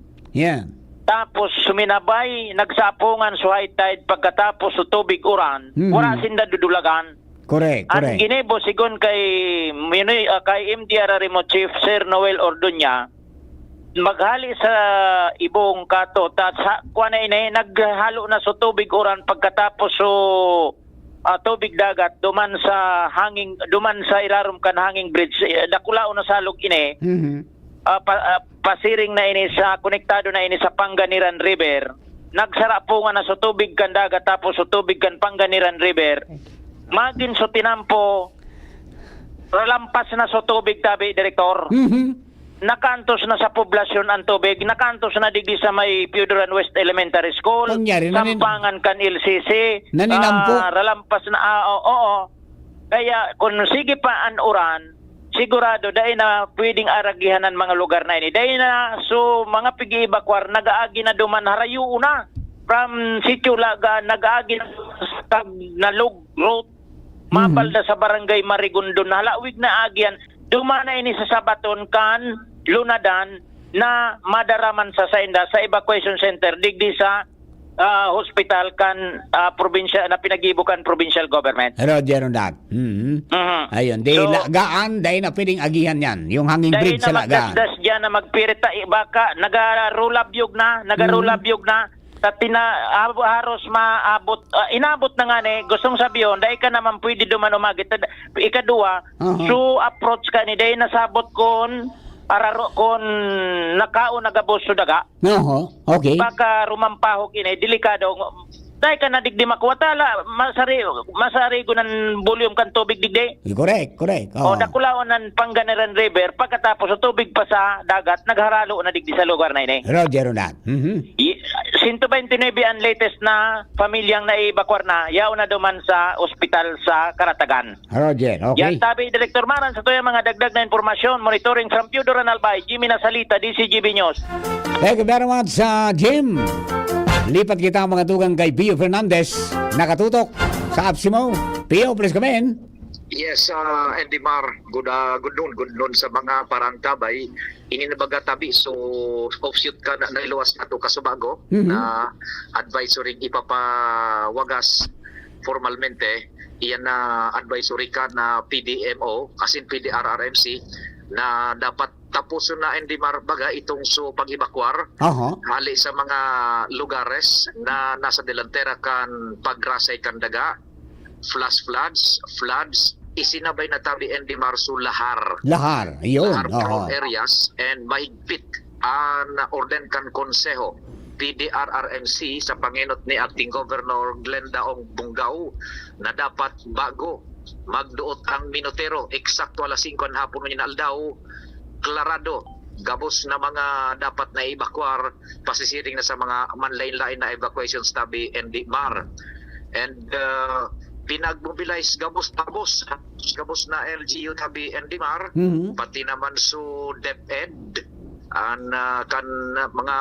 Tapos suminabay nagsapungan sa high tide pagkatapos sa tubig uran, wala sinda dudulagan. Correct. Ang ginebo sigon kay MDR Remote Chief Sir Noel Orduña maghali sa ibong kato ta sa kuana ini naghalo na sa tubig uran pagkatapos so tubig dagat duman sa ilarom kan hanging bridge dakulao na salog ini. Pasiring na ini sa konektado na ini sa Panganiran River. Nagsara po nga na sa tubig kan dagat tapos sa tubig kan Panganiran River. Magin so tinampo ralampas na sa tubig Tabi Director. Nakantos na sa poblasyon ang tubig, nakantos na digdi sa may Piodoran West Elementary School, Sampangan kan LCC, ralampas na kaya kung sige pa ang uran sigurado dahil na pwedeng aragihan ng mga lugar na ini. Dahil na so mga pigi-evacuar nag-aagi na duman harayo na from sitio Laga nag-aagi na log road mapalda sa barangay Marigondon na halawig na agyan duman na ini sa Sabaton kan Lunadan na madaraman sa Sainda sa evacuation center digdi sa hospital kan probinsya na pinagibukan provincial government. Roger on that. Ayun, di Lagaan, dahil na pwedeng agihan yan. Yung hanging bridge sa Lagaan. Dahil na magdasdas dyan na magpirita, baka nagarulabyog na, tatina haros maabot, inabot na nga gustong sabiyon, dahil ka naman pwede duman umagit. Ikadua, so approach ka ni, dahil nasabot kon, araro kon nakao nagabos daga. Okay. Baka rumampahok ini delikado. Dahil ka na digdi makuwatala masari gunan volume kan tubig digdi. Correct. O dakulaon ng Panganiran River pagkatapos sa tubig pa sa dagat nagharalo na digdi sa lugar na ini. Roger on that. 129 ang latest na pamilyang naibakwar na yaw na duman sa ospital sa Karatagan. Roger, okay. Yan Tabi Director Maran sa tuya mga dagdag na informasyon monitoring from Piodoran Albay, Jimmy Nasalita, DCGB News. Thank you very much, Jim. Lipat kita mga tugang kay Pio Fernandez. Nakatutok sa Absimo. Pio, please come in. Yes, Andy Mar, good noon sa mga parantabay. Ininabaga tabi, so offshoot ka na nailuwas na ito kasubago na advisory ipapawagas formalmente. Iyan na advisory ka na PDMO, as in PDRRMC, na dapat tapos na Andy Mar baga itong so pag-evacuar hali sa mga lugares na nasa delantera kan pagrasay kan daga, flash floods, isinabay na tabi Andy Mar so lahar, yun. prone areas, and mahigpit ang orden kan konseho PDRRMC sa panginot ni Acting Governor Glendaong Bungao na dapat bago magduot ang minutero eksakto alas 5 ng hapon ng aldaw, klarado gabos na mga dapat na evacuar, pasisiring na sa mga manlain-lain na evacuation tabi Andy Mar. And pinagmobilize gabos na LGU tabi Andy Mar, pati naman so DepEd an kan mga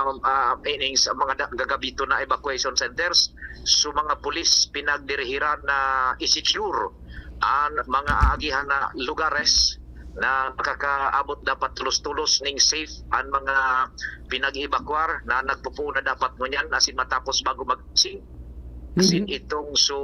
innings mga gagabito na evacuation centers, so mga pulis pinagdirihiran na i-secure ang mga aagihan na lugares na makakaabot dapat tulos-tulos ning safe ang mga pinag-evacuar na nagpupo na dapat mo niyan asin matapos bago mag-sing. Asin itong so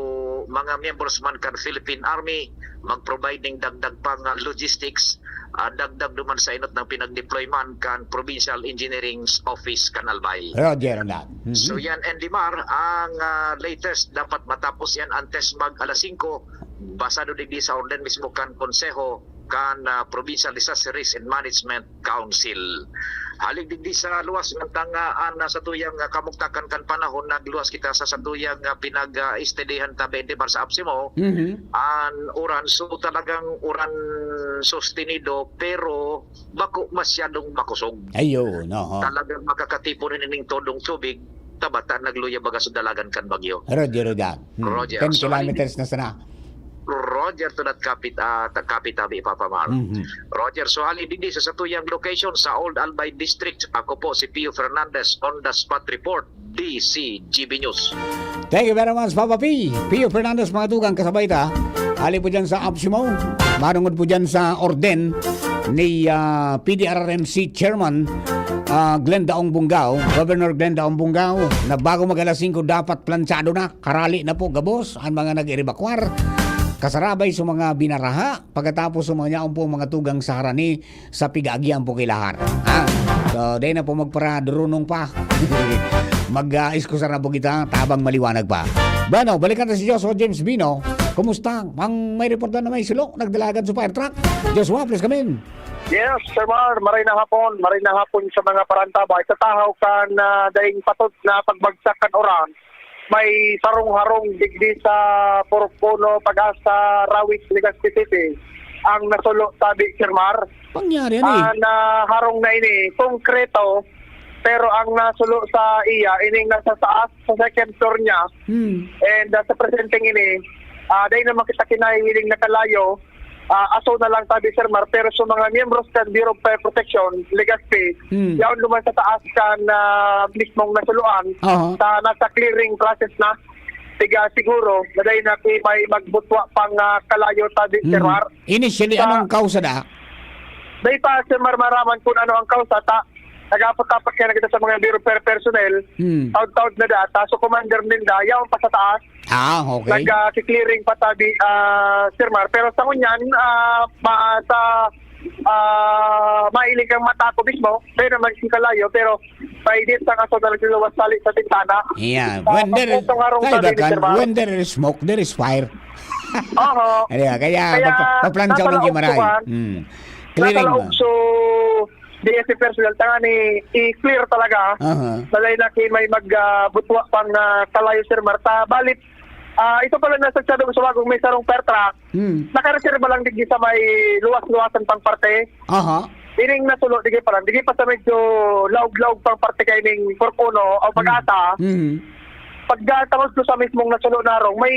mga members man kan Philippine Army mag-provide ng dagdag pang logistics, dagdag duman sa inot ng pinag-deployment kan Provincial Engineering Office kan Albay. Roger on that. So yan, Andy Mar, ang latest dapat matapos yan antes mag alas 5 basado digdi sa orden mismo kan konseho kan Provincial Disaster Risk and Management Council. Halig digdi sa luwas ng tangaan sa tuyang kamugtakan kan panahon, nagluwas kita sa satuyang pinag-estedehan tabi Andy Mar sa Absimo. An uran so talagang uran sostenido pero bako masyadong makusog. Ayun, Talagang makakatipo rin ning todong tubig tabata nagluya baga sa dalagan kan bagyo. Roger that. Roger. 10 So, kilometers na sana. Roger to that kapit tabi Papamar. Roger, so hali digdi sa satuyang location sa Old Albay District. Ako po si Pio Fernandez on the spot report, DCGB News. Thank you very much, Papa P. Pio Fernandez, mga tugang kasabay ta. Hali po dyan sa Absimo. Marungod po dyan sa orden ni PDRRMC Chairman Glendaong Bungao, Governor Glendaong Bungao, na bago mag-alas 5 dapat planchado na, karali na po gabos ang mga nag-evacuar. Kasarabay sa mga binaraha, pagkatapos sa mga nyaong po mga tugang sa harani sa pigaagyan po kilahar. So, day na po magparadurunong pa. Mag-iskusar na po kita, tabang maliwanag pa. Bueno, balikan na si Joshua James Bino. Kumusta? May report na may silok, nagdalagan sa fire truck. Joshua, please come in. Yes, Sir Mar, maray na hapon sa mga parantabay. Tatahaw kan daing patot na pagbagsak kan oran. May sarong-harong digdi sa Purpuno, Pag-asa, Rawis, Legazpi City. Ang nasulo sabi, Sir Mar. Pangyari yan eh. Na harong na ini, konkreto, pero ang nasulo sa iya, ining nasa taas, sa second floor niya. And sa presenting ini, dahil naman kita kinahiling nakalayo, aso na lang sabi Sir Mar, pero sa mga miyembros kan Bureau of Fire Protection, Legazpi, yaon luman sa taas kan mismong nasuluan, sa nasa clearing process na, tiga siguro, na dahil na may magbutwa pang kalayo sabi Sir Mar. Initially, anong kausa da? Dahil pa Sir Mar maraman kung ano ang kausa, nag-apat-apat kaya na kita sa mga Bureau of Fire personnel, taud-taud na data, so commander ninda, yaon pa sa taas, okay. Nag-clearing pa tabi Sir Mar, pero sa kunyan mailing kang mata ko mismo, pero naman si kalayo, pero pwede sa kaso na nagsiluwas sali sa tintana. Yeah, when there is smoke, there is fire. Kaya paplansyaw ng Gimaray. Clearing mo. So DSC personnel tanga ni i-clear talaga. Dalay na may magbutwa pang kalayo Sir Marta. Balit ito pala nasa Chadong Sumagong may sarong fire truck. Nakareserba lang digdi sa may luwas-luwasan pang parte. Ining nasulo digdi pa lang. Digdi pa sa medyo laog-laog pang parte kay ning Purpuno o Pag-asa. Pagkatapos do sa mismong nasulo narong, may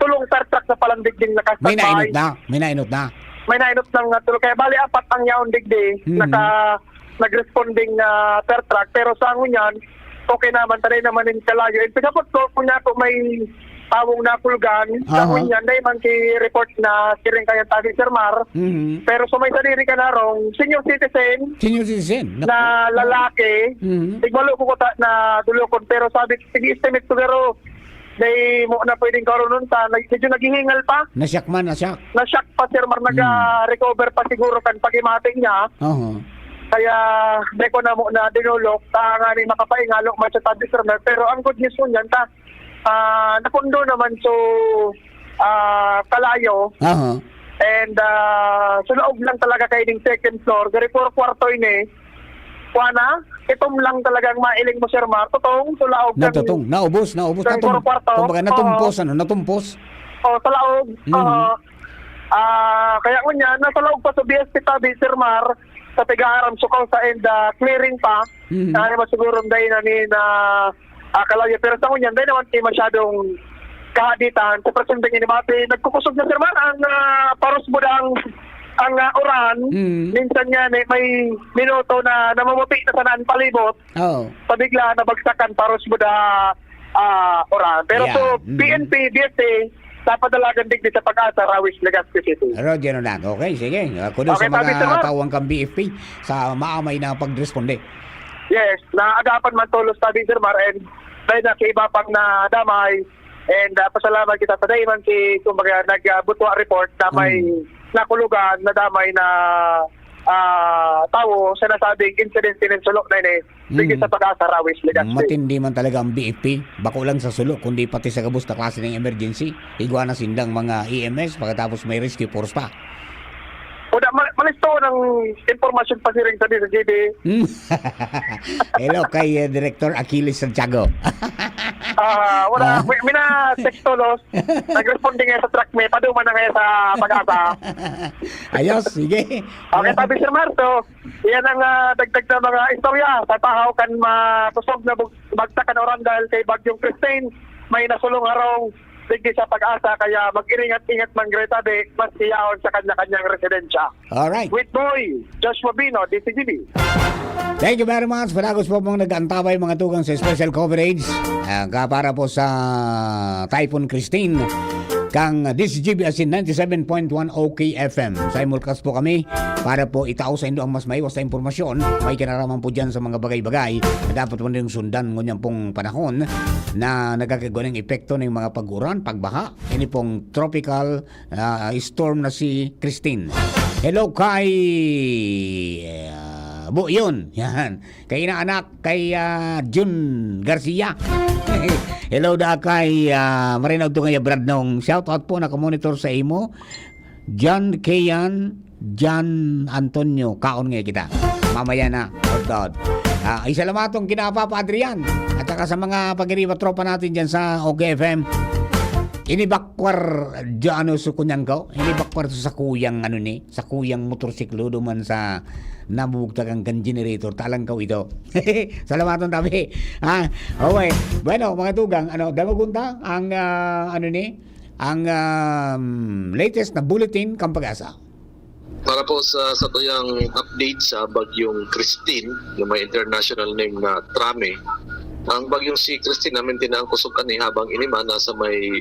tulong fire truck na palang digding nakasabay. May nainot na. May nainot ng tulong. Kaya bali apat ang yaon digdi nag-responding fire truck. Pero sa ngunyan, okay naman, tanay naman yung kalayo. And pinapot ko, kung na may tawong napulgan, gawin yan, dahil man report na siring kaya tabi Sir Mar. Pero so may sarili ka na rong senior citizen na lalaki, tigmalo ko na dulokon, pero sabi, sige estimate ko pero may mo na pwedeng karoon nun ta, medyo naghihingal pa. Nasyak man, nasyak. Nasyak pa Sir Mar, nag-recover pa siguro kan pagimating niya. Kaya may ko na mo na dinulok, ta nga ni makapaingalo man sa tabi Sir Mar. Pero ang good news mo yan, ta, napundo naman so kalayo. And sa loob lang talaga kayo ng second floor. Gari 4 kwarto ini. Kuana, itom lang talagang mailing mo Sir Mar. Totong, sa laog. Naubos. Kumbaga natumpos. Sa laog. Kaya ko niya, nasa laog pa sa BSP tabi Sir Mar, sa tigaharam sukaw sa end clearing pa. Kaya masiguro dahil na ni na kalayo. Pero sa kunyan, dahil naman masyadong kahaditan sa presidente ni Mati. Nagkukusog na Sir Mar ang paros budang ang oran. Minsan nga may minuto na namamuti na sanaan palibot. Pabigla na bagsakan paros buda oran. Pero so PNP, BSA, napadalagan digdi sa Pag-asa, Rawis, Legazpi City. Roger na. Okay, sige. Kuno sa mga tawang kang BFP sa maamay na pagresponde. Yes, naagapan man tulos tabi Sir Mar, and dahil na iba pang na damay, and pasalamat kita sa dayman kumbaga nagbutwa report na may nakulugan na damay na tao sa nasabing incident ng sulok na ini bigay sa Pag-asa, Rawis, Legazpi. Matindi man talaga ang BFP. Bako lang sa sulok, kundi pati sa gabos na klase ng emergency. Igwa na sindang mga EMS, pagkatapos may rescue force pa. Malisto ng informasyon pa siring sabi sa GB. Hello kay Director Achilles Santiago. Mina textolos. Nag-responding nga sa track me. Paduman na nga sa Pag-asa. Ayos, sige. Okay, tabi Sir Marto. Yan ang dagdag na mga istorya. Sa tahaw kan matusog na bagsakan oran dahil kay Bagyong Christine. May nasulong harong digdi sa Pag-asa, kaya mag-ingat-ingat man Greta de mas iyaon sa kanya-kanyang residensya. Alright. With boy, Joshua Bino, DCGB. Thank you very much. Palagos po mong nag-antabay mga tugang sa special coverage para po sa Typhoon Christine kang DCGB as in 97.1 OK FM. Simulcast po kami para po itao sa indo ang mas maiwas na impormasyon. May kinaraman po dyan sa mga bagay-bagay na dapat mo rin sundan ngunyan pong panahon na nagkakagawa ng epekto ng mga paguran, pagbaha. Ini pong tropical storm na si Christine. Hello kay Buyon. Yan. Kay inaanak kay Jun Garcia. Hello da kay Marinaw to kay Brad nung shout out po nakamonitor sa imo. John Kayan, John Antonio, kaon nga kita. Mamaya na. Ay salamatong kinapapa Adrian. At saka sa mga pag-iriwa tropa natin dyan sa OGFM. Inibakwar dyan sa kunyang ko. Inibakwar sa kuyang sa kuyang motorsiklo duman sa nabubugtag ang generator. Talang ko ito. Salamatong tabi. Okay. Bueno, mga tugang, damagunta ang ang latest na bulletin kang Pag-asa. Para po sa tuyang update sa Bagyong Christine, na may international name na Trame. Ang bagyong si Christine namin tinang kusukan ni habang inima nasa may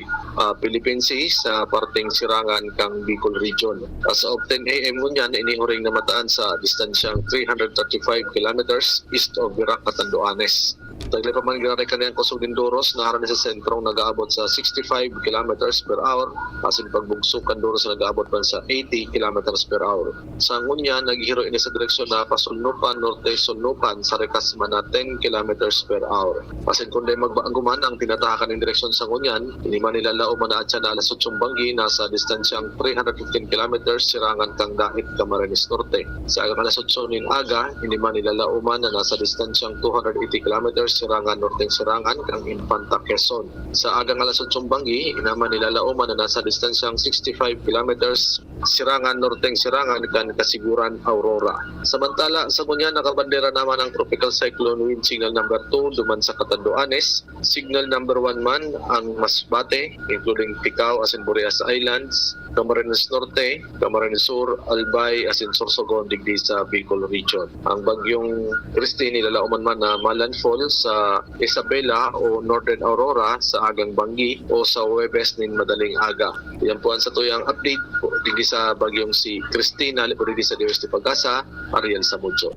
Philippine Sea sa parteng Sirangan kang Bicol Region. As of 10 a.m. ngunyan, inihuring na mataan sa distansyang 335 kilometers east of Virac, Catanduanes. Tagli pa man gari kaniyang kusog din Doros na haran sa sentrong nag-aabot sa 65 kilometers per hour, asin pagbugsok kan Doros nag-aabot man sa 80 kilometers per hour. Sa ngunyan, naghiro ini sa direksyon na pasulnupan, norte-sulnupan sa rekas man na 10 kilometers per hour. Pasin kundi magbaanguman ang tinatahakan ng direksyon sa ngunyan, hindi man nilalao manaatsa na alas 8 banggi nasa distansyang 315 kilometers Sirangan kang Dahit, Camarines Norte. Sa alas 8 ning aga, hindi man nilalao man na nasa distansyang 280 kilometers Sirangan Norteng Sirangan kang Infanta, Quezon. Sa agang alas 8 banggi, inaman nilalao man na nasa distansyang 65 kilometers Sirangan Norteng Sirangan kan Kasiguran, Aurora. Samantala, sa ngunyan nakabandera naman ang Tropical Cyclone Wind Signal number 2 duman sa Catanduanes. Signal number 1 man ang Masbate, including Ticao as in Boreas Islands, Camarines Norte, Camarines Sur, Albay as in Sorsogon digdi sa Bicol Region. Ang bagyong Christine nilalauman man na malandfall sa Isabela o Northern Aurora sa agang Banggi o sa Huwebes nin madaling aga. Yan po ang sa tuyang update po digi sa bagyong si Cristina o digi sa Dios de Pagasa, Ariel Samudjo.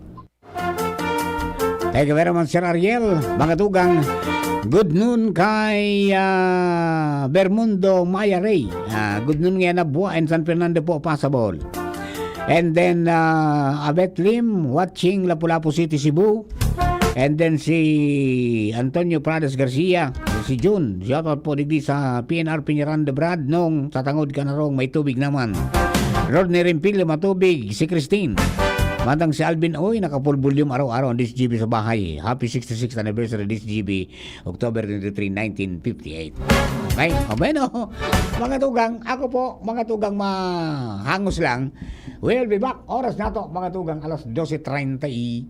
Thank you very much, Sir Ariel. Mga tugang, good noon kay Bermundo Maya Ray. Good noon nga na buwa in San Fernando po, possible. And then, Abet Lim, watching Lapu-Lapu City, Cebu. And then si Antonio Pradas Garcia, si June. Shoutout po digdi sa PNR Piñaranda Brad nung tatangod ka na rong may tubig naman. Rodney Rimpilio, matubig. Si Christine. Matang si Alvin Oy, nakapulbulyum araw-araw ang DSGB sa bahay. Happy 66th anniversary DSGB, October 23, 1958. Okay? O bueno, mga tugang, ako po, mga tugang mahangos lang. We'll be back. Oras na to, mga tugang, alas 12:38.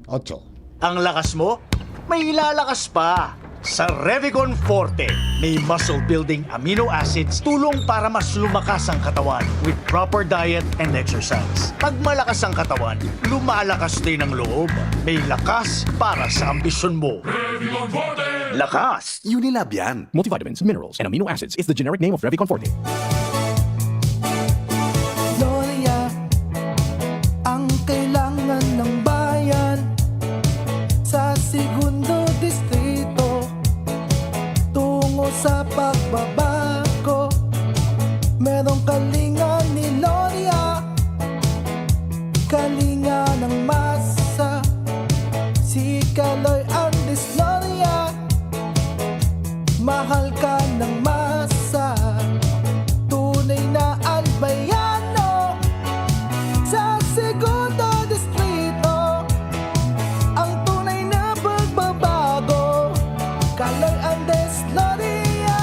Ang lakas mo? May ilalakas pa! Sa Revigon Forte, may muscle-building amino acids tulong para mas lumakas ang katawan with proper diet and exercise. Pag malakas ang katawan, lumalakas din ang loob. May lakas para sa ambisyon mo. Revigon Forte! Lakas! Unilab yan. Multivitamins, minerals, and amino acids is the generic name of Revicon Forte. Gloria, ang kailangan ng bayan sa segundo distrito tungo sa pagbabago. Merong kalinga ni Gloria, kalinga ng masa. Si Kaloy Andes Gloria, mahal ka ng masa. Tunay na albayano sa segundo distrito, ang tunay na pagbabago. Kaloy Andes Gloria.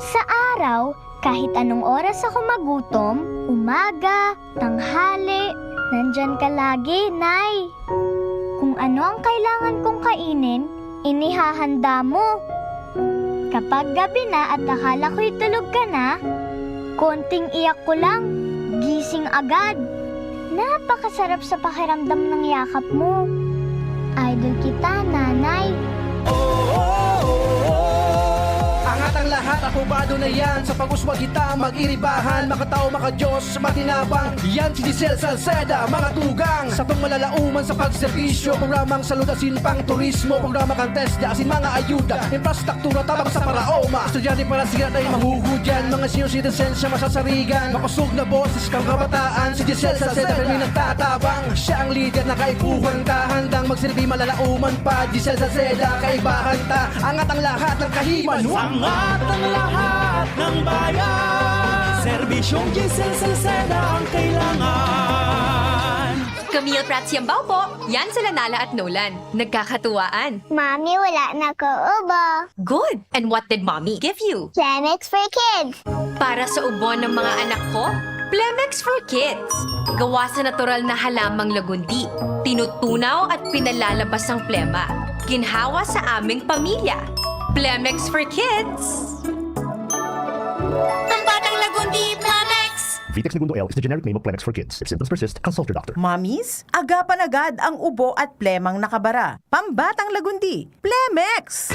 Sa araw, kahit anong oras ako magutom, umaga, tanghali, nandyan ka lagi, Nay. Kung ano ang kailangan kong kainin, inihahanda mo. Kapag gabi na at akala ko'y tulog ka na, konting iyak ko lang, gising agad. Napakasarap sa pakiramdam ng yakap mo. Idol kita, Nanay. Angat ang lahat, aprobado na yan. Sa pag-uswag kita, mag-iribahan. Makatao, makadiyos, matinabang. Yan si Giselle Salceda, mga tugang. Sa pang malalauman sa pagserbisyo. Programang salud asin pang turismo. Programa kantesda asin mga ayuda. Infrastruktura tabang sa paraoma. Estudyante para sigat ay mahuhudyan. Mga senior citizens siya masasarigan. Mapasog na boses kang kabataan. Si Giselle Salceda pero may nagtatabang. Siya ang leader na kaipuhan ka. Handang magsilbi malalauman pa. Giselle Salceda, kaibahan ta. Angat ang lahat ng kahiman. Angat ang lahat ng bayan. Serbisyong Giselle Salceda ang kailangan. Camille Prats Yambao po. Yan sila Nala at Nolan. Nagkakatuwaan. Mami, wala na ko ubo. Good! And what did Mommy give you? Plemex for kids. Para sa ubo ng mga anak ko, Plemex for Kids. Gawa sa natural na halamang lagundi. Tinutunaw at pinalalabas ang plema. Ginhawa sa aming pamilya. Plemex for Kids. Pambatang lagundi, Plemex! Vitex Segundo L is the generic name of Plemex for kids. If symptoms persist, consult your doctor. Mommies, agapan agad ang ubo at plemang nakabara. Pambatang lagundi, Plemex!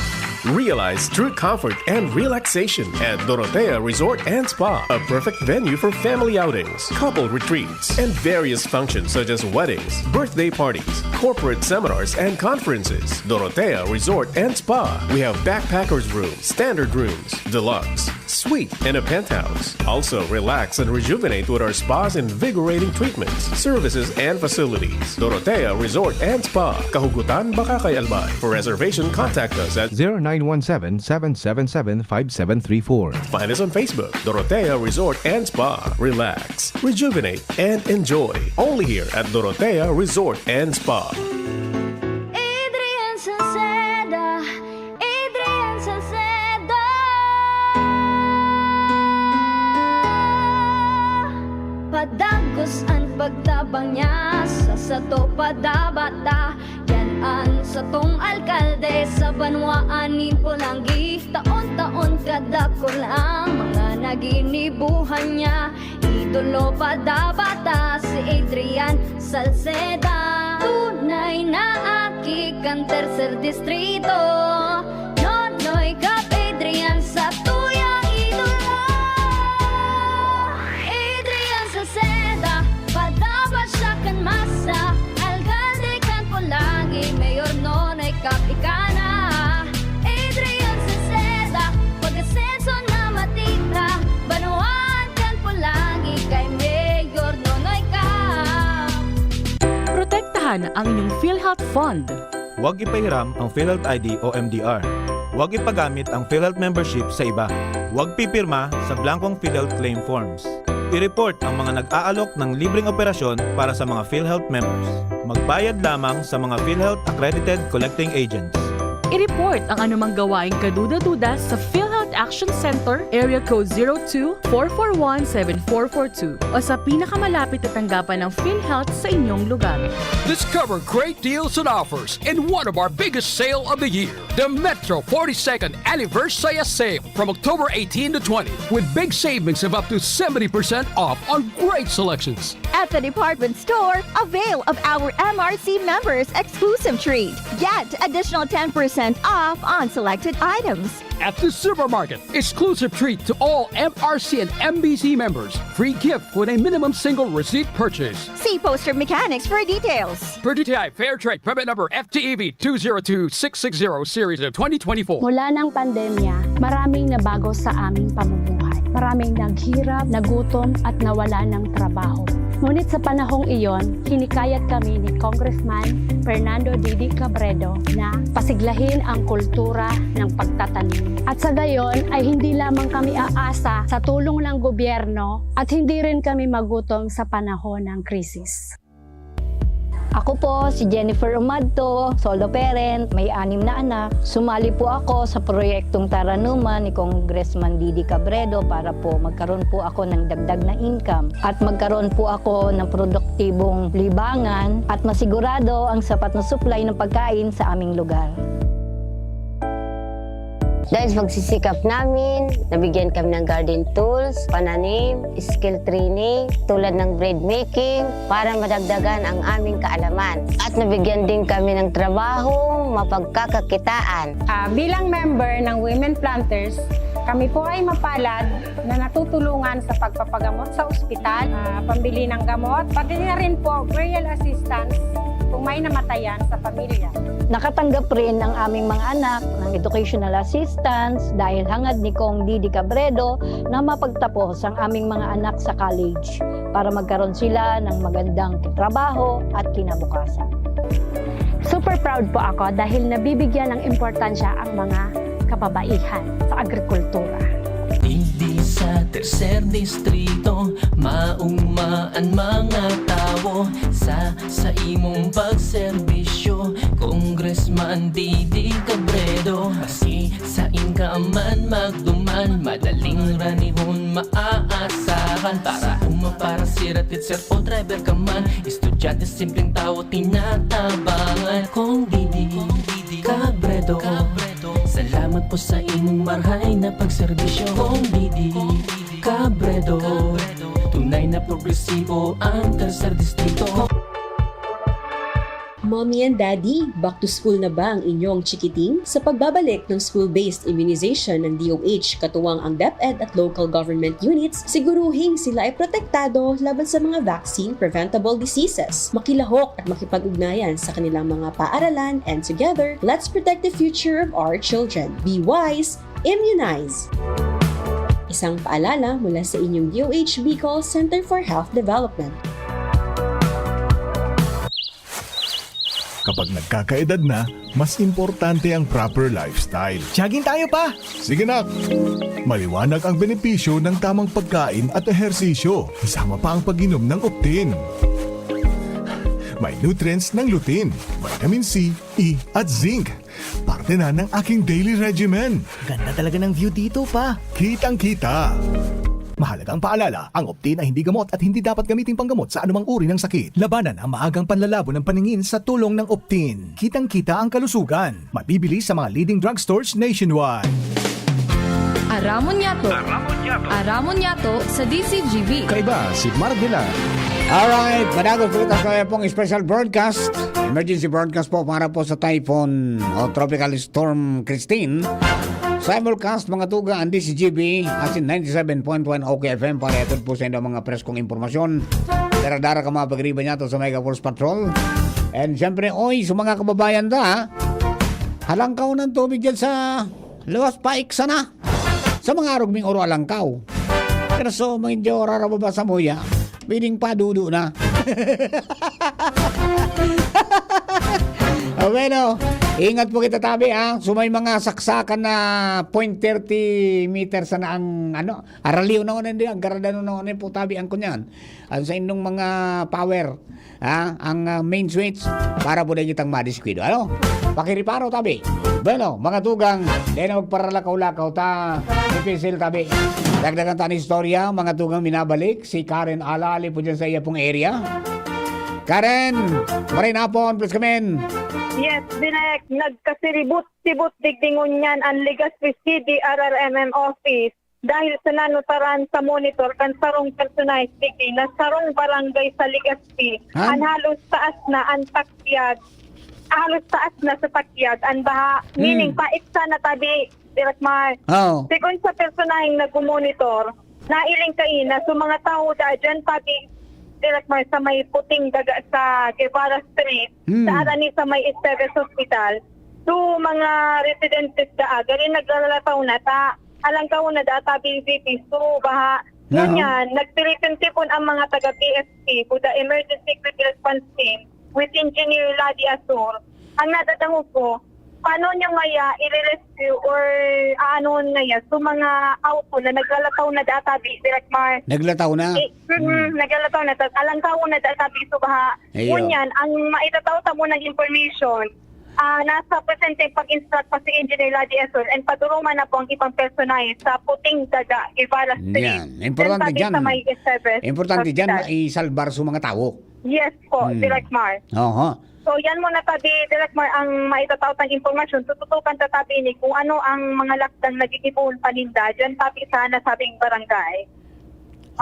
Realize true comfort and relaxation at Dorotea Resort and Spa, a perfect venue for family outings, couple retreats, and various functions such as weddings, birthday parties, corporate seminars, and conferences. Dorotea Resort and Spa. We have backpackers rooms, standard rooms, deluxe, suite, and a penthouse. Also, relax and rejuvenate with our spa's invigorating treatments, services, and facilities. Dorotea Resort and Spa, Kahugutan, Bakakay, Albay. For reservation, contact us at 0917-777-5734. Find us on Facebook, Dorotea Resort and Spa. Relax, rejuvenate, and enjoy. Only here at Dorotea Resort and Spa. Adrian Salceda, Adrian Salceda. Padagos ang pagtabang niya sa sato padabata. Yan sa tong alkalde sa banwaanin po lang gift. Taon-taon kada ko lang mga naginibuhan niya. idolo pa dabata si Adrian Salceda. Tunay na aki kang tercer distrito. Nonoy Kap Adrian sa tuyang idolo. Adrian Salceda, padabat siya kan masa. Alcalde kan Pulangi, Mayor Nonoy Kap Ikana. Adrian Salceda, pag-asenso na matita. Banuan kan Pulangi, kay Mayor Nonoy Kap. Protektahan ang inyong PhilHealth Fund. Huwag ipahiram ang PhilHealth ID o MDR. Huwag ipagamit ang PhilHealth membership sa iba. Huwag pipirma sa blankong PhilHealth claim forms. I-report ang mga nag-aalok ng libreng operasyon para sa mga PhilHealth members. Magbayad lamang sa mga PhilHealth accredited collecting agents. I-report ang anumang gawaing kaduda-duda sa PhilHealth Action Center, Area Code 02-441-7442 o sa pinakamalapit na tanggapan ng PhilHealth sa inyong lugar. Discover great deals and offers in one of our biggest sale of the year, the Metro 42nd Anniversary Sale from October 18 to 20, with big savings of up to 70% off on great selections. At the department store, avail of our MRC members exclusive treat. Get additional 10% off on selected items. At the supermarket, exclusive treat to all MRC and MBC members. Free gift with a minimum single receipt purchase. See Poster Mechanics for details. Per DTI Fair Trade Permit Number FTEB 202660 Series of 2024. Mula ng pandemya, maraming nabago sa aming pamumuhay. Maraming naghirap, nagutom at nawala ng trabaho. Ngunit sa panahong iyon, hinikayat kami ni Congressman Fernando Didi Cabredo na pasiglahin ang kultura ng pagtatanim. At sa gayon ay hindi lamang kami aasa sa tulong ng gobyerno at hindi rin kami magutom sa panahon ng krisis. Ako po si Jennifer Umadto, solo parent, may 6 na anak. Sumali po ako sa proyektong Taranuman ni Congressman Didi Cabredo para po magkaroon po ako ng dagdag na income at magkaroon po ako ng produktibong libangan at masigurado ang sapat na supply ng pagkain sa aming lugar. Dahil sa pagsisikap namin, nabigyan kami ng garden tools, pananim, skill training, tulad ng bread making, para madagdagan ang aming kaalaman. At nabigyan din kami ng trabaho, mapagkakakitaan. Bilang member ng Women Planters, kami po ay mapalad na natutulungan sa pagpapagamot sa ospital, pambili ng gamot, pati na rin po burial assistance kung may namatayan sa pamilya. Nakatanggap rin ang aming mga anak ng educational assistance dahil hangad ni Kong Didi Cabredo na mapagtapos ang aming mga anak sa college para magkaroon sila ng magandang trabaho at kinabukasan. Super proud po ako dahil nabibigyan ng importansya ang mga kababaihan sa agrikultura. Hindi sa tercer distrito maungmaan mga tao sa imong pagserbisyo, Congressman Didi Cabredo. Maski sa inkaman magduman, madaling ranihon maaasahan. Para para siratit sir o driver ka man, estudyante simpleng tao tinatabangan. Kung Didi Cabredo, salamat po sa imong marhay na pagserbisyo. Kung Didi Cabredo, tunay na progresibo ang tercer distrito. Mommy and Daddy, back to school na ba ang inyong chikiting? Sa pagbabalik ng school-based immunization ng DOH, katuwang ang DepEd at local government units, siguruhing sila ay protektado laban sa mga vaccine-preventable diseases. Makilahok at makipag-ugnayan sa kanilang mga paaralan, and together, let's protect the future of our children. Be wise, immunize! Isang paalala mula sa inyong DOH Bicol Center for Health Development. Kapag nagkakaedad na, mas importante ang proper lifestyle. Jogging tayo pa! Sige nak! Maliwanag ang benepisyo ng tamang pagkain at ehersisyo. Kasama pa ang pag-inom ng Optin. May nutrients ng lutein, vitamin C, E at zinc. Parte na ng aking daily regimen. Ganda talaga ng view dito pa. Kitang-kita. Mahalagang paalala, ang Optin ay hindi gamot at hindi dapat gamitin panggamot sa anumang uri ng sakit. Labanan ang maagang panlalabo ng paningin sa tulong ng Optin. Kitang-kita ang kalusugan. Mabibili sa mga leading drugstores nationwide. Aramon Yato. Aramon Yato sa DCGB. Kaiba si Mardila. Alright, madagos po ito sa pong special broadcast. Emergency broadcast po para po sa typhoon o tropical storm Christine. Simulcast mga tuga ang DCGB as in 97.1 OKFM para ito po sa inyo mga preskong informasyon. Dara-dara ka mga pagriba niya to sa Mega Force Patrol. And syempre, oy, sa mga kababayan da, halangkaw ng tubig dyan sa Luwas Paik sana. Sa mga arugming oro alangkaw. Pero so, mga hindi orara ba sa muya, bining padudo na. Bueno, ingat po kita tabi ha. So may mga saksakan na 0.30 meters na ang araliw na unan din, ang garadano na unan po tabi ang kunyan. Sa inyong mga power, ha, ang main switch para po na kitang madiskwido. Pakiriparo tabi. Bueno, mga tugang, di na magparalakaw-lakaw ta, ipisil tabi. Dagdagan ta ni istorya, mga tugang minabalik, si Karen Alali po dyan sa iya pong area. Karen, maray na po, please come in. Yes, Dinek, nagkasiribot-sibot digdingon yan ang Legazpi City RRMM office dahil sa nanutaran sa monitor kan sarong personalized digdi na sarong barangay sa Legazpi. Ang halos taas na ang takyag. Halos taas na sa takyag ang baha. Meaning, paiksa na tabi, Direk Mar. Sigon sa personahing nag-monitor, nailing kain na sa mga tao dyan tabi Direk Mar sa may puting daga sa Guevara Street, sa arani sa may Esteves Hospital. So mga residentes da gali naglalataw na ta alangkaw na data BVP so baha. Ngunyan, nagtipon ang mga taga PSP po the Emergency Quick Response Team with Engineer Ladi Asur. Ang nadatango po, paano niya ngaya i-rescue or ano ngaya so mga auto na naglalataw na data Direk Mar. Naglataw na? Naglataw na. Alangkaw na data so baha. Ngunyan, ang maitataw ta mo ng information, nasa presente pag-instruct pa si Engineer Ladi Asur and paduruman na po ang ibang personahe sa puting daga Guevara Street. Yan. Importante dyan. Importante dyan maisalbar sa mga tao. Yes po, Direk Mar. So yan muna tabi, Direk Mar, ang maitataw ng informasyon. Tututukan tatabi ni kung ano ang mga lakdang nagigibon paninda dyan tabi sa nasabing barangay.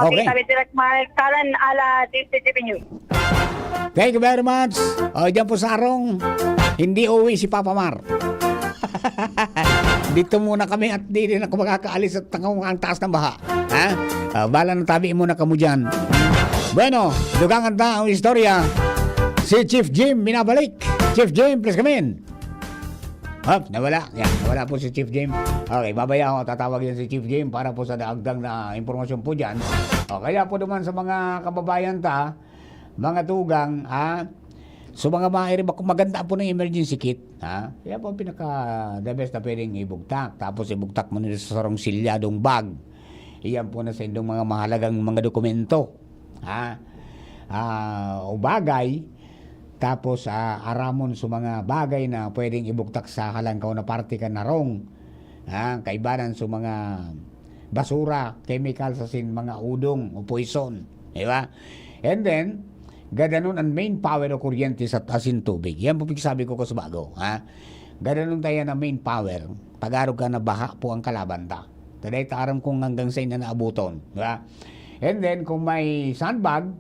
Okay. Tabi Direk Mar, Karen Ala, DCTV News. Thank you very much. Dyan po sa Arong, hindi uwi si Papa Mar. Dito muna kami at di rin ako makakaalis at ang taas ng baha. Bala na tabi muna kamo dyan. Bueno, dugangan ta ang istorya. Si Chief Jim binabalik. Chief Jim, please come in. Nawala. Yan, nawala po si Chief Jim. Okay, babaya ako. Tatawag yan si Chief Jim para po sa daagdag na impormasyon po dyan. Kaya po naman sa mga kababayan ta, mga tugang, so mga maganda po ng emergency kit. Kaya po pinaka-the best na pwedeng ibugtak. Tapos ibugtak mo nila sa sarong silyadong bag. Iyan po na sa indong mga mahalagang mga dokumento. O bagay. Tapos aramon sa mga bagay na pwedeng ibugtak sa halangkaw na parte ka narong. Kaibanan sa mga basura, chemicals asin mga udong o poison. Diba? And then, gadanon ang main power o kuryente sa asin tubig. Yan po sabi ko sa bago. Gadanon tayo na main power. Tagarog ka na baha po ang kalaban ta. Taday taram kung hanggang sa ina naabuton. Diba? And then, kung may sandbag,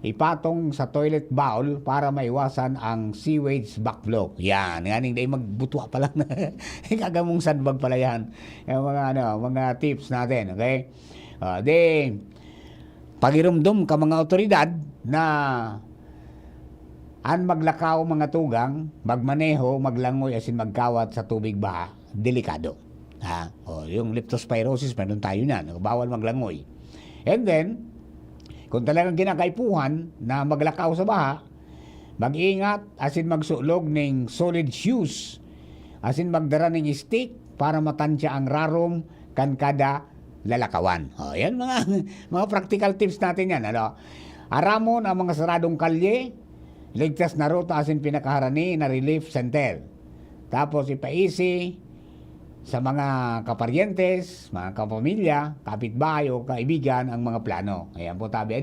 ipatong sa toilet bowl para maiwasan ang sewage backflow. Yan, nganing day magbutwa pa lang. Kagamong sandbag pala yan. Yung mga tips natin, okay? Pagirumdum ka mga otoridad na maglakaw mga tugang, magmaneho, maglangoy asin magkawat sa tubig baha, delikado. Yung leptospirosis, meron tayo niyan. Bawal maglangoy. And then, kung talagang kinakaipuhan na maglakaw sa baha, mag-ingat asin magsulog ng solid shoes asin magdara ng stick para matansya ang rarom kan kada lalakawan. Yan mga practical tips natin yan. Aramon ang mga saradong kalye, ligtas na ruta asin pinakaharani na relief center. Tapos ipaisi sa mga kaparyentes, mga kapamilya, kapitbahay o kaibigan ang mga plano. Ayan po tabi,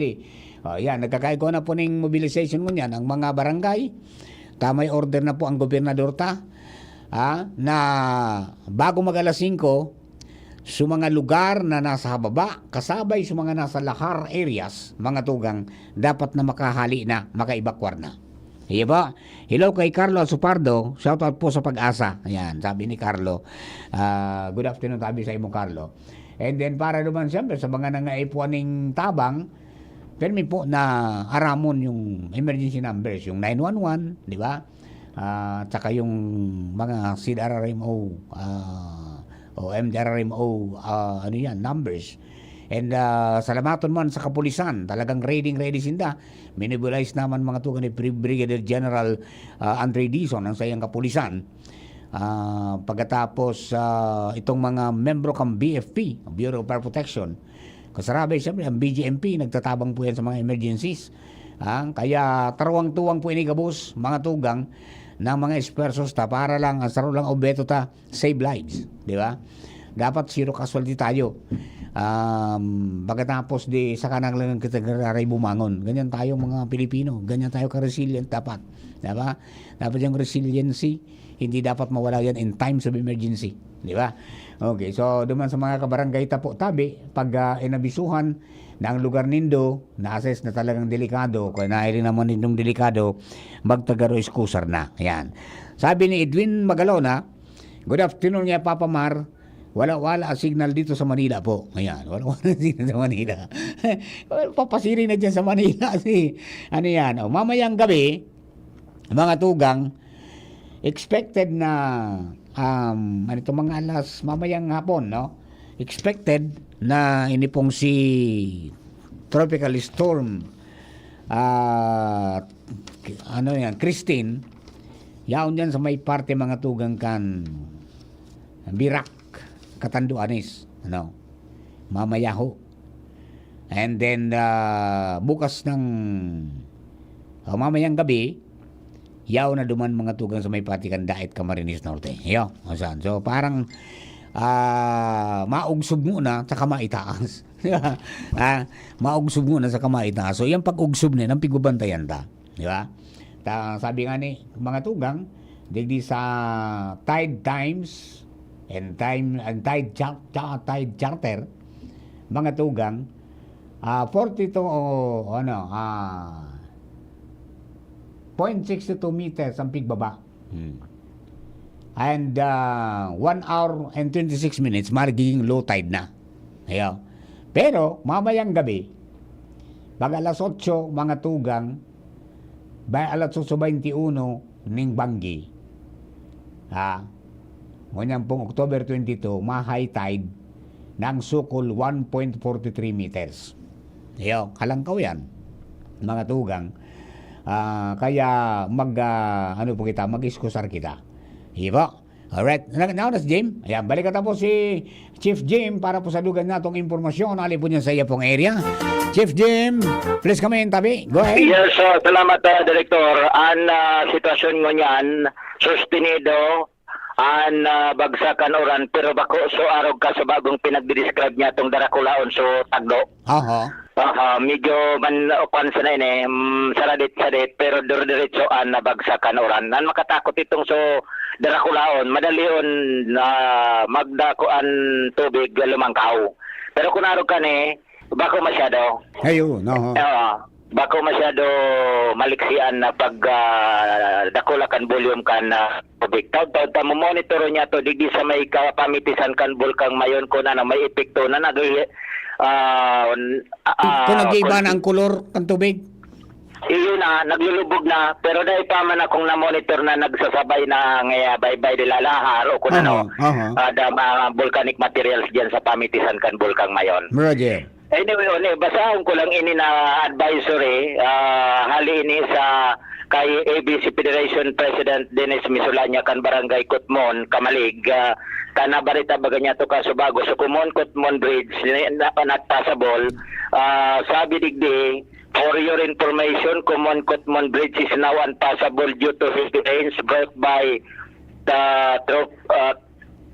yan, nagkakaiko na po ng mobilization mo niyan. Ang mga barangay, may order na po ang gobernador na bago mag alas 5, sa mga lugar na nasa baba, kasabay sa mga nasa lahar areas, mga tugang, dapat na makahali na, makaibakwar na. Iya ba? Hello kay Carlo Supardo. Shout out po sa Pag-asa. Ayan, sabi ni Carlo. Good afternoon, sabi sa imong Carlo. And then para naman siyempre sa mga nangaipuaning tabang, permi po na aramon yung emergency numbers, yung 911, di ba? Tsaka yung mga CDRRMO, o MDRRMO, ano yan, numbers. And salamaton man sa kapulisan, talagang ready sinda. Minibilize naman mga tugan ni Brigadier General Andre Dizon ang sayang kapulisan. Pagkatapos itong mga membro kang BFP, Bureau of Fire Protection, kasarabay siyempre ang BGMP, nagtatabang po yan sa mga emergencies. Kaya tarawang-tuwang po ini kabus, mga tugang ng mga espersos ta para lang, saro lang obeto ta, save lives. Di ba? Dapat zero casualty tayo. Pagkatapos di sa kanang lang kita bumangon. Ganyan tayo mga Pilipino. Ganyan tayo ka-resilient dapat. Diba? Dapat yung resiliency, hindi dapat mawala yan in times of emergency. Di ba? Okay, so duman sa mga kabarangay tapo tabi, pag inabisuhan na ang lugar nindo, na-assess na talagang delikado, kung nairin naman nindong delikado, magtagaro iskusar na. Ayan. Sabi ni Edwin Magalona, good afternoon niya, Papa Mar. Wala signal dito sa Manila po. Ayan, wala signal sa Manila. Papasiri na dyan sa Manila. Ano yan? Mamayang gabi, mga tugang, expected na, mga alas, mamayang hapon, no? Expected na inipong si Tropical Storm, Christine, yaon dyan sa may parte mga tugang kan, Birak, Katanduanes, mamaya ho. And then bukas ng mamayang gabi, yaw na duman mga tugang sa may patikan Dait, Camarines Norte. So parang maugsog muna sa kamaitaas. Maugsog muna sa kamaitaas. So yung pag-ugsog na ng pigubantayan ta, di ba? Sabi nga ni mga tugang, digdi sa tide times and tide charter, mga tugang, 42 0.62 meters ang pigbaba. And 1 hour and 26 minutes magiging low tide na. Ayo. Pero mamayang gabi, pag alas 8 mga tugang, by alas 8:21 ning Banggi, ngunyan pong October 22, ma-high tide ng sukol 1.43 meters. Ayo, kalangkaw yan, mga tugang. Kaya mag-iskusar kita. Iba. Alright. Now, that's Jim. Ayan, balik ka po si Chief Jim para po sa lugan na itong impormasyon. Ali po niya sa iya pong area. Chief Jim, please kami yung tabi. Go ahead. Yes, salamat, Director. Ang sitwasyon mo niyan, sustenido, ang bagsakan oran, pero bako so arog ka sa bagong pinagdidescribe niya itong Darakulaon so Tagdo. Medyo man okuan sa na saradit pero diretso ang nabagsakan oran. Nan makatakot itong so Darakulaon, madalion na magdako ang tubig lumangkaw. Pero kung arog ka bako masyado. Ayun, bako masyado maliksian na pag dakulakan volume kan tubig. Taud ta mo monitor niya to digdi sa may kapamitisan kan bulkang mayon ko na may epekto na kung nag-iba na ang kulor ng tubig? Iyo na, naglulubog na, pero dahil pa man akong na-monitor na nagsasabay na baybay nilalahar o kung volcanic materials dyan sa pamitisan kan bulkang mayon. Roger. Anyway, basahan ko lang ini na advisory hali ini sa kay ABC Federation President Dennis Misulanya kan Barangay Kutmon, Kamalig. Kana barita baga niya to kasubago sa Kumon Kutmon Bridge na nagpasabol. Sabi digdi, for your information, Kumon Kutmon Bridge is now unpassable due to heavy rains brought by the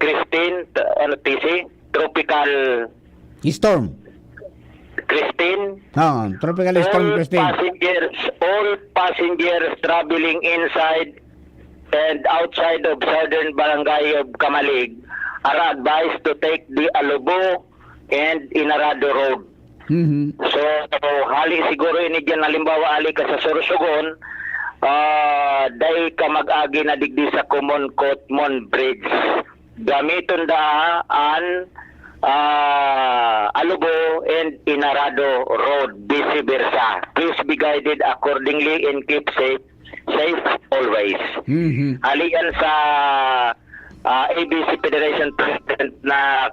Christine, tropical storm. Christine. Tropical storm Christine. All passengers traveling inside and outside of southern barangay of Kamalig are advised to take the Alubo and Inarado Road. So, hali siguro ini dyan, halimbawa, ali ka sa Sorsogon, dahil ka mag-agi na digdi sa Common Coatmon Bridge. Gamiton daan Alubo and Inarado Road, vice versa. Please be guided accordingly and keep safe always. Halian sa ABC Federation President na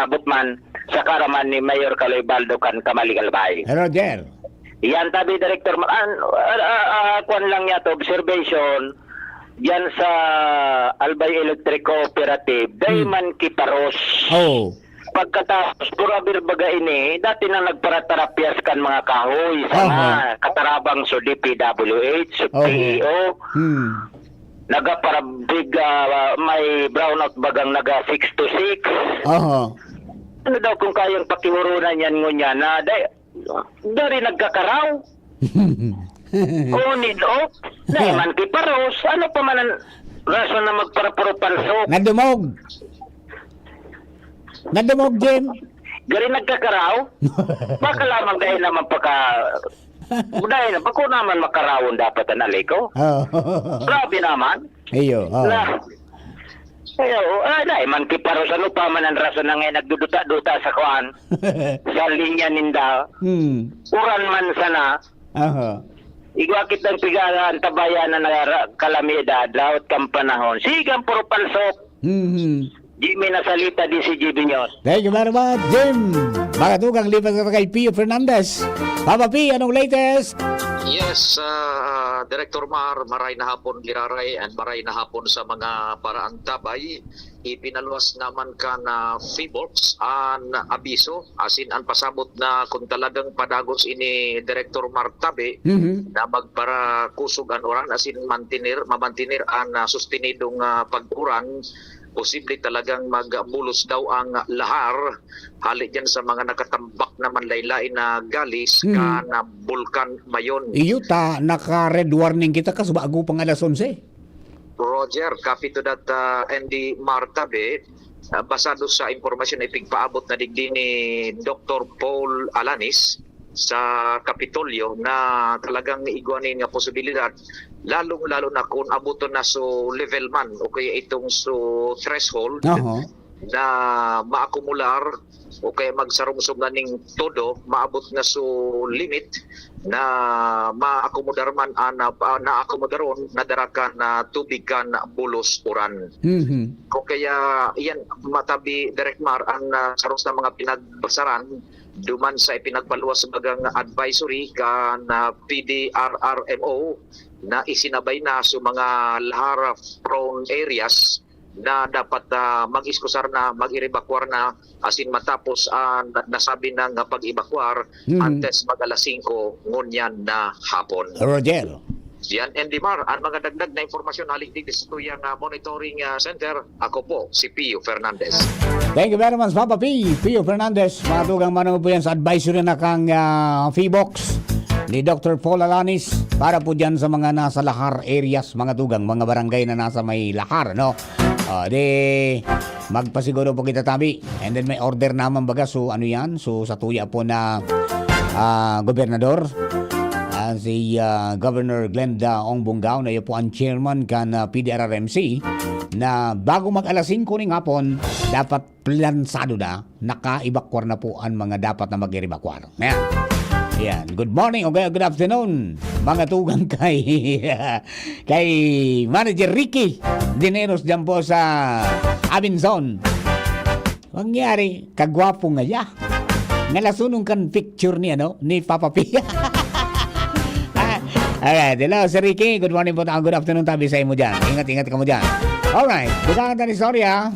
abot man sa karaman ni Mayor Kaloy Baldo kan Kamaligalbay. Roger. Yan tabi Director kuan lang niya to observation yan sa Albay Electric Cooperative dayman kiparos. Pagkatapos purabir baga ini dati na nagparatarapias kan mga kahoy sa mga katarabang so DPWH, so PEO. Nagaparabig may brownout bagang naga 6 to 6. Ano daw kung kayang pakihurunan yan ngunya na dari nagkakaraw. Kunin dahil man kiparos, ano pa man ang rason na magparapuro-palsok? Nadumog, Jim. Gari nagkakaraw? Baka lamang dahil naman dahil na, bako naman makarawon dapat ang aliko. Grabe naman. Dahil man kiparos, ano pa man ang rason na ngayon nagduduta-duta sa kuan sa linya ninda. Uran man sana. Igwakit ng pigalan tabayan na kalamidad, laot kang panahon. Sigang puro palsok. Jimmy nasalita di si GB News. Thank you very much, Jim. Mga tugang lipas na kay Pio Fernandez. Papa P, anong latest? Yes, Director Mar, maray na hapon giraray and maray na hapon sa mga paraang tabay. Ipinaluwas naman ka na FIBOX an abiso asin ang pasabot na kung talagang padagos ini Director Mar Tabe na magpara kusog an oran asin mamantinir an sustinidong pag-uran. Posible talagang magbulos daw ang lahar hali dyan sa mga nakatambak naman laylain na galis ka na bulkan mayon. Iyo ta, naka-red warning kita kas bago pang alas 11. Roger, copy to that Andy Martabe. Basado sa impormasyon na ipigpaabot na digdi ni Dr. Paul Alanis sa Kapitolyo na talagang iguanin nga posibilidad lalo na kung abuto na so level man o kaya itong so threshold na maakumular o kaya magsarungsong na ning todo maabot na so limit na maakomodar man naakumudaron na darakan na tubig kan bulos uran. O kaya iyan matabi Direk Mar ang sarong na mga pinagbasaran duman sa ipinagpaluwas bagang advisory kan PDRRMO na isinabay na sa mga lahar prone areas na dapat mag-iskusar na, mag-evacuar na asin matapos nasabi ng pag-evacuar antes mag-alas 5 ngunyan na hapon. Roger. Yan, Endimar, ang mga dagdag na informasyon haligdig sa tuyang monitoring center, ako po, si Pio Fernandez. Thank you very much, Papa P. Pio Fernandez. Matugang manong po yan sa advisory na kang FIBOX ni Dr. Paul Alanis para po dyan sa mga nasa lahar areas, mga tugang, mga barangay na nasa may lahar, no? Magpasiguro po kita tabi. And then may order naman baga, so ano yan? So sa tuya po na gobernador, si Governor Glenda Ong Bungaw na iyo po ang chairman kan PDRRMC na bago mag-alas 5 ng hapon, dapat plansado na, naka-evacuar na po ang mga dapat na mag-evacuar. Yan. Good morning o good afternoon mga tugang kay Manager Ricky Dineros dyan po sa Abinson. Mangyari, kagwapo nga ya. Nalasunong kan picture ni Papa P. Alright, hello Sir Ricky. Good morning po. Good afternoon tabi sa imo dyan. Ingat ka mo dyan. Alright, bukangan tayo istorya.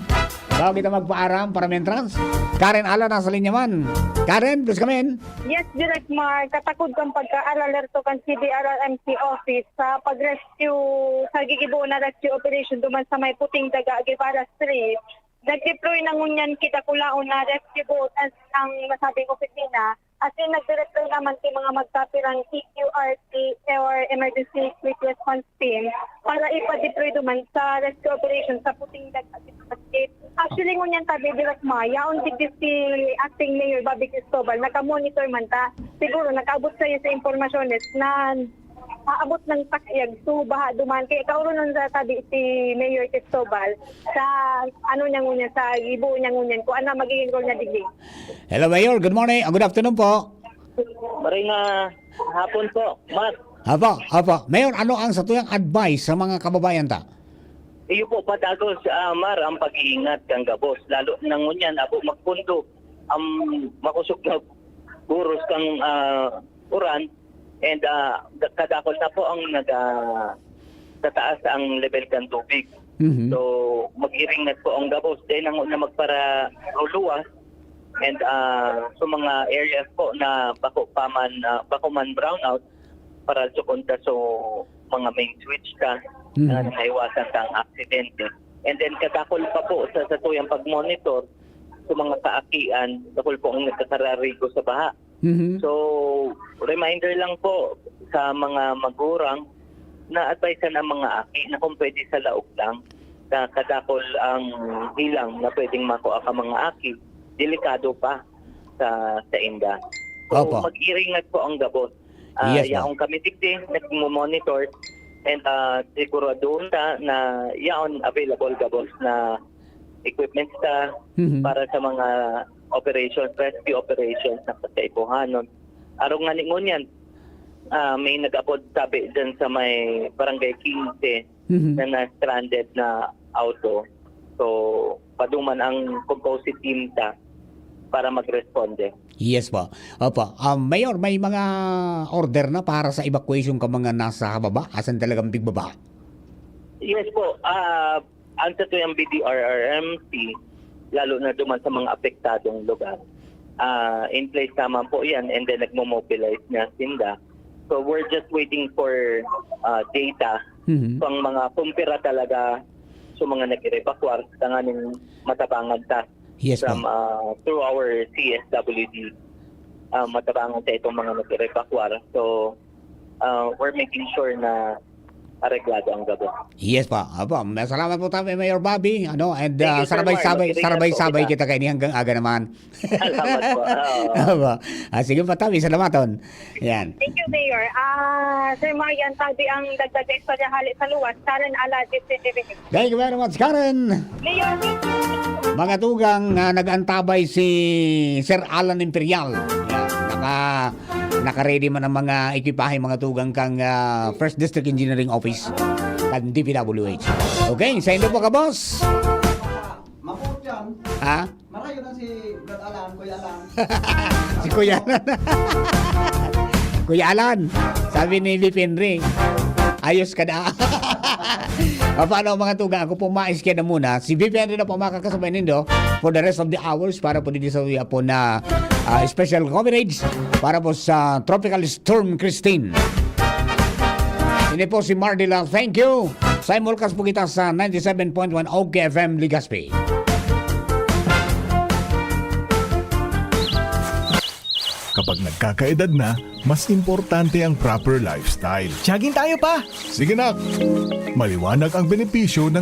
Bago kita magpaaram para mentrans. Karen Ala nasa linya man. Karen, please come in. Yes, Direct Mar. Katakod kang pagka-alerto kan CDRRMC office sa pag-rescue, sa gigibuo na rescue operation duman sa may puting daga, Guevara Street. Nag-deploy na ngunyan kita kulaon na rescue boat as ang masabing opisina. At yung nag-deploy naman si mga magkapirang EQRT or Emergency Quick Response Team para ipa-deploy duman sa rescue operation sa puting daga, Actually, ngunyan tabi direct Maya, on digdi si acting mayor Bobby Cristobal, naka-monitor man ta. Siguro, nakaabot sa'yo sa informasyones na aabot ng takyag, so baha duman. Kaya kauron nun sa tabi si Mayor Cristobal sa ano niya ngunyan, sa ibu niya ngunyan, kung ano magiging role niya digdi. Hello, Mayor. Good morning. Good afternoon po. Maray nga hapon po, Mas. Apo. Mayor, ano ang satuyang advice sa mga kababayan ta? Iyo po patagos Mar ang pag-iingat kang gabos lalo nang ngunyan abo magpundo ang makusog na buros kang uran and kadakol na po ang tataas ang level kang tubig. So mag-iringat po ang gabos dahil na magpara luwas and sa mga areas po na bako man brownout para sukunta so mga main switch ka na naiwasan kang aksidente. And then kadakol pa po sa tuyang pag-monitor sa mga kaakian, dakol po ang nagkakararigo sa baha. So, reminder lang po sa mga magurang na advice ng mga aki na kung pwede sa laog lang na kadakol ang hilang na pwedeng makuha ka mga aki, delikado pa sa inda. So, mag-iringat po ang gabos. Yaong kami digdi, nag-monitor and sigurado na yaon available gabos na equipment para sa mga operations, rescue operations na kasaipuhanon. Arong nga ningon yan, may nag-abot sabi dyan sa may barangay 15 na na-stranded na auto. So, paduman ang composite team para mag-responde. Yes po. Opo. Mayor, may mga order na para sa evacuation ka mga nasa baba? Asan talagang big baba? Yes po. Ang sa tuyang BDRRMC, lalo na duman sa mga apektadong lugar, in place naman po yan and then nagmo-mobilize na sinda. So we're just waiting for data pang mga kumpira talaga sa mga nag-evacuate tanganing matabangan from through our CSWD matabangan sa itong mga nag-evacuate. So we're making sure na areglado ang gabo. Yes pa. Apo, salamat po tayo Mayor Bobby. And Thank you, Sir sarabay-sabay Mark. kita kay niyang aga naman. Salamat po. Apo. Sige pa tayo, salamaton. Yan. Thank you, Mayor. Sir Marian, tabi ang dagdag sa istorya halit sa luwas, Karen Aladis, Thank you very much, Karen. Mayor, Mga tugang nag-antabay si Sir Alan Imperial. Yan. Naka-ready man ang mga ekipahe, mga tugang kang First District Engineering Office kan DPWH. Okay, sa inyo po ka, boss? Mabuti yan. Ha? Marayo na si Brad Alan, Kuya Alan. Si Kuya Alan. Kuya Alan, sabi ni Lee Henry, ayos ka na. Paano mga tugang? Ako po mais-kaya na muna. Si VP Henry na po makakasabay nindo for the rest of the hours para po dito sa po na special coverage para po sa Tropical Storm Christine. Ini po si Mardila. Thank you. Simulcast po kita sa 97.1 OK FM Legazpi. Kapag nagkakaedad na, mas importante ang proper lifestyle. Jogging tayo pa! Sige nak! Maliwanag ang benepisyo ng